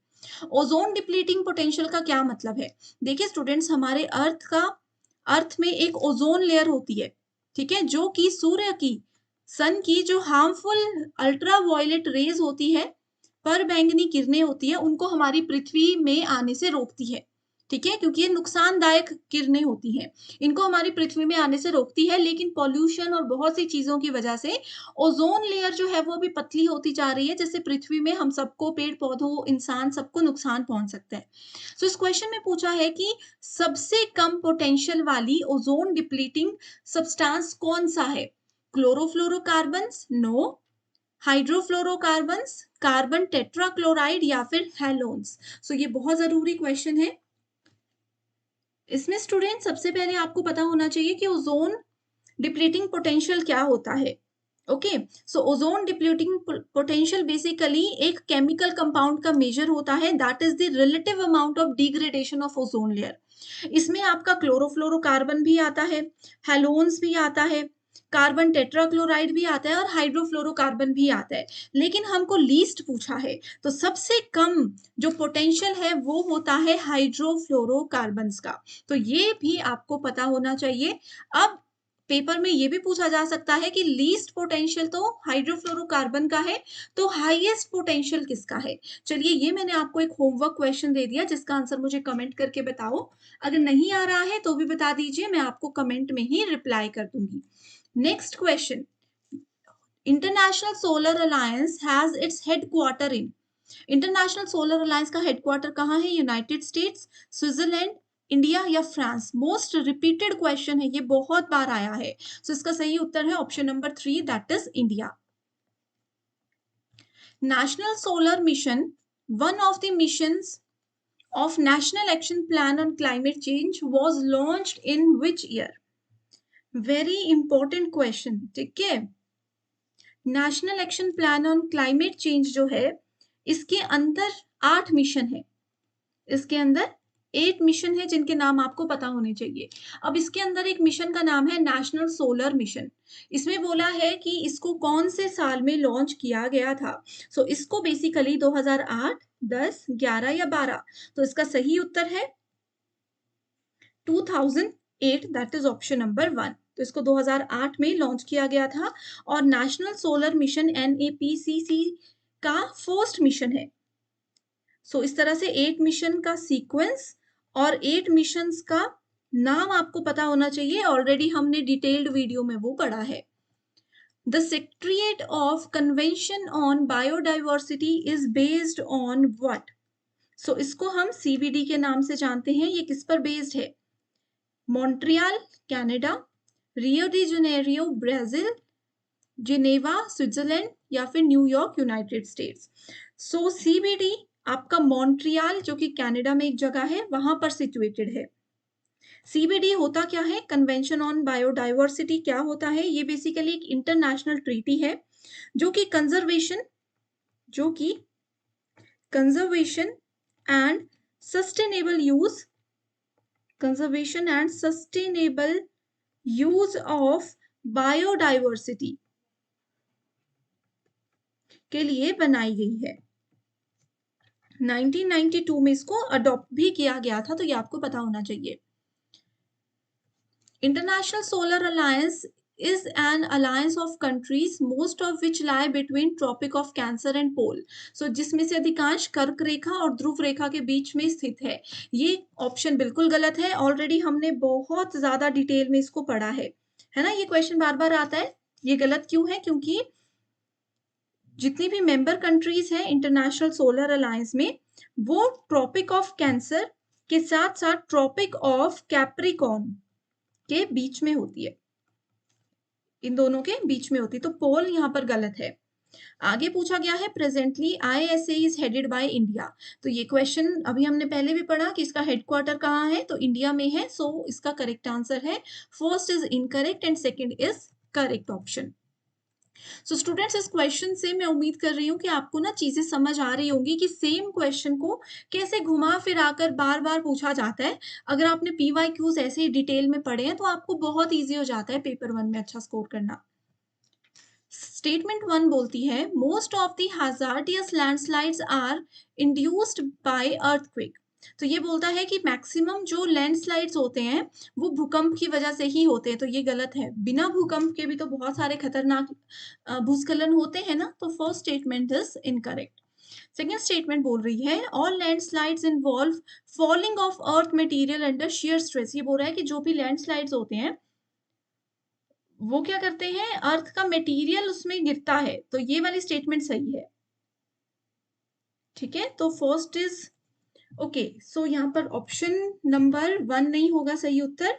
Ozone depleting potential का क्या मतलब है? देखिए स्टूडेंट्स, हमारे अर्थ में एक ओजोन लेयर होती है, ठीक है, जो कि सूर्य की, सन की जो हार्मफुल अल्ट्रा वायलेट रेज होती है, पर बैंगनी किरणें होती है, उनको हमारी पृथ्वी में आने से रोकती है। ठीक है, क्योंकि ये नुकसानदायक किरणें होती हैं, इनको हमारी पृथ्वी में आने से रोकती है, लेकिन पॉल्यूशन और बहुत सी चीजों की वजह से ओजोन लेयर जो है वो भी पतली होती जा रही है, जिससे पृथ्वी में हम सबको, पेड़ पौधों, इंसान सबको नुकसान पहुंच सकता है। सो इस क्वेश्चन में पूछा है कि सबसे कम पोटेंशियल वाली ओजोन डिप्लीटिंग सब्सटेंस कौन सा है? क्लोरोफ्लोरोकार्बन्स, नो, हाइड्रोफ्लोरोकार्बन्स, कार्बन टेट्राक्लोराइड, या फिर हेलोन्स। सो ये बहुत जरूरी क्वेश्चन है। इसमें स्टूडेंट सबसे पहले आपको पता होना चाहिए कि ओजोन डिप्लीटिंग पोटेंशियल क्या होता है। ओके, सो ओजोन डिप्लीटिंग पोटेंशियल बेसिकली एक केमिकल कंपाउंड का मेजर होता है, that is the relative amount of degradation of ozone layer. इसमें आपका क्लोरोफ्लोरोकार्बन भी आता है, हेलोन्स भी आता है, कार्बन टेट्राक्लोराइड भी आता है, और हाइड्रोफ्लोरोकार्बन भी आता है, लेकिन हमको लीस्ट पूछा है, तो सबसे कम जो पोटेंशियल है वो होता है हाइड्रोफ्लोरोकार्बन्स का। तो ये भी आपको पता होना चाहिए। अब पेपर में ये भी पूछा जा सकता है कि लीस्ट पोटेंशियल तो हाइड्रोफ्लोरोकार्बन का है, तो हाईएस्ट पोटेंशियल किसका है? चलिए, ये मैंने आपको एक होमवर्क क्वेश्चन दे दिया, जिसका आंसर मुझे कमेंट करके बताओ। अगर नहीं आ रहा है तो भी बता दीजिए, मैं आपको कमेंट में ही रिप्लाई कर दूंगी। Next question, international solar alliance has its headquarter in. International solar alliance का हेडक्वार्टर कहाँ है? यूनाइटेड स्टेट्स, स्विट्जरलैंड, इंडिया या फ्रांस? मोस्ट रिपीटेड क्वेश्चन है, ये बहुत बार आया है। सो इसका सही उत्तर है option number 3, that is India. National solar mission, one of the missions of National Action Plan on Climate Change was launched in which year? Very important question, ठीक है। National action plan on climate change जो है, इसके अंदर 8 mission है, इसके अंदर 8 mission है, जिनके नाम आपको पता होने चाहिए। अब इसके अंदर एक मिशन का नाम है नेशनल सोलर मिशन। इसमें बोला है कि इसको कौन से साल में लॉन्च किया गया था। सो इसको बेसिकली 2008, 10, 11 या 12, तो इसका सही उत्तर है 2008, दैट इज ऑप्शन नंबर 1। तो इसको 2008 में लॉन्च किया गया था, और नेशनल सोलर मिशन NAPCC का फर्स्ट मिशन है। सो इस तरह से 8 मिशन का सीक्वेंस और 8 मिशंस का नाम आपको पता होना चाहिए, ऑलरेडी हमने डिटेल्ड वीडियो में वो पढ़ा है। The secretariat of convention on biodiversity is based on what? So इसको हम CBD के नाम से जानते हैं। ये किस पर बेस्ड है? Montreal Canada, Rio de Janeiro Brazil, Geneva Switzerland, या फिर न्यूयॉर्क यूनाइटेड स्टेट्स। सो CBD आपका मॉन्ट्रियल, जो कि कनाडा में एक जगह है, वहां पर सिचुएटेड है। CBD होता क्या है? कन्वेंशन ऑन बायोडाइवर्सिटी क्या होता है? ये बेसिकली एक इंटरनेशनल ट्रीटी है, जो कि conservation and sustainable use of biodiversity के लिए बनाई गई है। 1992 में इसको अडॉप्ट भी किया गया था, तो ये आपको पता होना चाहिए। International solar alliance is an alliance of countries, most of which lie between Tropic of Cancer and Pole. So जिसमें से अधिकांश कर्क रेखा और ध्रुव रेखा के बीच में स्थित है। ये ऑप्शन बिल्कुल गलत है, ऑलरेडी हमने बहुत ज्यादा डिटेल में इसको पढ़ा है ना। ये क्वेश्चन बार बार आता है, ये गलत क्यों है? क्योंकि जितनी भी मेंबर कंट्रीज हैं इंटरनेशनल सोलर अलायंस में, वो ट्रॉपिक ऑफ कैंसर के साथ साथ ट्रॉपिक ऑफ कैप्रिकॉर्न के बीच में होती है। इन दोनों के बीच में होती, तो पोल यहाँ पर गलत है। आगे पूछा गया है presently ISA is headed by India. तो ये क्वेश्चन अभी हमने पहले भी पढ़ा कि इसका हेडक्वार्टर कहाँ है, तो इंडिया में है। सो इसका करेक्ट आंसर है first is incorrect and second is correct option. So students, इस क्वेश्चन से मैं उम्मीद कर रही हूँ कि आपको ना चीजें समझ आ रही होंगी कि सेम क्वेश्चन को कैसे घुमा फिरा कर बार बार पूछा जाता है। अगर आपने PYQs ऐसे ही डिटेल में पढ़े हैं तो आपको बहुत ईजी हो जाता है पेपर 1 में अच्छा स्कोर करना। स्टेटमेंट 1 बोलती है most of the hazardous landslides are induced by earthquake. तो ये बोलता है कि मैक्सिमम जो लैंडस्लाइड्स होते हैं वो भूकंप की वजह से ही होते हैं, तो ये गलत है। बिना भूकंप के भी तो बहुत सारे खतरनाक भूस्खलन होते हैं ना, तो first statement is incorrect. Second statement बोल रही है all landslides involve falling of earth material under shear stress. ये बोल रहा है कि जो भी लैंडस्लाइड्स होते हैं वो क्या करते हैं, अर्थ का मटेरियल उसमें गिरता है, तो ये वाली स्टेटमेंट सही है। ठीक है, तो फर्स्ट इज ओके। सो यहाँ पर ऑप्शन नंबर 1 नहीं होगा सही उत्तर।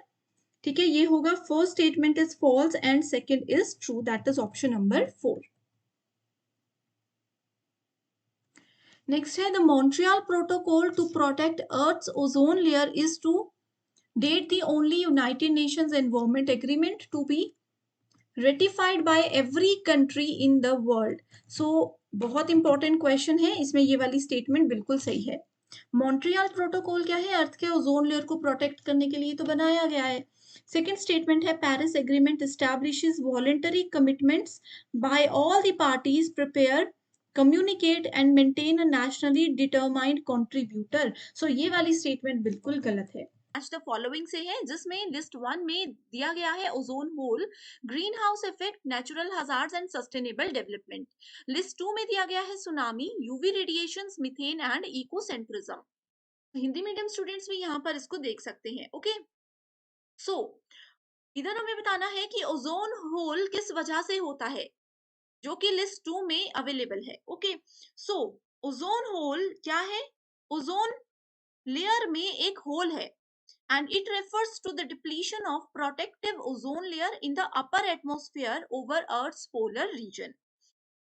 ठीक है, ये होगा first statement is false and second is true, that is option number 4। Next है the Montreal protocol to protect earth's ozone layer is to date the only United Nations environment agreement to be ratified by every country in the world. So बहुत important question है, इसमें ये वाली statement बिल्कुल सही है। Montreal protocol क्या है, अर्थ के ओजोन लेयर को प्रोटेक्ट करने के लिए तो बनाया गया है। सेकेंड स्टेटमेंट है Paris agreement establishes voluntary commitments by all the parties prepare communicate and maintain a nationally determined contributor. So ये वाली स्टेटमेंट बिल्कुल गलत है। मैच द फॉलोइंग से है, जिसमें लिस्ट 1 में दिया गया है ozone hole, green house effect, natural hazards and sustainable development. List 2 में दिया गया है tsunami, UV radiations, methane and ecocentrism. Hindi medium students भी यहाँ पर इसको देख सकते हैं। ओके, सो इधर हमें बताना है कि ओजोन होल किस वजह से होता है, जो कि लिस्ट 2 में अवेलेबल है। ओके, सो ओजोन होल क्या है, ओजोन लेयर में एक होल है and it refers to the depletion of protective ozone layer in the upper atmosphere over Earth's polar region।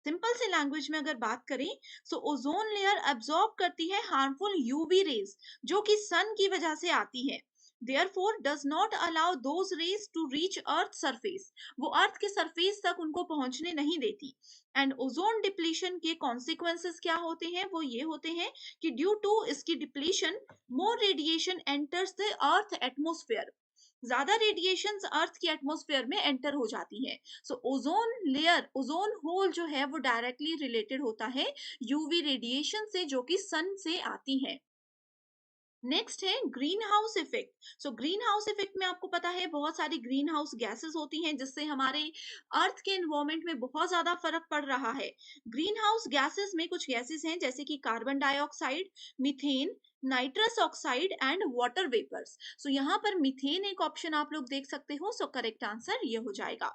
Simple सी लैंग्वेज में अगर बात करें तो ओजोन लेयर एब्जॉर्ब करती है हार्मफुल यूवी रेज जो कि सन की वजह से आती है। Therefore does not allow those rays to reach earth surface। वो अर्थ के सरफेस तक उनको पहुंचने नहीं देती। एंड ओजोन डिप्लीशन के कॉन्सिक्वेंसेस क्या होते हैं, वो ये होते हैं कि ड्यू टू इसकी depletion more radiation enters the earth atmosphere. ज्यादा रेडिएशन अर्थ की एटमोस्फेयर में एंटर हो जाती है। सो ओजोन लेयर, ओजोन होल जो है वो डायरेक्टली रिलेटेड होता है यूवी रेडिएशन से जो कि सन से आती है। नेक्स्ट है green house effect. So green house effect में आपको पता है बहुत सारी ग्रीन हाउस गैसेस होती हैं जिससे हमारे अर्थ के एनवायरमेंट में बहुत ज्यादा फर्क पड़ रहा है। ग्रीन हाउस गैसेस में कुछ गैसेस हैं जैसे कि carbon dioxide, methane, nitrous oxide and water vapours. So यहाँ पर मीथेन एक ऑप्शन आप लोग देख सकते हो। सो करेक्ट आंसर ये हो जाएगा।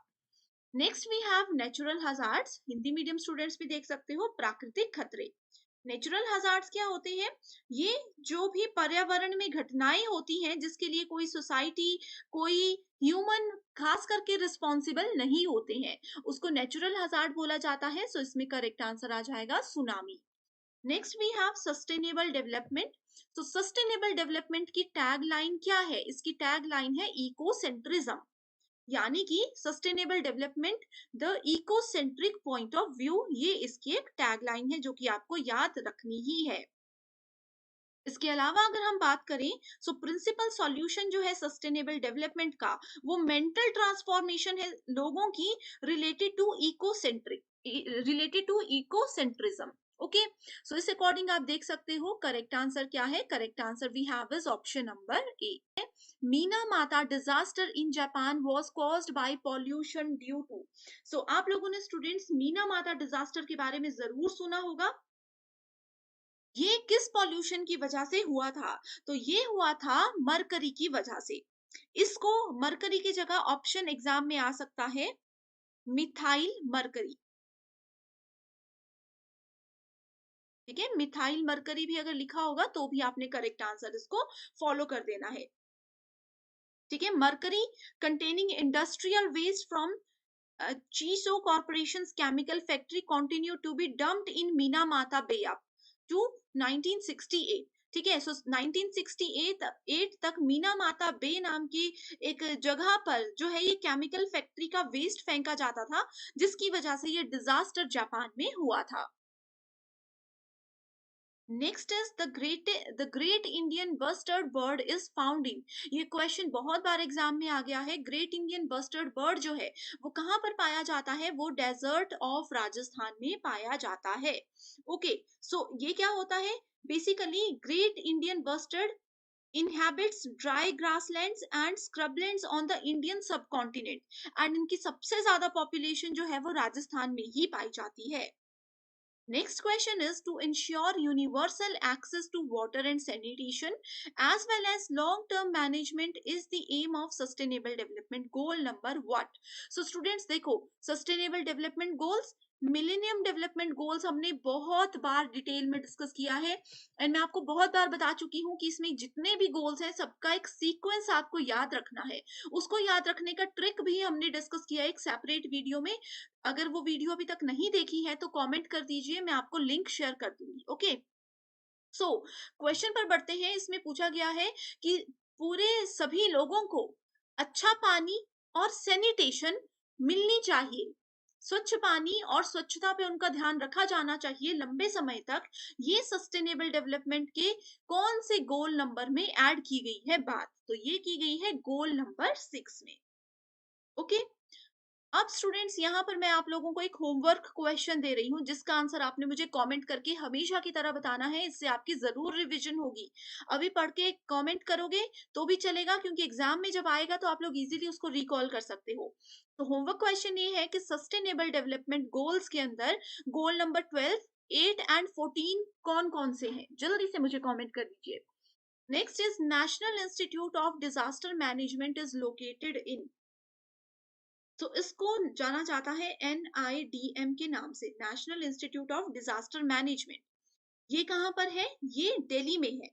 Next we have natural hazards. Hindi medium students भी देख सकते हो प्राकृतिक खतरे। नेचुरल हजार्ड्स क्या होते हैं, ये जो भी पर्यावरण में घटनाएं होती हैं जिसके लिए कोई सोसाइटी, कोई ह्यूमन खास करके रिस्पॉन्सिबल नहीं होते हैं, उसको नेचुरल हजार्ड बोला जाता है। सो इसमें करेक्ट आंसर आ जाएगा tsunami. Next we have sustainable development. तो सस्टेनेबल डेवलपमेंट की टैग लाइन क्या है, इसकी टैग लाइन है इकोसेंट्रिज्म, यानी कि sustainable development the ecocentric point of view, ये इसकी एक टैगलाइन है जो कि आपको याद रखनी ही है। इसके अलावा अगर हम बात करें सो प्रिंसिपल सॉल्यूशन जो है सस्टेनेबल डेवलपमेंट का वो मेंटल ट्रांसफॉर्मेशन है लोगों की related to ecocentric, related to ecocentrism. Okay, so इस अकॉर्डिंग आप देख सकते हो करेक्ट आंसर क्या है। Correct answer we have is option number A. Minamata disaster in Japan was caused by pollution due to. So आप लोगों ने स्टूडेंट्स मीनामाता डिजास्टर के बारे में जरूर सुना होगा। ये किस पॉल्यूशन की वजह से हुआ था, तो ये हुआ था मरकरी की वजह से। इसको मरकरी की जगह ऑप्शन एग्जाम में आ सकता है मिथाइल मरकरी। ठीक है, मिथाइल मरकरी भी अगर लिखा होगा तो भी आपने करेक्ट आंसर इसको फॉलो कर देना है। ठीक है, mercury containing industrial waste from Chiso Corporation's chemical factory continued to be dumped in Minamata Bay up to 1968. ठीक है, सो 1968 तक मीना माता बे नाम की एक जगह पर जो है ये केमिकल फैक्ट्री का वेस्ट फेंका जाता था, जिसकी वजह से ये डिजास्टर जापान में हुआ था। Next is the great Indian bustard bird is found in. ये क्वेश्चन बहुत बार एग्जाम में आ गया है। ग्रेट इंडियन बस्टर्ड बर्ड जो है वो कहाँ पर पाया जाता है? वो डेजर्ट ऑफ राजस्थान में पाया जाता है। ओके, सो ये क्या होता है? Basically great Indian bustard inhabits dry grasslands and scrublands on the Indian subcontinent and इनकी सबसे ज्यादा पॉपुलेशन जो है वो राजस्थान में ही पाई जाती है। Next question is to ensure universal access to water and sanitation as well as long-term management is the aim of sustainable development goal number what? So students देखो, sustainable development goals, millennium development goals हमने बहुत बार detail में discuss किया है and मैं आपको बहुत बार बता चुकी हूँ कि इसमें जितने भी गोल्स हैं सबका एक सीक्वेंस आपको याद रखना है। उसको याद रखने का ट्रिक भी हमने डिस्कस किया एक सेपरेट वीडियो में। अगर वो वीडियो अभी तक नहीं देखी है तो कमेंट कर दीजिए, मैं आपको लिंक शेयर कर दूंगी। ओके, सो क्वेश्चन पर बढ़ते हैं। इसमें पूछा गया है कि पूरे सभी लोगों को अच्छा पानी और सैनिटेशन मिलनी चाहिए, स्वच्छ पानी और स्वच्छता पे उनका ध्यान रखा जाना चाहिए लंबे समय तक। ये सस्टेनेबल डेवलपमेंट के कौन से गोल नंबर में ऐड की गई है बात? तो ये की गई है गोल नंबर 6 में। ओके, अब स्टूडेंट्स यहाँ पर मैं आप लोगों को एक होमवर्क क्वेश्चन दे रही हूँ जिसका आंसर आपने मुझे कमेंट करके हमेशा की तरह बताना है। इससे आपकी जरूर रिवीजन होगी। अभी पढ़ के कमेंट करोगे तो भी चलेगा क्योंकि एग्जाम में जब आएगा तो आप लोग इजीली उसको रिकॉल कर सकते हो। तो होमवर्क क्वेश्चन ये है कि सस्टेनेबल डेवलपमेंट गोल्स के अंदर गोल नंबर 12, 8 एंड 14 कौन कौन से हैं? जल्दी से मुझे कॉमेंट कर दीजिए। Next is national institute of disaster management is located in. तो इसको जाना जाता है NIDM के नाम से, national institute of disaster management. ये कहाँ पर है? ये दिल्ली में है।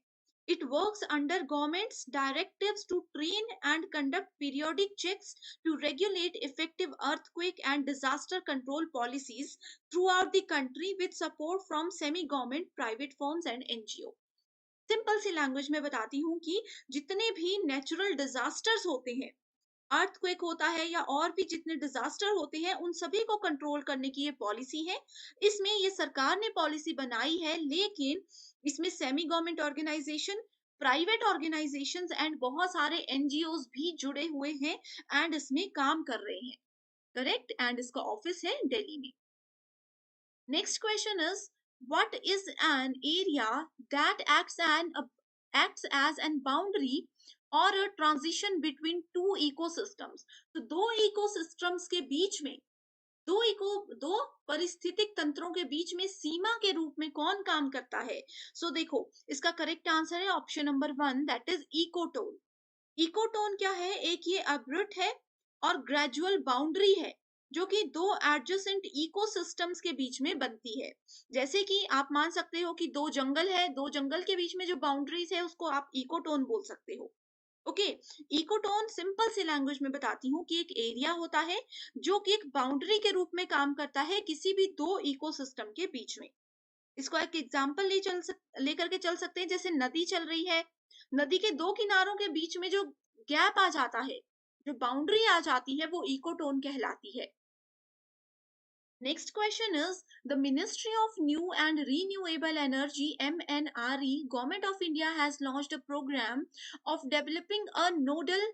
It works under government's directives to train and conduct periodic checks to regulate effective earthquake and disaster control policies throughout the country with support from semi-government, private firms and NGO। Simple सी language में बताती हूँ कि जितने भी natural disasters होते हैं, earthquake होता है या और भी जितने डिजास्टर होते हैं, उन सभी को कंट्रोल करने की ये पॉलिसी है। इसमें ये सरकार ने पॉलिसी बनाई है, लेकिन इसमें semi government organisation, private organisations and बहुत सारे एनजीओज भी जुड़े हुए हैं एंड इसमें काम कर रहे हैं। करेक्ट, एंड इसका ऑफिस है दिल्ली में। Next question is what is an area that acts as an boundary or a transition between two ecosystems। तो दो इकोसिस्टम्स के बीच में, दो परिस्थितिक तंत्रों के बीच में सीमा के रूप में कौन काम करता है? सो देखो, इसका करेक्ट आंसर है option number 1, that is ecotone. Ecotone क्या है? एक ये अब्रुप्ट है और ग्रेजुअल बाउंड्री है जो कि दो एडजेसेंट इकोसिस्टम्स के बीच में बनती है। जैसे कि आप मान सकते हो कि दो जंगल है, दो जंगल के बीच में जो बाउंड्रीज है उसको आप इकोटोन बोल सकते हो। ओके, इकोटोन सिंपल सी लैंग्वेज में बताती हूँ कि एक एरिया होता है जो कि एक बाउंड्री के रूप में काम करता है किसी भी दो इकोसिस्टम के बीच में। इसको एक एग्जांपल लेकर के चल सकते हैं। जैसे नदी चल रही है, नदी के दो किनारों के बीच में जो गैप आ जाता है, जो बाउंड्री आ जाती है, वो इकोटोन कहलाती है। Next question is the Ministry of New and Renewable Energy MNRE Government of India has launched a program of developing a nodal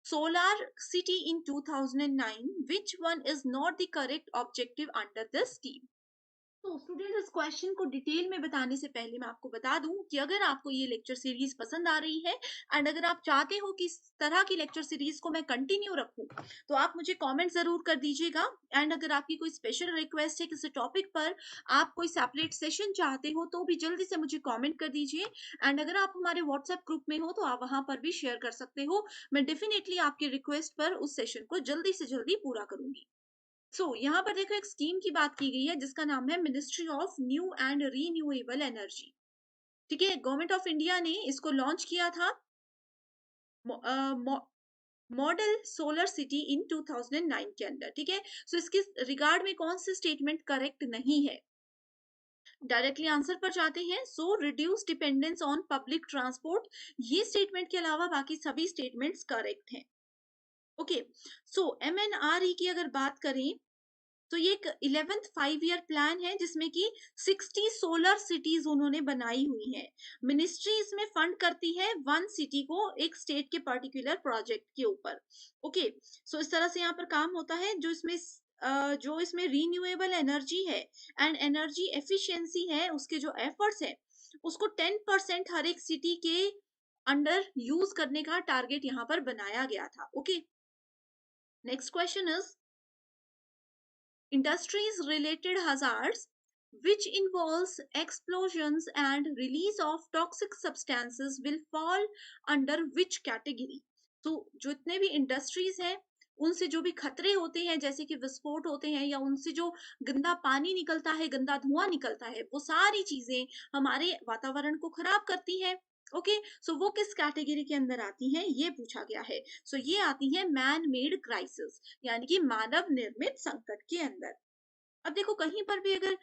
solar city in 2009. Which one is not the correct objective under this scheme? तो student, इस question को detail में बताने से पहले मैं आपको बता दूं कि अगर आपको ये लेक्चर सीरीज पसंद आ रही है एंड अगर आप चाहते हो कि इस तरह की लेक्चर सीरीज को मैं कंटिन्यू रखूं, तो आप मुझे कमेंट जरूर कर दीजिएगा। एंड अगर आपकी कोई स्पेशल रिक्वेस्ट है किसी टॉपिक पर, आप कोई सेपरेट सेशन चाहते हो, तो भी जल्दी से मुझे कॉमेंट कर दीजिए। एंड अगर आप हमारे व्हाट्सएप ग्रुप में हो तो आप वहां पर भी शेयर कर सकते हो। मैं डेफिनेटली आपकी रिक्वेस्ट पर उस सेशन को जल्दी से जल्दी पूरा करूंगी। यहाँ पर देखो, एक स्कीम की बात की गई है जिसका नाम है ministry of new and renewable energy. ठीक है, गवर्नमेंट ऑफ इंडिया ने इसको लॉन्च किया था मॉडल सोलर सिटी इन 2009 के अंदर, ठीक है। सो इसके रिगार्ड में कौन सी स्टेटमेंट करेक्ट नहीं है? डायरेक्टली आंसर पर जाते हैं। So reduce dependence on public transport, ये स्टेटमेंट के अलावा बाकी सभी स्टेटमेंट्स करेक्ट हैं। ओके, सो MNRE की अगर बात करें तो ये एक 11th 5 ईयर प्लान है जिसमें कि 60 सोलर सिटीज उन्होंने बनाई हुई है। मिनिस्ट्री इसमें फंड करती है 1 सिटी को एक स्टेट के पर्टिकुलर प्रोजेक्ट के ऊपर। ओके, सो इस तरह से यहाँ पर काम होता है। जो इसमें रीन्यूएबल एनर्जी है एंड एनर्जी एफिशिएंसी है, उसके जो एफर्ट्स है उसको 10% हर एक सिटी के अंडर यूज करने का टारगेट यहाँ पर बनाया गया था। Okay, next question is industries related hazards which involves explosions and release of toxic substances will fall under which category? तो जितने भी इंडस्ट्रीज हैं उनसे जो भी खतरे होते हैं जैसे कि विस्फोट होते हैं या उनसे जो गंदा पानी निकलता है, गंदा धुआं निकलता है, वो सारी चीजें हमारे वातावरण को खराब करती हैं। ओके, सो वो किस कैटेगरी के अंदर आती हैं ये पूछा गया है। सो ये आती है मैन मेड क्राइसिस, यानी कि मानव निर्मित संकट के अंदर। अब देखो कहीं पर भी अगर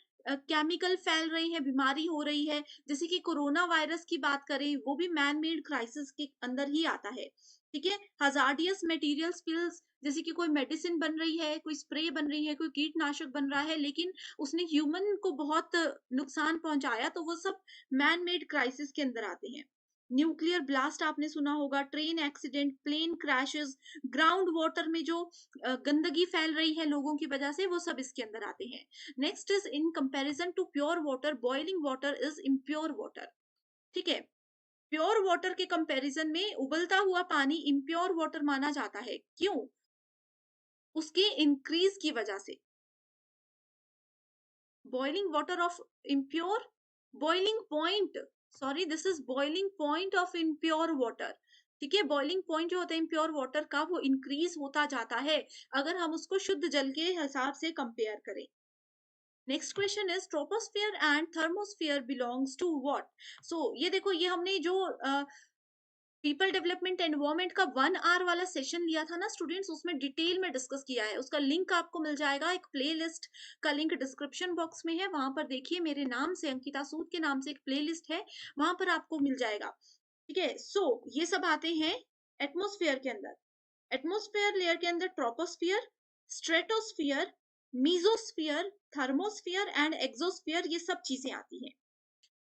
केमिकल फैल रही है, बीमारी हो रही है, जैसे कि कोरोना वायरस की बात करें, वो भी मैन मेड क्राइसिस के अंदर ही आता है। ठीक है, हजार्डियस मटेरियल स्पिल्स, जैसे कि कोई मेडिसिन बन रही है, कोई स्प्रे बन रही है, कोई कीटनाशक बन रहा है, लेकिन उसने ह्यूमन को बहुत नुकसान पहुंचाया, तो वो सब मैन मेड क्राइसिस के अंदर आते हैं। न्यूक्लियर ब्लास्ट आपने सुना होगा, train accident, plane crashes, ground water में जो गंदगी फैल रही है लोगों की वजह से, वो सब इसके अंदर आते हैं। Next is in comparison to pure water, boiling water is impure water. ठीक है, प्योर वाटर के कंपैरिजन में उबलता हुआ पानी इम्प्योर वाटर माना जाता है। क्यों? उसके इंक्रीज की वजह से। Boiling water of impure, boiling point, sorry this is boiling point of impure water. ठीक है, बॉइलिंग पॉइंट जो होता है इम्प्योर वाटर का, वो इंक्रीज होता जाता है अगर हम उसको शुद्ध जल के हिसाब से कंपेयर करें। Next question is troposphere and thermosphere belongs to what? So ये देखो, ये हमने जो पीपल डेवलपमेंट एनवायरमेंट का 1 आवर वाला सेशन लिया था ना स्टूडेंट्स, उसमें डिटेल में डिस्कस किया है। उसका लिंक आपको मिल जाएगा, एक प्लेलिस्ट का लिंक डिस्क्रिप्शन बॉक्स में है, वहां पर देखिए, मेरे नाम से, अंकिता सूद के नाम से एक प्लेलिस्ट है, वहां पर आपको मिल जाएगा। ठीक है, सो ये सब आते हैं एटमोस्फेयर के अंदर। एटमोस्फेयर लेयर के अंदर troposphere, stratosphere, mesosphere, thermosphere and exosphere, ये सब चीजें आती हैं।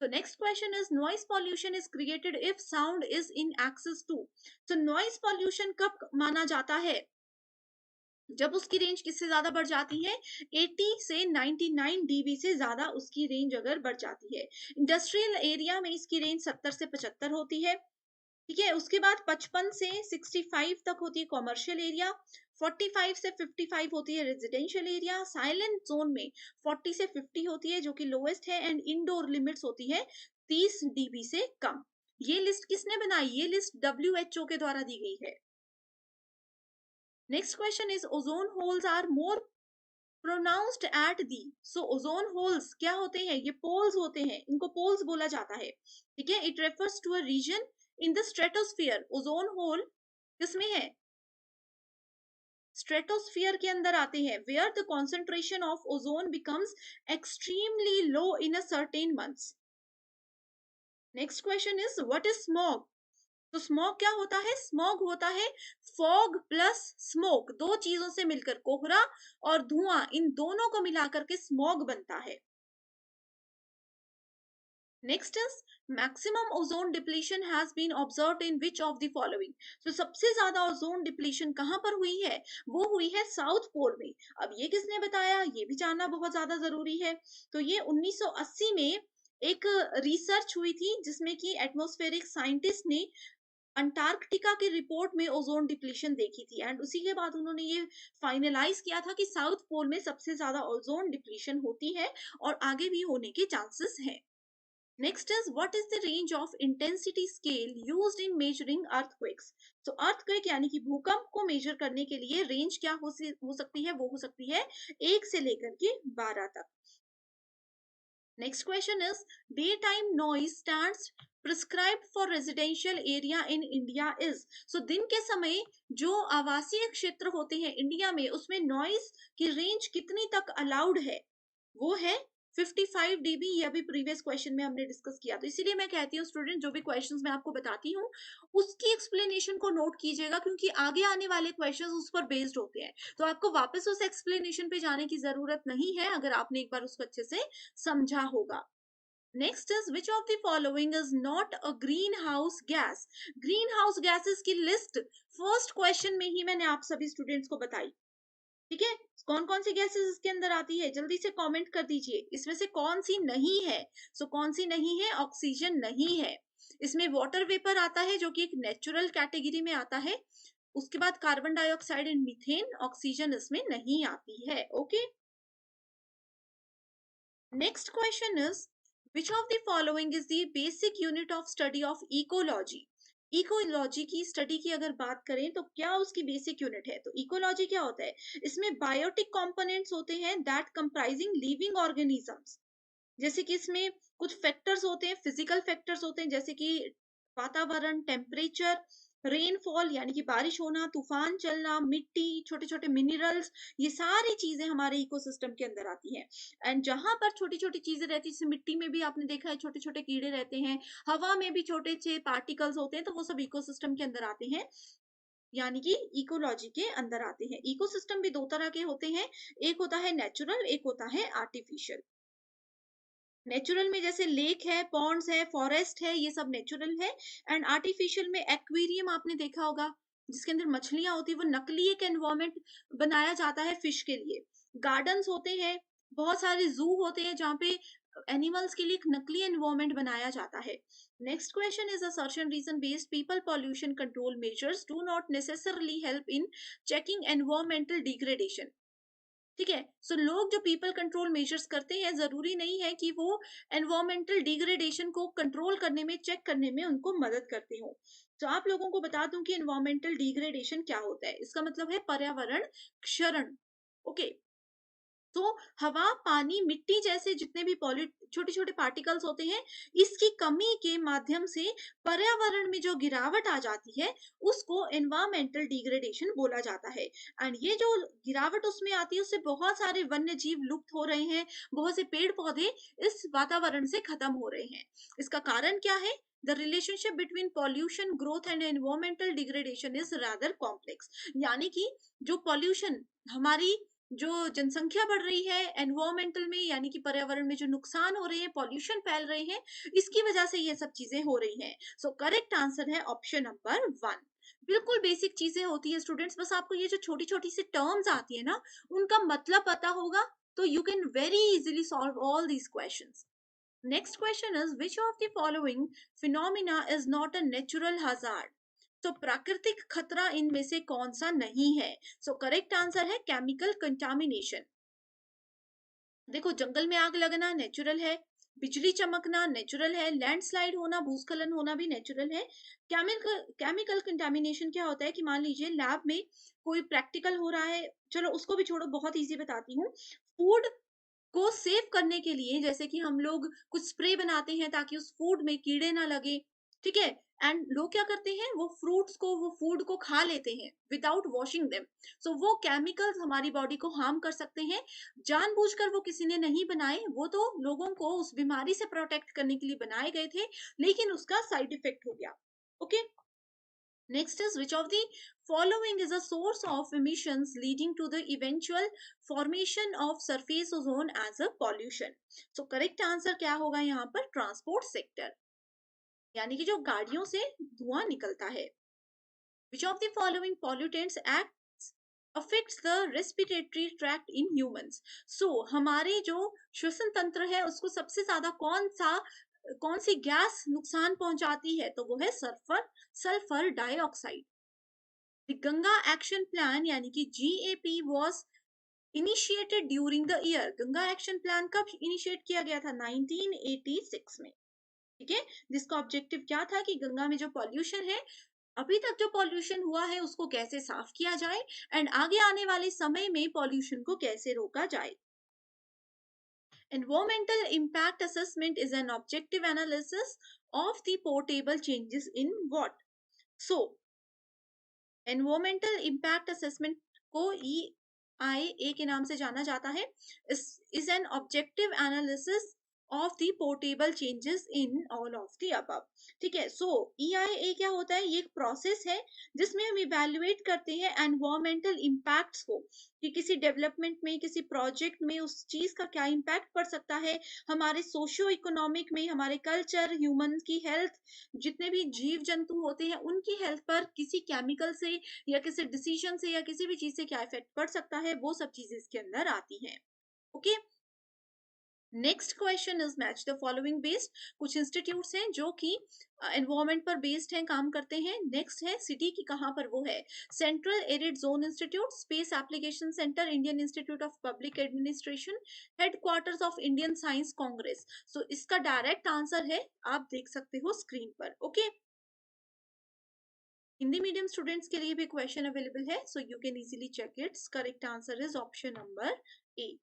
So next question is noise pollution is created if sound is in access to. So noise pollution कब माना जाता है? जब उसकी रेंज किससे ज्यादा बढ़ जाती है? 80 से 99 डीबी से ज्यादा उसकी रेंज अगर बढ़ जाती है। इंडस्ट्रियल एरिया में इसकी रेंज 70 से 75 होती है। ठीक है, उसके बाद 55 से 65 तक होती है कॉमर्शियल एरिया, 45 से 55 होती है रेजिडेंशियल एरिया, साइलेंट जोन में 40 से 50 होती है जो कि लोएस्ट है, एंड इंडोर लिमिट्स होती है 30 डीबी से कम। ये लिस्ट किसने बनाई? ये लिस्ट WHO के द्वारा दी गई है। Next question is ozone holes are more pronounced at the. So ozone holes क्या होते हैं? ये पोल्स होते हैं, इनको पोल्स बोला जाता है। ठीक है, it refers to a region in the stratosphere. Ozone hole किसमें है? स्ट्रेटोस्फियर के अंदर आते हैं, where the concentration of ozone becomes extremely low in a certain months. Next question is what is smog? तो स्मॉग क्या होता है? स्मॉग होता है फॉग प्लस स्मोक, दो चीजों से मिलकर, कोहरा और धुआं, इन दोनों को मिलाकर के स्मॉग बनता है। Next is maximum ozone depletion has been observed in which of the following? तो सबसे ज्यादा ओजोन डिप्लीशन कहां पर हुई है? वो हुई है साउथ पोल में। अब ये किसने बताया? ये भी जानना बहुत ज्यादा जरूरी है। तो ये 1980 में एक रिसर्च हुई थी जिसमें कि एटमॉस्फेरिक साइंटिस्ट ने अंटार्कटिका की रिपोर्ट में ओजोन डिप्लीशन देखी थी, एंड उसी के बाद उन्होंने ये फाइनलाइज किया था कि साउथ पोल में सबसे ज्यादा ओजोन डिप्लीशन होती है और आगे भी होने के चांसेस हैं। Next is what is the range of intensity scale used in measuring earthquakes? तो earthquake यानी कि भूकंप को मेजर करने के लिए रेंज क्या हो सकती है? वो हो सकती है 1 से लेकर के 12 तक। Next question is day time noise stands prescribed for residential area in India is. So दिन के समय जो आवासीय क्षेत्र होते हैं इंडिया में, उसमें नॉइज की रेंज कितनी तक अलाउड है, वो है 55 dB। ये अभी प्रीवियस क्वेश्चन में हमने डिस्कस किया, तो इसीलिए मैं कहती हूँ स्टूडेंट, जो भी क्वेश्चंस मैं आपको बताती हूँ उसकी एक्सप्लेनेशन को नोट कीजिएगा, क्योंकि आगे आने वाले क्वेश्चंस उस पर बेस्ड होते हैं। तो आपको वापस उस एक्सप्लेनेशन पे जाने की जरूरत नहीं है, अगर आपने एक बार उसको अच्छे से समझा होगा। Next is which of the following is not a green house gas. Green house gases की लिस्ट फर्स्ट क्वेश्चन में ही मैंने आप सभी स्टूडेंट्स को बताई, ठीक है। कौन कौन सी गैसेस इसके अंदर आती है, जल्दी से कमेंट कर दीजिए, इसमें से कौन सी नहीं है। सो कौन सी नहीं है, ऑक्सीजन नहीं है। इसमें वाटर वेपर आता है, जो कि एक नेचुरल कैटेगरी में आता है। उसके बाद carbon dioxide and methane, oxygen इसमें नहीं आती है। Okay, next question is which of the following is the basic unit of study of ecology. Ecology की स्टडी की अगर बात करें तो क्या उसकी बेसिक यूनिट है, तो इकोलॉजी क्या होता है, इसमें बायोटिक कंपोनेंट्स होते हैं दैट कंप्राइजिंग लिविंग ऑर्गेनिजम्स। जैसे कि इसमें कुछ फैक्टर्स होते हैं, फिजिकल फैक्टर्स होते हैं, जैसे कि वातावरण, टेम्परेचर, रेनफॉल यानी कि बारिश होना, तूफान चलना, मिट्टी, छोटे छोटे मिनरल्स, ये सारी चीजें हमारे इकोसिस्टम के अंदर आती हैं। एंड जहां पर छोटी छोटी चीजें रहती है, जैसे मिट्टी में भी आपने देखा है छोटे छोटे कीड़े रहते हैं, हवा में भी छोटे से पार्टिकल्स होते हैं, तो वो सब इकोसिस्टम के अंदर आते हैं, यानी कि इकोलॉजी के अंदर आते हैं। इकोसिस्टम भी दो तरह के होते हैं, एक होता है नेचुरल, एक होता है आर्टिफिशियल। नेचुरल में जैसे लेक है, पॉन्ड्स है, फॉरेस्ट है, ये सब नेचुरल है। एंड आर्टिफिशियल में एक्वेरियम आपने देखा होगा, जिसके अंदर मछलियां होती है, वो नकली एक एनवायरमेंट बनाया जाता है फिश के लिए। गार्डन्स होते हैं, बहुत सारे जू होते हैं जहाँ पे एनिमल्स के लिए एक नकली एनवायरमेंट बनाया जाता है। Next question is assertion reason based people pollution control measures do not necessarily help in checking environmental degradation. ठीक है, सो लोग जो पीपल कंट्रोल मेजर्स करते हैं, जरूरी नहीं है कि वो एनवायरमेंटल डिग्रेडेशन को कंट्रोल करने में, चेक करने में उनको मदद करते हो। तो आप लोगों को बता दूं कि एनवायरमेंटल डिग्रेडेशन क्या होता है, इसका मतलब है पर्यावरण क्षरण। ओके, तो हवा, पानी, मिट्टी जैसे जितने भी छोटे छोटे पार्टिकल्स होते हैं, इसकी कमी के माध्यम से पर्यावरण में जो गिरावट आ जाती है, उसको एनवायरमेंटल डिग्रेडेशन बोला जाता है। एंड ये जो गिरावट उसमें आती है, उससे बहुत सारे वन्य जीव लुप्त हो रहे हैं, बहुत से पेड़ पौधे इस वातावरण से खत्म हो रहे हैं। इसका कारण क्या है, the relationship between pollution, growth and environmental degradation is rather complex. यानी कि जो पॉल्यूशन, हमारी जो जनसंख्या बढ़ रही है, एनवायरमेंटल में यानी कि पर्यावरण में जो नुकसान हो रहे हैं, पॉल्यूशन फैल रहे हैं, इसकी वजह से ये सब चीजें हो रही हैं। सो करेक्ट आंसर है ऑप्शन नंबर 1। बिल्कुल बेसिक चीजें होती है स्टूडेंट्स, बस आपको ये जो छोटी छोटी सी टर्म्स आती है ना, उनका मतलब पता होगा, तो you can very easily solve all these questions. Next question is which of the following phenomena is not a natural hazard. तो प्राकृतिक खतरा इनमें से कौन सा नहीं है। सो करेक्ट आंसर है केमिकल कंटामिनेशन। देखो, जंगल में आग लगना नेचुरल है, बिजली चमकना नेचुरल है, लैंडस्लाइड होना, भूस्खलन होना भी नेचुरल है। केमिकल कंटामिनेशन क्या होता है कि मान लीजिए लैब में कोई प्रैक्टिकल हो रहा है, चलो उसको भी छोड़ो, बहुत इजी बताती हूँ। फूड को सेव करने के लिए, जैसे कि हम लोग कुछ स्प्रे बनाते हैं ताकि उस फूड में कीड़े ना लगे, ठीक है। एंड लोग क्या करते हैं, वो फ्रूट्स को, वो फूड को खा लेते हैं विदाउट वॉशिंग देम। सो वो केमिकल्स हमारी बॉडी को हार्म कर सकते हैं। जानबूझकर वो किसी ने नहीं बनाए, वो तो लोगों को उस बीमारी से प्रोटेक्ट करने के लिए बनाए गए थे, लेकिन उसका साइड इफेक्ट हो गया। Okay, next is which of the following is a source of emissions leading to the eventual formation of surface ozone as a pollution। so correct answer क्या होगा यहाँ पर, ट्रांसपोर्ट सेक्टर, यानी कि जो गाड़ियों से धुआं निकलता है। which of the following pollutants acts affects the respiratory tract in humans। so हमारे जो श्वसन तंत्र है, उसको सबसे ज्यादा कौन सी गैस नुकसान पहुंचाती है, तो वो है sulphur dioxide. The Ganga Action Plan यानी कि GAP was initiated during the year। Ganga action plan कब इनिशिएट किया गया था, 1986 में, ठीक है। जिसका ऑब्जेक्टिव क्या था कि गंगा में जो पॉल्यूशन है, अभी तक जो पॉल्यूशन हुआ है, उसको कैसे साफ किया जाए, एंड आगे आने वाले समय में पॉल्यूशन को कैसे रोका जाए। Environmental impact assessment is an objective analysis of the portable changes in what? So, environmental impact assessment को EIA के नाम से जाना जाता है. is an objective analysis of the portable changes in all of the above. ठीक है. So EIA क्या होता है? ये एक प्रोसेस है जिसमें हम इवेल्युएट करते हैं एनवायरमेंटल इम्पैक्ट्स को कि किसी डेवलपमेंट में, किसी प्रोजेक्ट में उस चीज का क्या इम्पैक्ट पड़ सकता है हमारे सोशियो इकोनॉमिक में, हमारे कल्चर, ह्यूमन की हेल्थ, जितने भी जीव जंतु होते हैं उनकी हेल्थ पर किसी केमिकल से या किसी डिसीजन से या किसी भी चीज से क्या इफेक्ट पड़ सकता है, वो सब चीजें इसके अंदर आती हैं. Okay. Next question is match the following based. कुछ इंस्टीट्यूट्स हैं जो कि एनवायरमेंट पर बेस्ड हैं, काम करते हैं. नेक्स्ट है सिटी की, कहाँ पर वो है? Central arid zone institute, space application centre, Indian institute of public administration, headquarters of Indian science congress. So इसका डायरेक्ट आंसर है, आप देख सकते हो स्क्रीन पर. ओके. हिंदी मीडियम स्टूडेंट्स के लिए भी क्वेश्चन अवेलेबल है, so you can easily check its. Correct answer is option number A.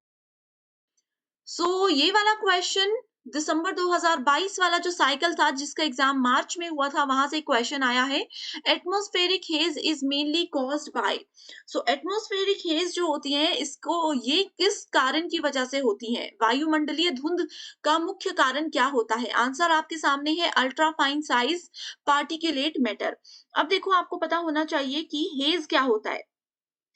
So ये वाला क्वेश्चन दिसंबर 2022 वाला जो साइकिल था जिसका एग्जाम मार्च में हुआ था, वहां से क्वेश्चन आया है. Atmospheric hedge is mainly caused by. So atmospheric hedge जो होती है, इसको ये किस कारण की वजह से होती है? वायुमंडलीय धुंध का मुख्य कारण क्या होता है? आंसर आपके सामने है, ultra fine size particulate matter. अब देखो, आपको पता होना चाहिए कि हेज क्या होता है.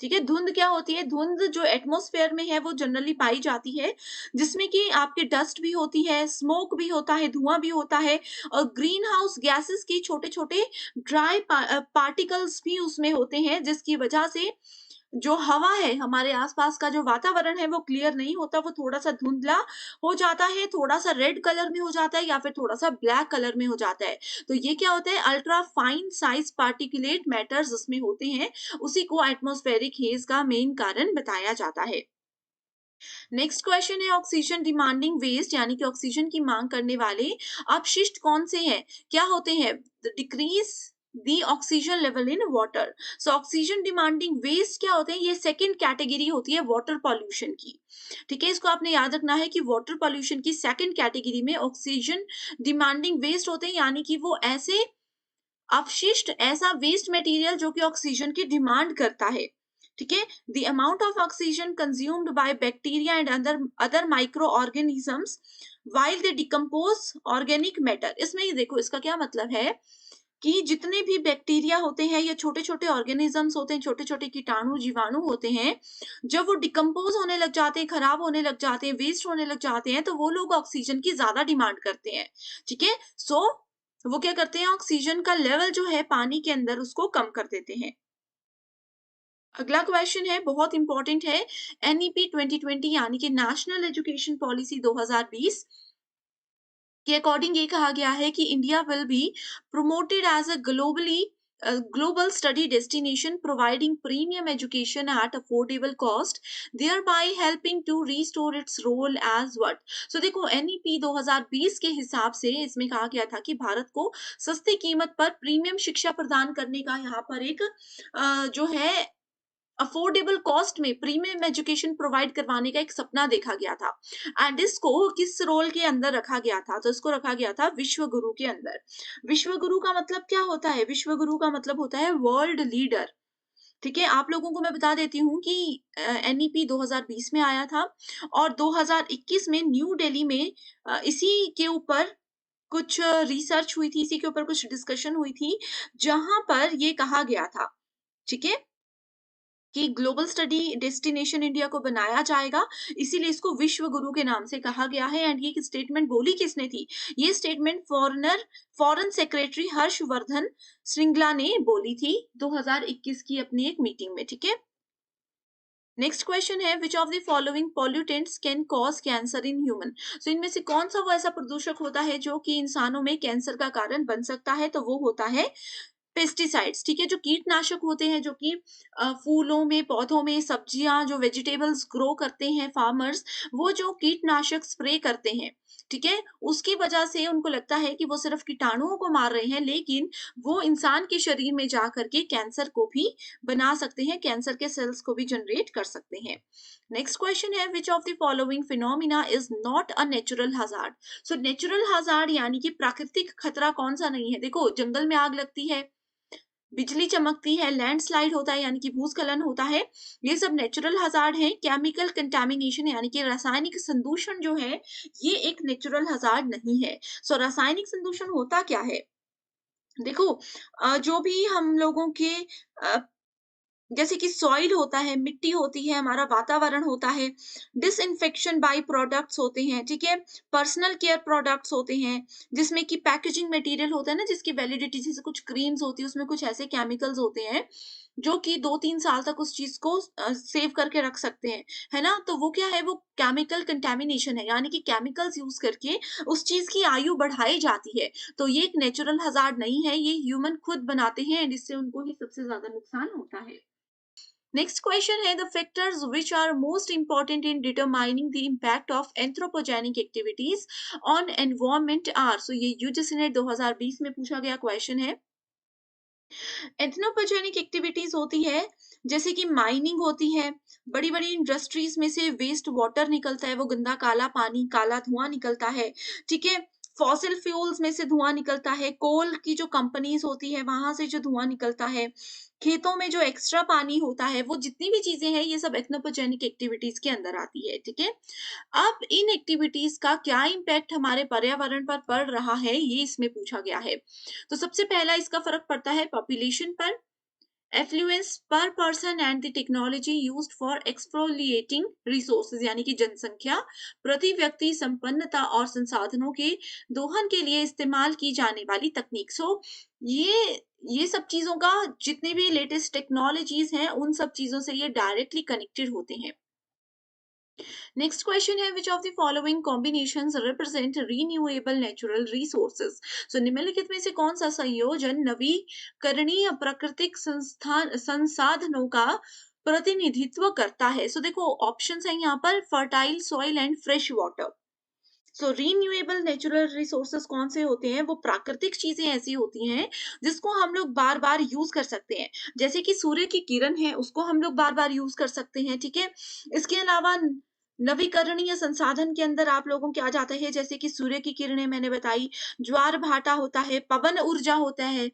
ठीक है. धुंध क्या होती है? धुंध जो एटमॉस्फेयर में है वो जनरली पाई जाती है, जिसमें कि आपके डस्ट भी होती है, स्मोक भी होता है, धुआं भी होता है, और ग्रीन हाउस गैसेस की छोटे छोटे ड्राई पार्टिकल्स भी उसमें होते हैं, जिसकी वजह से जो हवा है, हमारे आसपास का जो वातावरण है, वो क्लियर नहीं होता, वो थोड़ा सा धुंधला हो जाता है, थोड़ा सा रेड कलर में हो जाता है या फिर थोड़ा सा ब्लैक कलर में हो जाता है. तो ये क्या होता है? Ultra fine size particulate matters उसमें होते हैं, उसी को एटमॉस्फेरिक हेज का मेन कारण बताया जाता है. नेक्स्ट क्वेश्चन है, ऑक्सीजन डिमांडिंग वेस्ट, यानी कि ऑक्सीजन की मांग करने वाले अपशिष्ट कौन से हैं? क्या होते हैं? Decrease the oxygen level in water. So oxygen demanding waste क्या होते हैं? ये सेकेंड कैटेगरी होती है वाटर पॉल्यूशन की. ठीक है. इसको आपने याद रखना है कि वाटर पॉल्यूशन की सेकेंड कैटेगरी में ऑक्सीजन डिमांडिंग वेस्ट होते हैं, यानी कि वो ऐसे अपशिष्ट, ऐसा वेस्ट मटेरियल जो कि ऑक्सीजन की डिमांड करता है. ठीक है. The amount of oxygen consumed by bacteria and other micro organisms while they decompose organic matter. इसमें ही देखो, इसका क्या मतलब है कि जितने भी बैक्टीरिया होते हैं या छोटे छोटे ऑर्गेनिजम्स होते हैं, छोटे छोटे कीटाणु जीवाणु होते हैं, जब वो डिकम्पोज होने लग जाते हैं, खराब होने लग जाते हैं, वेस्ट होने लग जाते हैं, तो वो लोग ऑक्सीजन की ज्यादा डिमांड करते हैं. ठीक है. सो वो क्या करते हैं? ऑक्सीजन का लेवल जो है पानी के अंदर उसको कम कर देते हैं. अगला क्वेश्चन है, बहुत इंपॉर्टेंट है. NEP 2020 यानी कि नेशनल एजुकेशन पॉलिसी 2020 के अकॉर्डिंग ये कहा गया है कि India will be promoted as a global study destination providing premium education at affordable cost, thereby helping to restore its role as what? So देखो, NEP 2020 के हिसाब से इसमें कहा गया था कि भारत को सस्ती कीमत पर प्रीमियम शिक्षा प्रदान करने का यहाँ पर एक जो है अफोर्डेबल कॉस्ट में प्रीमियम एजुकेशन प्रोवाइड करवाने का एक सपना देखा गया था. एंड इसको किस रोल के अंदर रखा गया था? तो इसको रखा गया था विश्व गुरु के अंदर. विश्व गुरु का मतलब क्या होता है? विश्व गुरु का मतलब होता है वर्ल्ड लीडर. ठीक है. आप लोगों को मैं बता देती हूँ कि NEP 2020 में आया था और 2021 में न्यू दिल्ली में इसी के ऊपर कुछ रिसर्च हुई थी, इसी के ऊपर कुछ डिस्कशन हुई थी, जहां पर ये कहा गया था, ठीक है, कि ग्लोबल स्टडी डेस्टिनेशन इंडिया को बनाया जाएगा, इसीलिए इसको विश्व गुरु के नाम से कहा गया है. एंड ये स्टेटमेंट बोली किसने थी? ये statement foreign secretary Harshvardhan Shringla ने बोली थी 2021 की अपनी एक मीटिंग में. ठीक है. नेक्स्ट क्वेश्चन है, which of the following pollutants can cause cancer in human. So इनमें से कौन सा वो ऐसा प्रदूषक होता है जो कि इंसानों में कैंसर का कारण बन सकता है? तो वो होता है पेस्टिसाइड्स. ठीक है. जो कीटनाशक होते हैं, जो कि फूलों में, पौधों में, सब्जियां, जो वेजिटेबल्स ग्रो करते हैं फार्मर्स, वो जो कीटनाशक स्प्रे करते हैं, ठीक है, उसकी वजह से उनको लगता है कि वो सिर्फ कीटाणुओं को मार रहे हैं, लेकिन वो इंसान के शरीर में जा करके कैंसर को भी बना सकते हैं, कैंसर के सेल्स को भी जनरेट कर सकते हैं। नेक्स्ट क्वेश्चन है, which of the following phenomena is not a natural hazard. So natural hazard यानी कि प्राकृतिक खतरा कौन सा नहीं है। देखो, जंगल में आग लगती है, बिजली चमकती है, लैंडस्लाइड होता है यानी कि भूस्खलन होता है, ये सब नेचुरल हजार्ड है। केमिकल कंटामिनेशन यानी कि रासायनिक संदूषण जो है, ये एक नेचुरल हजार्ड नहीं है। सो रासायनिक संदूषण होता क्या है? देखो, जो भी हम लोगों के जैसे कि सॉइल होता है, मिट्टी होती है, हमारा वातावरण होता है, डिसइंफेक्शन बाय प्रोडक्ट्स होते हैं, ठीक है? पर्सनल केयर प्रोडक्ट्स होते हैं, जिसमें कि पैकेजिंग मटेरियल होता है ना, जिसकी वैलिडिटी जैसे कुछ क्रीम्स होती है, उसमें कुछ ऐसे केमिकल्स होते हैं, जो कि 2-3 साल तक उस चीज़ को सेव करके रख सकते हैं, है ना? तो वो क्या है, वो केमिकल कंटामिनेशन है, यानी कि केमिकल्स यूज़ करके उस चीज़ की आयु बढ़ाई जाती है। तो ये एक नेचुरल हज़ार्ड नहीं है, ये ह्यूमन खुद बनाते हैं, जिससे उनको ही सबसे ज़्यादा नुकसान होता है। Next question है, the factors which are most important in determining the impact of anthropogenic activities on environment are। So ये UGC NET 2020 में पूछा गया क्वेश्चन है। एंथ्रोपोजेनिक एक्टिविटीज होती है जैसे कि माइनिंग होती है, बड़ी बड़ी इंडस्ट्रीज में से वेस्ट वाटर निकलता है, वो गंदा काला पानी, काला धुआं निकलता है, ठीक है। फॉसिल फ्यूल्स में से धुआं निकलता है, कोल की जो कंपनीज होती है वहां से जो धुआं निकलता है, खेतों में जो एक्स्ट्रा पानी होता है, वो जितनी भी चीजें हैं ये सब एथनोपोजेनिक एक्टिविटीज के अंदर आती है, ठीक है। अब इन एक्टिविटीज का क्या इम्पैक्ट हमारे पर्यावरण पर पड़ रहा है, ये इसमें पूछा गया है। तो सबसे पहला इसका फर्क पड़ता है पॉपुलेशन पर, affluence per person and the technology used for exploiting resources यानी कि जनसंख्या, प्रति व्यक्ति संपन्नता और संसाधनों के दोहन के लिए इस्तेमाल की जाने वाली तकनीक। सो ये सब चीजों का, जितने भी लेटेस्ट टेक्नोलॉजीज हैं उन सब चीजों से ये डायरेक्टली कनेक्टेड होते हैं। नेक्स्ट क्वेश्चन है, which of the following combinations represent renewable natural resources. So निम्नलिखित में से कौन सा संयोजन नवीकरणीय प्राकृतिक संसाधनों का प्रतिनिधित्व करता है। सो देखो, ऑप्शंस हैं यहाँ पर, fertile soil and fresh water. So renewable natural resources कौन से होते हैं, वो प्राकृतिक चीजें ऐसी होती हैं जिसको हम लोग बार बार यूज कर सकते हैं, जैसे कि सूर्य की किरण है, उसको हम लोग बार बार यूज कर सकते हैं, ठीक है। इसके अलावा नवीकरणीय संसाधन के अंदर आप लोगों के आ जाता है, जैसे कि सूर्य की किरणें मैंने बताई, ज्वार भाटा होता है, पवन ऊर्जा होता है,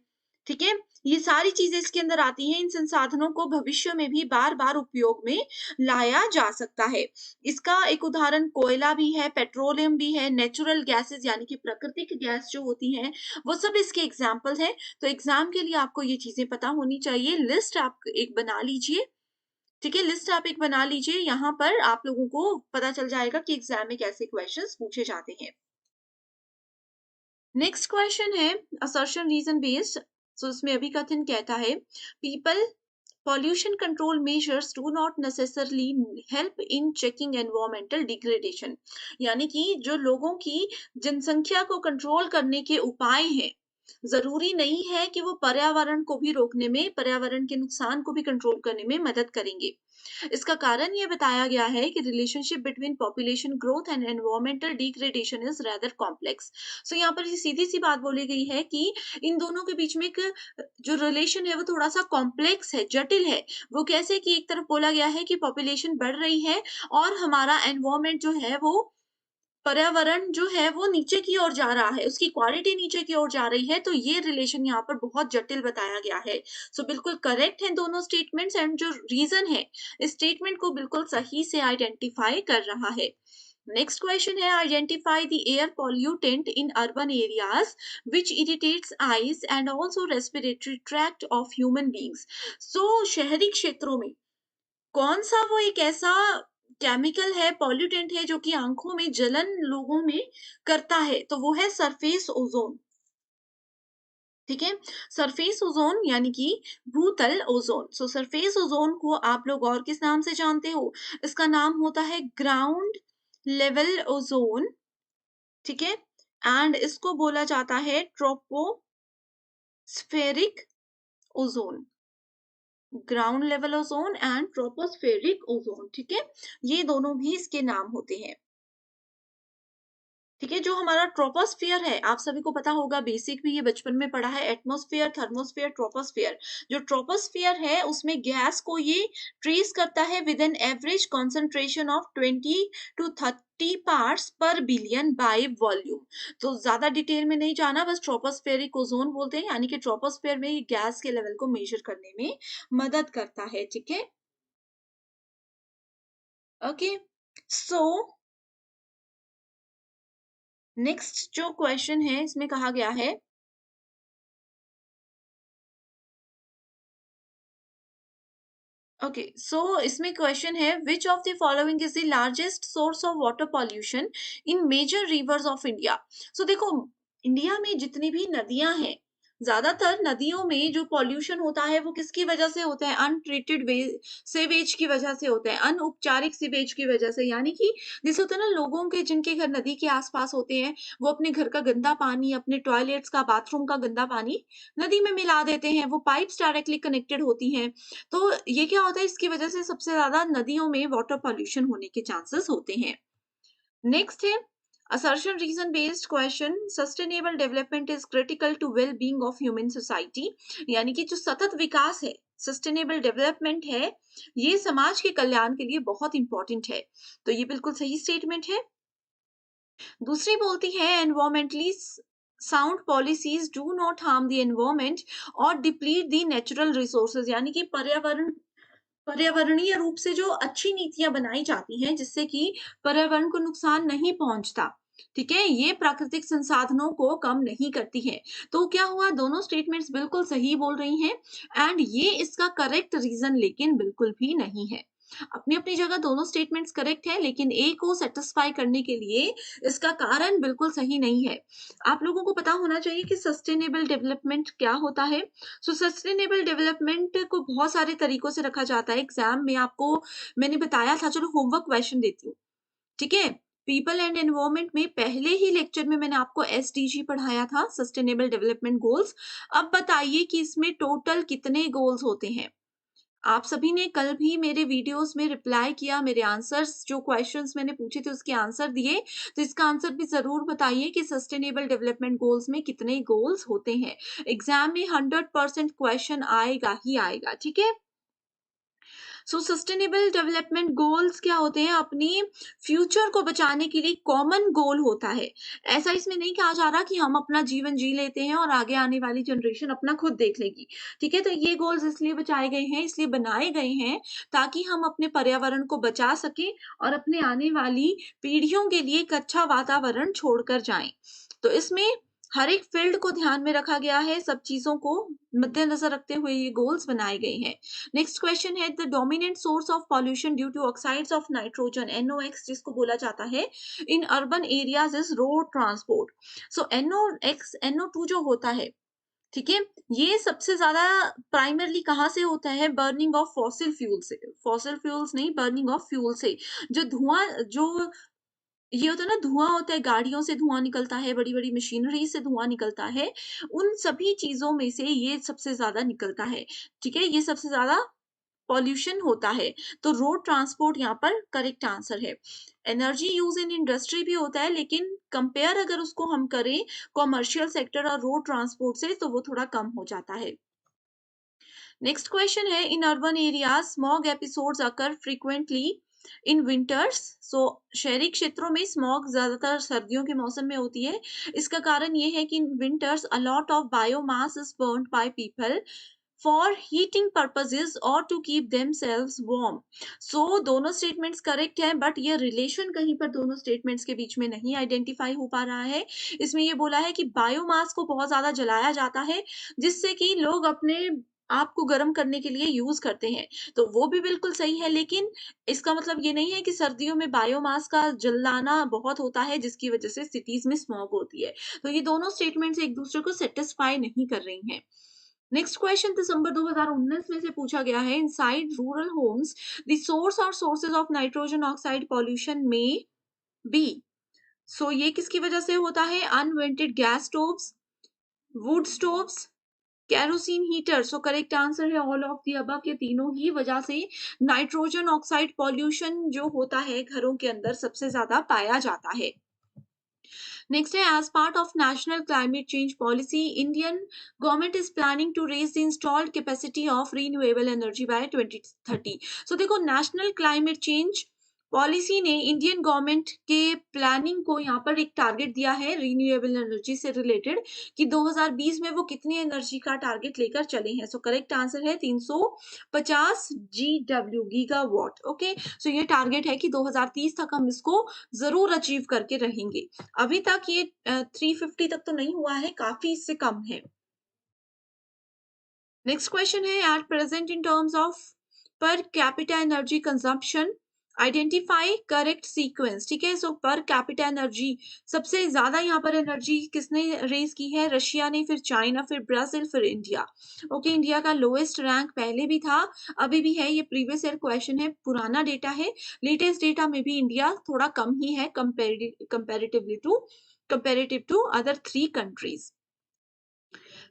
ठीक है। ये सारी चीजें इसके अंदर आती हैं। इन संसाधनों को भविष्य में भी बार बार उपयोग में लाया जा सकता है। इसका एक उदाहरण कोयला भी है, पेट्रोलियम भी है, नेचुरल गैसेस यानी कि प्राकृतिक गैस जो होती हैं, वो सब इसके एग्जाम्पल हैं। तो एग्जाम के लिए आपको ये चीजें पता होनी चाहिए। लिस्ट आप एक बना लीजिए, ठीक है, लिस्ट आप एक बना लीजिए, यहाँ पर आप लोगों को पता चल जाएगा कि एग्जाम में कैसे क्वेश्चंस पूछे जाते हैं। नेक्स्ट क्वेश्चन है असर्शन रीजन बेस्ड। सो इसमें अभिकथन कहता है, people pollution control measures do not necessarily help in checking environmental degradation। यानी कि जो लोगों की जनसंख्या को कंट्रोल करने के उपाय हैं, जरूरी नहीं है कि वो पर्यावरण को भी रोकने में, पर्यावरण के नुकसान को भी कंट्रोल करने में मदद करेंगे। इसका कारण ये बताया गया है कि relationship between population growth and environmental degradation is rather complex. So यहाँ पर सीधी सी बात बोली गई है कि इन दोनों के बीच में एक जो रिलेशन है वो थोड़ा सा कॉम्प्लेक्स है, जटिल है। वो कैसे कि एक तरफ बोला गया है कि पॉपुलेशन बढ़ रही है और हमारा एनवायरमेंट जो है, वो पर्यावरण जो है वो नीचे की ओर जा रहा है, उसकी क्वालिटी नीचे की ओर जा रही है। तो ये रिलेशन यहाँ पर बहुत जटिल बताया गया है। सो बिल्कुल करेक्ट है दोनों स्टेटमेंट्स, एंड जो रीजन है इस स्टेटमेंट को बिल्कुल सही से आइडेंटिफाई कर रहा है। नेक्स्ट क्वेश्चन है, identify the air pollutant in urban areas which irritates eyes and also respiratory tract of human beings. So शहरी क्षेत्रों में कौन सा वो एक ऐसा केमिकल है, पॉल्यूटेंट है, जो कि आंखों में जलन लोगों में करता है, तो वो है सरफेस ओजोन, ठीक है। सरफेस ओजोन यानी कि भूतल ओजोन। सो सरफेस ओजोन को आप लोग और किस नाम से जानते हो, इसका नाम होता है ग्राउंड लेवल ओजोन, ठीक है। एंड इसको बोला जाता है tropospheric ozone, ground level ozone and tropospheric ozone, ठीक है। ये दोनों भी इसके नाम होते हैं। ठीक है, जो हमारा ट्रोपोस्फियर है, आप सभी को पता होगा, बेसिक में ये बचपन में पढ़ा है, एटमॉस्फेयर, थर्मोस्फेयर, ट्रोपोस्फियर। जो ट्रोपोस्फियर है उसमें गैस को ये ट्रेस करता है with an average concentration of 20 to 30 parts per billion by volume. तो ज्यादा डिटेल में नहीं जाना, बस ट्रोपोस्फेरिक ओजोन बोलते हैं, यानी कि ट्रोपोस्फियर में ये गैस के लेवल को मेजर करने में मदद करता है। ठीक है, ओके। सो नेक्स्ट जो क्वेश्चन है इसमें कहा गया है, ओके, सो इसमें क्वेश्चन है, which of the following is the largest source of water pollution in major rivers of India. So देखो, इंडिया में जितनी भी नदियां हैं, ज्यादातर नदियों में जो पॉल्यूशन होता है वो किसकी वजह से होता है? अनट्रीटेड सेवेज की वजह से होता है, अनउपचारिक सीवेज की वजह से। यानी कि जैसे होता है ना, लोगों के जिनके घर नदी के आसपास होते हैं, वो अपने घर का गंदा पानी, अपने टॉयलेट्स का, बाथरूम का गंदा पानी नदी में मिला देते हैं, वो पाइप्स डायरेक्टली कनेक्टेड होती हैं। तो ये क्या होता है, इसकी वजह से सबसे ज्यादा नदियों में वाटर पॉल्यूशन होने के चांसेस होते हैं। नेक्स्ट है assertion reason based question, sustainable development is critical to well being of human society। यानी कि जो सतत विकास है, सस्टेनेबल डेवलपमेंट है, ये समाज के कल्याण के लिए बहुत इंपॉर्टेंट है। तो ये बिल्कुल सही स्टेटमेंट है। दूसरी बोलती है, environmentally sound policies do not harm the environment और डिप्लीट द नेचुरल रिसोर्सेज। यानी कि पर्यावरणीय रूप से जो अच्छी नीतियां बनाई जाती हैं जिससे कि पर्यावरण को नुकसान नहीं पहुंचता, ठीक है, ये प्राकृतिक संसाधनों को कम नहीं करती है। तो क्या हुआ, दोनों स्टेटमेंट्स बिल्कुल सही बोल रही हैं, एंड ये इसका करेक्ट रीजन लेकिन बिल्कुल भी नहीं है। अपनी अपनी जगह दोनों स्टेटमेंट्स करेक्ट है, लेकिन ए को सेटिस्फाई करने के लिए इसका कारण बिल्कुल सही नहीं है। आप लोगों को पता होना चाहिए कि सस्टेनेबल डेवलपमेंट क्या होता है। सो सस्टेनेबल डेवलपमेंट को बहुत सारे तरीकों से रखा जाता है। एग्जाम में आपको मैंने बताया था, चलो होमवर्क क्वेश्चन देती हूँ, ठीक है। पीपल एंड एनवायरमेंट में पहले ही लेक्चर में मैंने आपको एसडीजी पढ़ाया था, सस्टेनेबल डेवलपमेंट गोल्स। अब बताइए कि इसमें टोटल कितने गोल्स होते हैं। आप सभी ने कल भी मेरे वीडियोस में रिप्लाई किया, मेरे आंसर्स, जो क्वेश्चंस मैंने पूछे थे उसके आंसर दिए। तो इसका आंसर भी जरूर बताइए कि सस्टेनेबल डेवलपमेंट गोल्स में कितने गोल्स होते हैं। एग्जाम में 100% क्वेश्चन आएगा ही आएगा, ठीक है। सो सस्टेनेबल डेवलपमेंट गोल्स क्या होते हैं? अपनी फ्यूचर को बचाने के लिए कॉमन गोल होता है। ऐसा इसमें नहीं कहा जा रहा कि हम अपना जीवन जी लेते हैं और आगे आने वाली जनरेशन अपना खुद देख लेगी, ठीक है। तो ये गोल्स इसलिए बचाए गए हैं, इसलिए बनाए गए हैं, ताकि हम अपने पर्यावरण को बचा सकें और अपने आने वाली पीढ़ियों के लिए एक अच्छा वातावरण छोड़कर जाएं। तो इसमें हर एक फील्ड को ध्यान में रखा गया है, सब चीजों को मद्देनजर रखते हुए ये गोल्स बनाए गए हैं। नेक्स्ट क्वेश्चन है, the dominant source of pollution due to oxides of nitrogen, NOx जिसको बोला जाता है, in urban areas is road transport. So NOx, NO2 जो होता है, ठीक है, ये सबसे ज्यादा प्राइमरली कहाँ से होता है? बर्निंग ऑफ फॉसिल फ्यूल से। फॉसिल फ्यूल्स नहीं, बर्निंग ऑफ फ्यूल से। जो धुआं, जो ये होता है ना, धुआं होता है, गाड़ियों से धुआं निकलता है, बड़ी बड़ी मशीनरी से धुआं निकलता है, उन सभी चीजों में से ये सबसे ज्यादा निकलता है, ठीक है, ये सबसे ज्यादा पॉल्यूशन होता है। तो रोड ट्रांसपोर्ट यहाँ पर करेक्ट आंसर है। एनर्जी यूज इन इंडस्ट्री भी होता है, लेकिन कंपेयर अगर उसको हम करें कॉमर्शियल सेक्टर और रोड ट्रांसपोर्ट से, तो वो थोड़ा कम हो जाता है। नेक्स्ट क्वेश्चन है, in urban areas smog episodes occur frequently in winters. So शहरी क्षेत्रों में स्मॉग ज्यादातर सर्दियों के मौसम में होती है। इसका कारण ये है कि in winters a lot of biomass is burned by people for heating purposes और टू कीप देमसेल्व्स वार्म। सो दोनों स्टेटमेंट्स करेक्ट है, बट ये रिलेशन कहीं पर दोनों स्टेटमेंट्स के बीच में नहीं आइडेंटिफाई हो पा रहा है। इसमें ये बोला है कि बायोमास को बहुत ज्यादा जलाया जाता है, जिससे कि लोग अपने आप को गर्म करने के लिए यूज करते हैं, तो वो भी बिल्कुल सही है। लेकिन इसका मतलब ये नहीं है कि सर्दियों में बायोमास का जलाना बहुत होता है, जिसकी वजह से सिटीज में स्मॉग होती है। तो ये दोनों स्टेटमेंट्स एक दूसरे को सेटिस्फाई नहीं कर रही हैं। नेक्स्ट क्वेश्चन दिसंबर 2019 में से पूछा गया है, inside rural homes the source और sources of nitrogen oxide pollution may be. So ये किसकी वजह से होता है? Unvented gas stoves, wood stoves, kerosene heater. So correct answer है ऑल ऑफ दी अबव। ये तीनों ही वजह से नाइट्रोजन ऑक्साइड पॉल्यूशन जो होता है घरों के अंदर सबसे ज्यादा पाया जाता है। नेक्स्ट है, as part of national climate change policy Indian government is planning to raise the installed capacity of renewable energy by 2030। So देखो, नेशनल क्लाइमेट चेंज पॉलिसी ने इंडियन गवर्नमेंट के प्लानिंग को यहाँ पर एक टारगेट दिया है रीन्यूएबल एनर्जी से रिलेटेड कि 2020 में वो कितनी एनर्जी का टारगेट लेकर चले हैं। सो करेक्ट आंसर है 350 GW गीगावाट। ओके, सो ये टारगेट है कि 2030 तक हम इसको जरूर अचीव करके रहेंगे। अभी तक ये 350 तक तो नहीं हुआ है, काफी इससे कम है। नेक्स्ट क्वेश्चन है, at present in terms of per capita energy consumption identify correct sequence. ठीक है, सो पर कैपिटा एनर्जी सबसे ज्यादा यहाँ पर एनर्जी किसने रेज की है? रशिया ने, फिर चाइना, फिर ब्राजील, फिर इंडिया। ओके, इंडिया का लोएस्ट रैंक पहले भी था, अभी भी है। ये प्रीवियस ईयर क्वेश्चन है, पुराना डेटा है। लेटेस्ट डेटा में भी इंडिया थोड़ा कम ही है comparative to other 3 countries.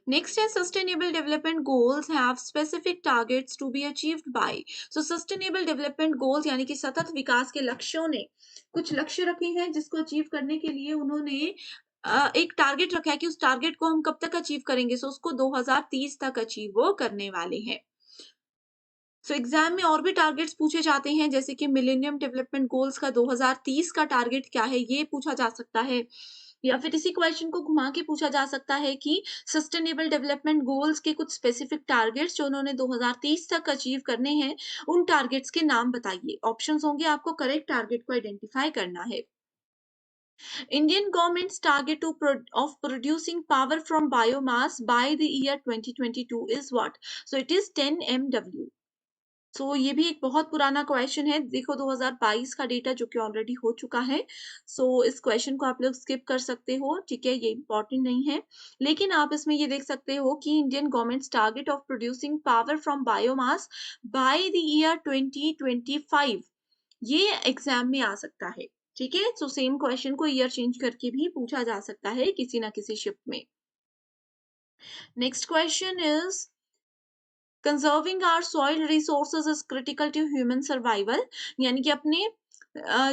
Next is sustainable development goals have specific targets to be achieved by. So sustainable development goals यानी कि सतत विकास के लक्ष्यों ने कुछ लक्ष्य रखे हैं जिसको अचीव करने के लिए उन्होंने एक टारगेट रखा है कि उस टारगेट को हम कब तक अचीव करेंगे। सो उसको 2030 तक अचीव वो करने वाले हैं। सो एग्जाम में और भी टारगेट्स पूछे जाते हैं, जैसे कि मिलेनियम डेवलपमेंट गोल्स का 2030 का टारगेट क्या है, ये पूछा जा सकता है। या फिर इसी क्वेश्चन को घुमा के पूछा जा सकता है कि सस्टेनेबल डेवलपमेंट गोल्स के कुछ स्पेसिफिक टारगेट्स जो उन्होंने 2030 तक अचीव करने हैं, उन टारगेट्स के नाम बताइए। ऑप्शंस होंगे, आपको करेक्ट टारगेट को आइडेंटिफाई करना है। Indian government's target of producing power from biomass by the year 2022 is what? So it is 10 MW. सो ये भी एक बहुत पुराना क्वेश्चन है। देखो 2022 का डेटा जो कि ऑलरेडी हो चुका है। सो इस क्वेश्चन को आप लोग स्किप कर सकते हो, ठीक है, ये इंपॉर्टेंट नहीं है। लेकिन आप इसमें ये देख सकते हो कि Indian governments target of producing power from biomass by the year 2025, ये एग्जाम में आ सकता है। ठीक है, सो सेम क्वेश्चन को ईयर चेंज करके भी पूछा जा सकता है किसी ना किसी शिफ्ट में। Next question is conserving our soil resources is critical to human survival, यानी कि अपने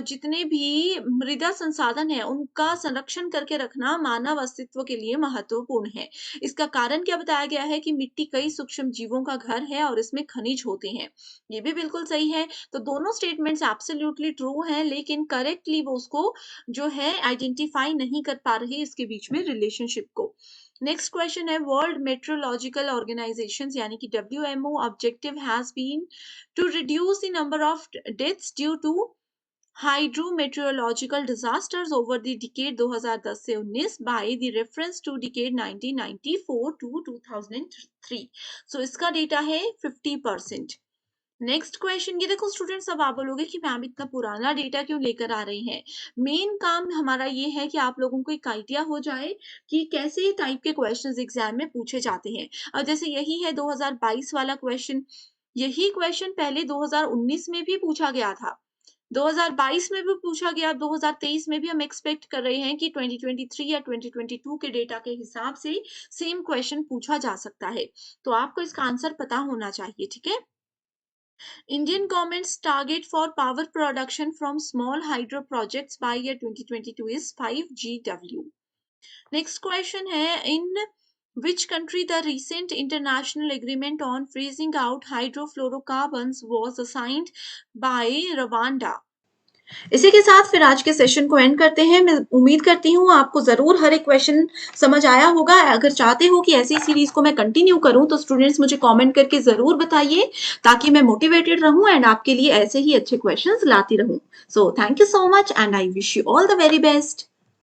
जितने भी मृदा संसाधन है उनका संरक्षण करके रखना मानव अस्तित्व के लिए महत्वपूर्ण है। इसका कारण क्या बताया गया है कि मिट्टी कई सूक्ष्म जीवों का घर है और इसमें खनिज होते हैं। ये भी बिल्कुल सही है। तो दोनों स्टेटमेंट्स एब्सोल्युटली ट्रू हैं, लेकिन करेक्टली वो उसको जो है आइडेंटिफाई नहीं कर पा रही इसके बीच में रिलेशनशिप को। नेक्स्ट क्वेश्चन है, वर्ल्ड मेट्रोलॉजिकल ऑर्गेनाइजेशन यानी कि WMO objective has been to reduce the number of deaths due to hydrometeorological disasters over the decade 2010 से 19 by the reference to decade 1994 to 2003। सो इसका डेटा है 50%। नेक्स्ट क्वेश्चन, ये देखो students, अब आप बोलोगे कि मैम इतना पुराना डेटा क्यों लेकर आ रही हैं। मेन काम हमारा ये है कि आप लोगों को एक आइडिया हो जाए कि कैसे टाइप के क्वेश्चंस एग्जाम में पूछे जाते हैं। और जैसे यही है 2022 वाला क्वेश्चन, यही क्वेश्चन पहले 2019 में भी पूछा गया था, 2022 में भी पूछा गया, 2023 में भी हम एक्सपेक्ट कर रहे हैं कि 2023 या 2022 के डेटा के हिसाब से सेम क्वेश्चन पूछा जा सकता है। तो आपको इसका आंसर पता होना चाहिए, ठीक है। Indian government's target for power production from small hydro projects by year 2022 is 5 GW. Next question है, in which country the recent international agreement on freezing out hydrofluorocarbons was signed by Rwanda? इसी के साथ फिर आज के session को and करते हैं। मैं उम्मीद करती हूँ आपको जरूर हर एक क्वेश्चन समझ आया होगा। अगर चाहते हो कि ऐसी सीरीज को मैं कंटिन्यू करूँ तो स्टूडेंट्स मुझे कमेंट करके जरूर बताइए, ताकि मैं मोटिवेटेड रहूँ एंड आपके लिए ऐसे ही अच्छे क्वेश्चंस लाती रहूँ। So thank you so much and I wish you all the very best.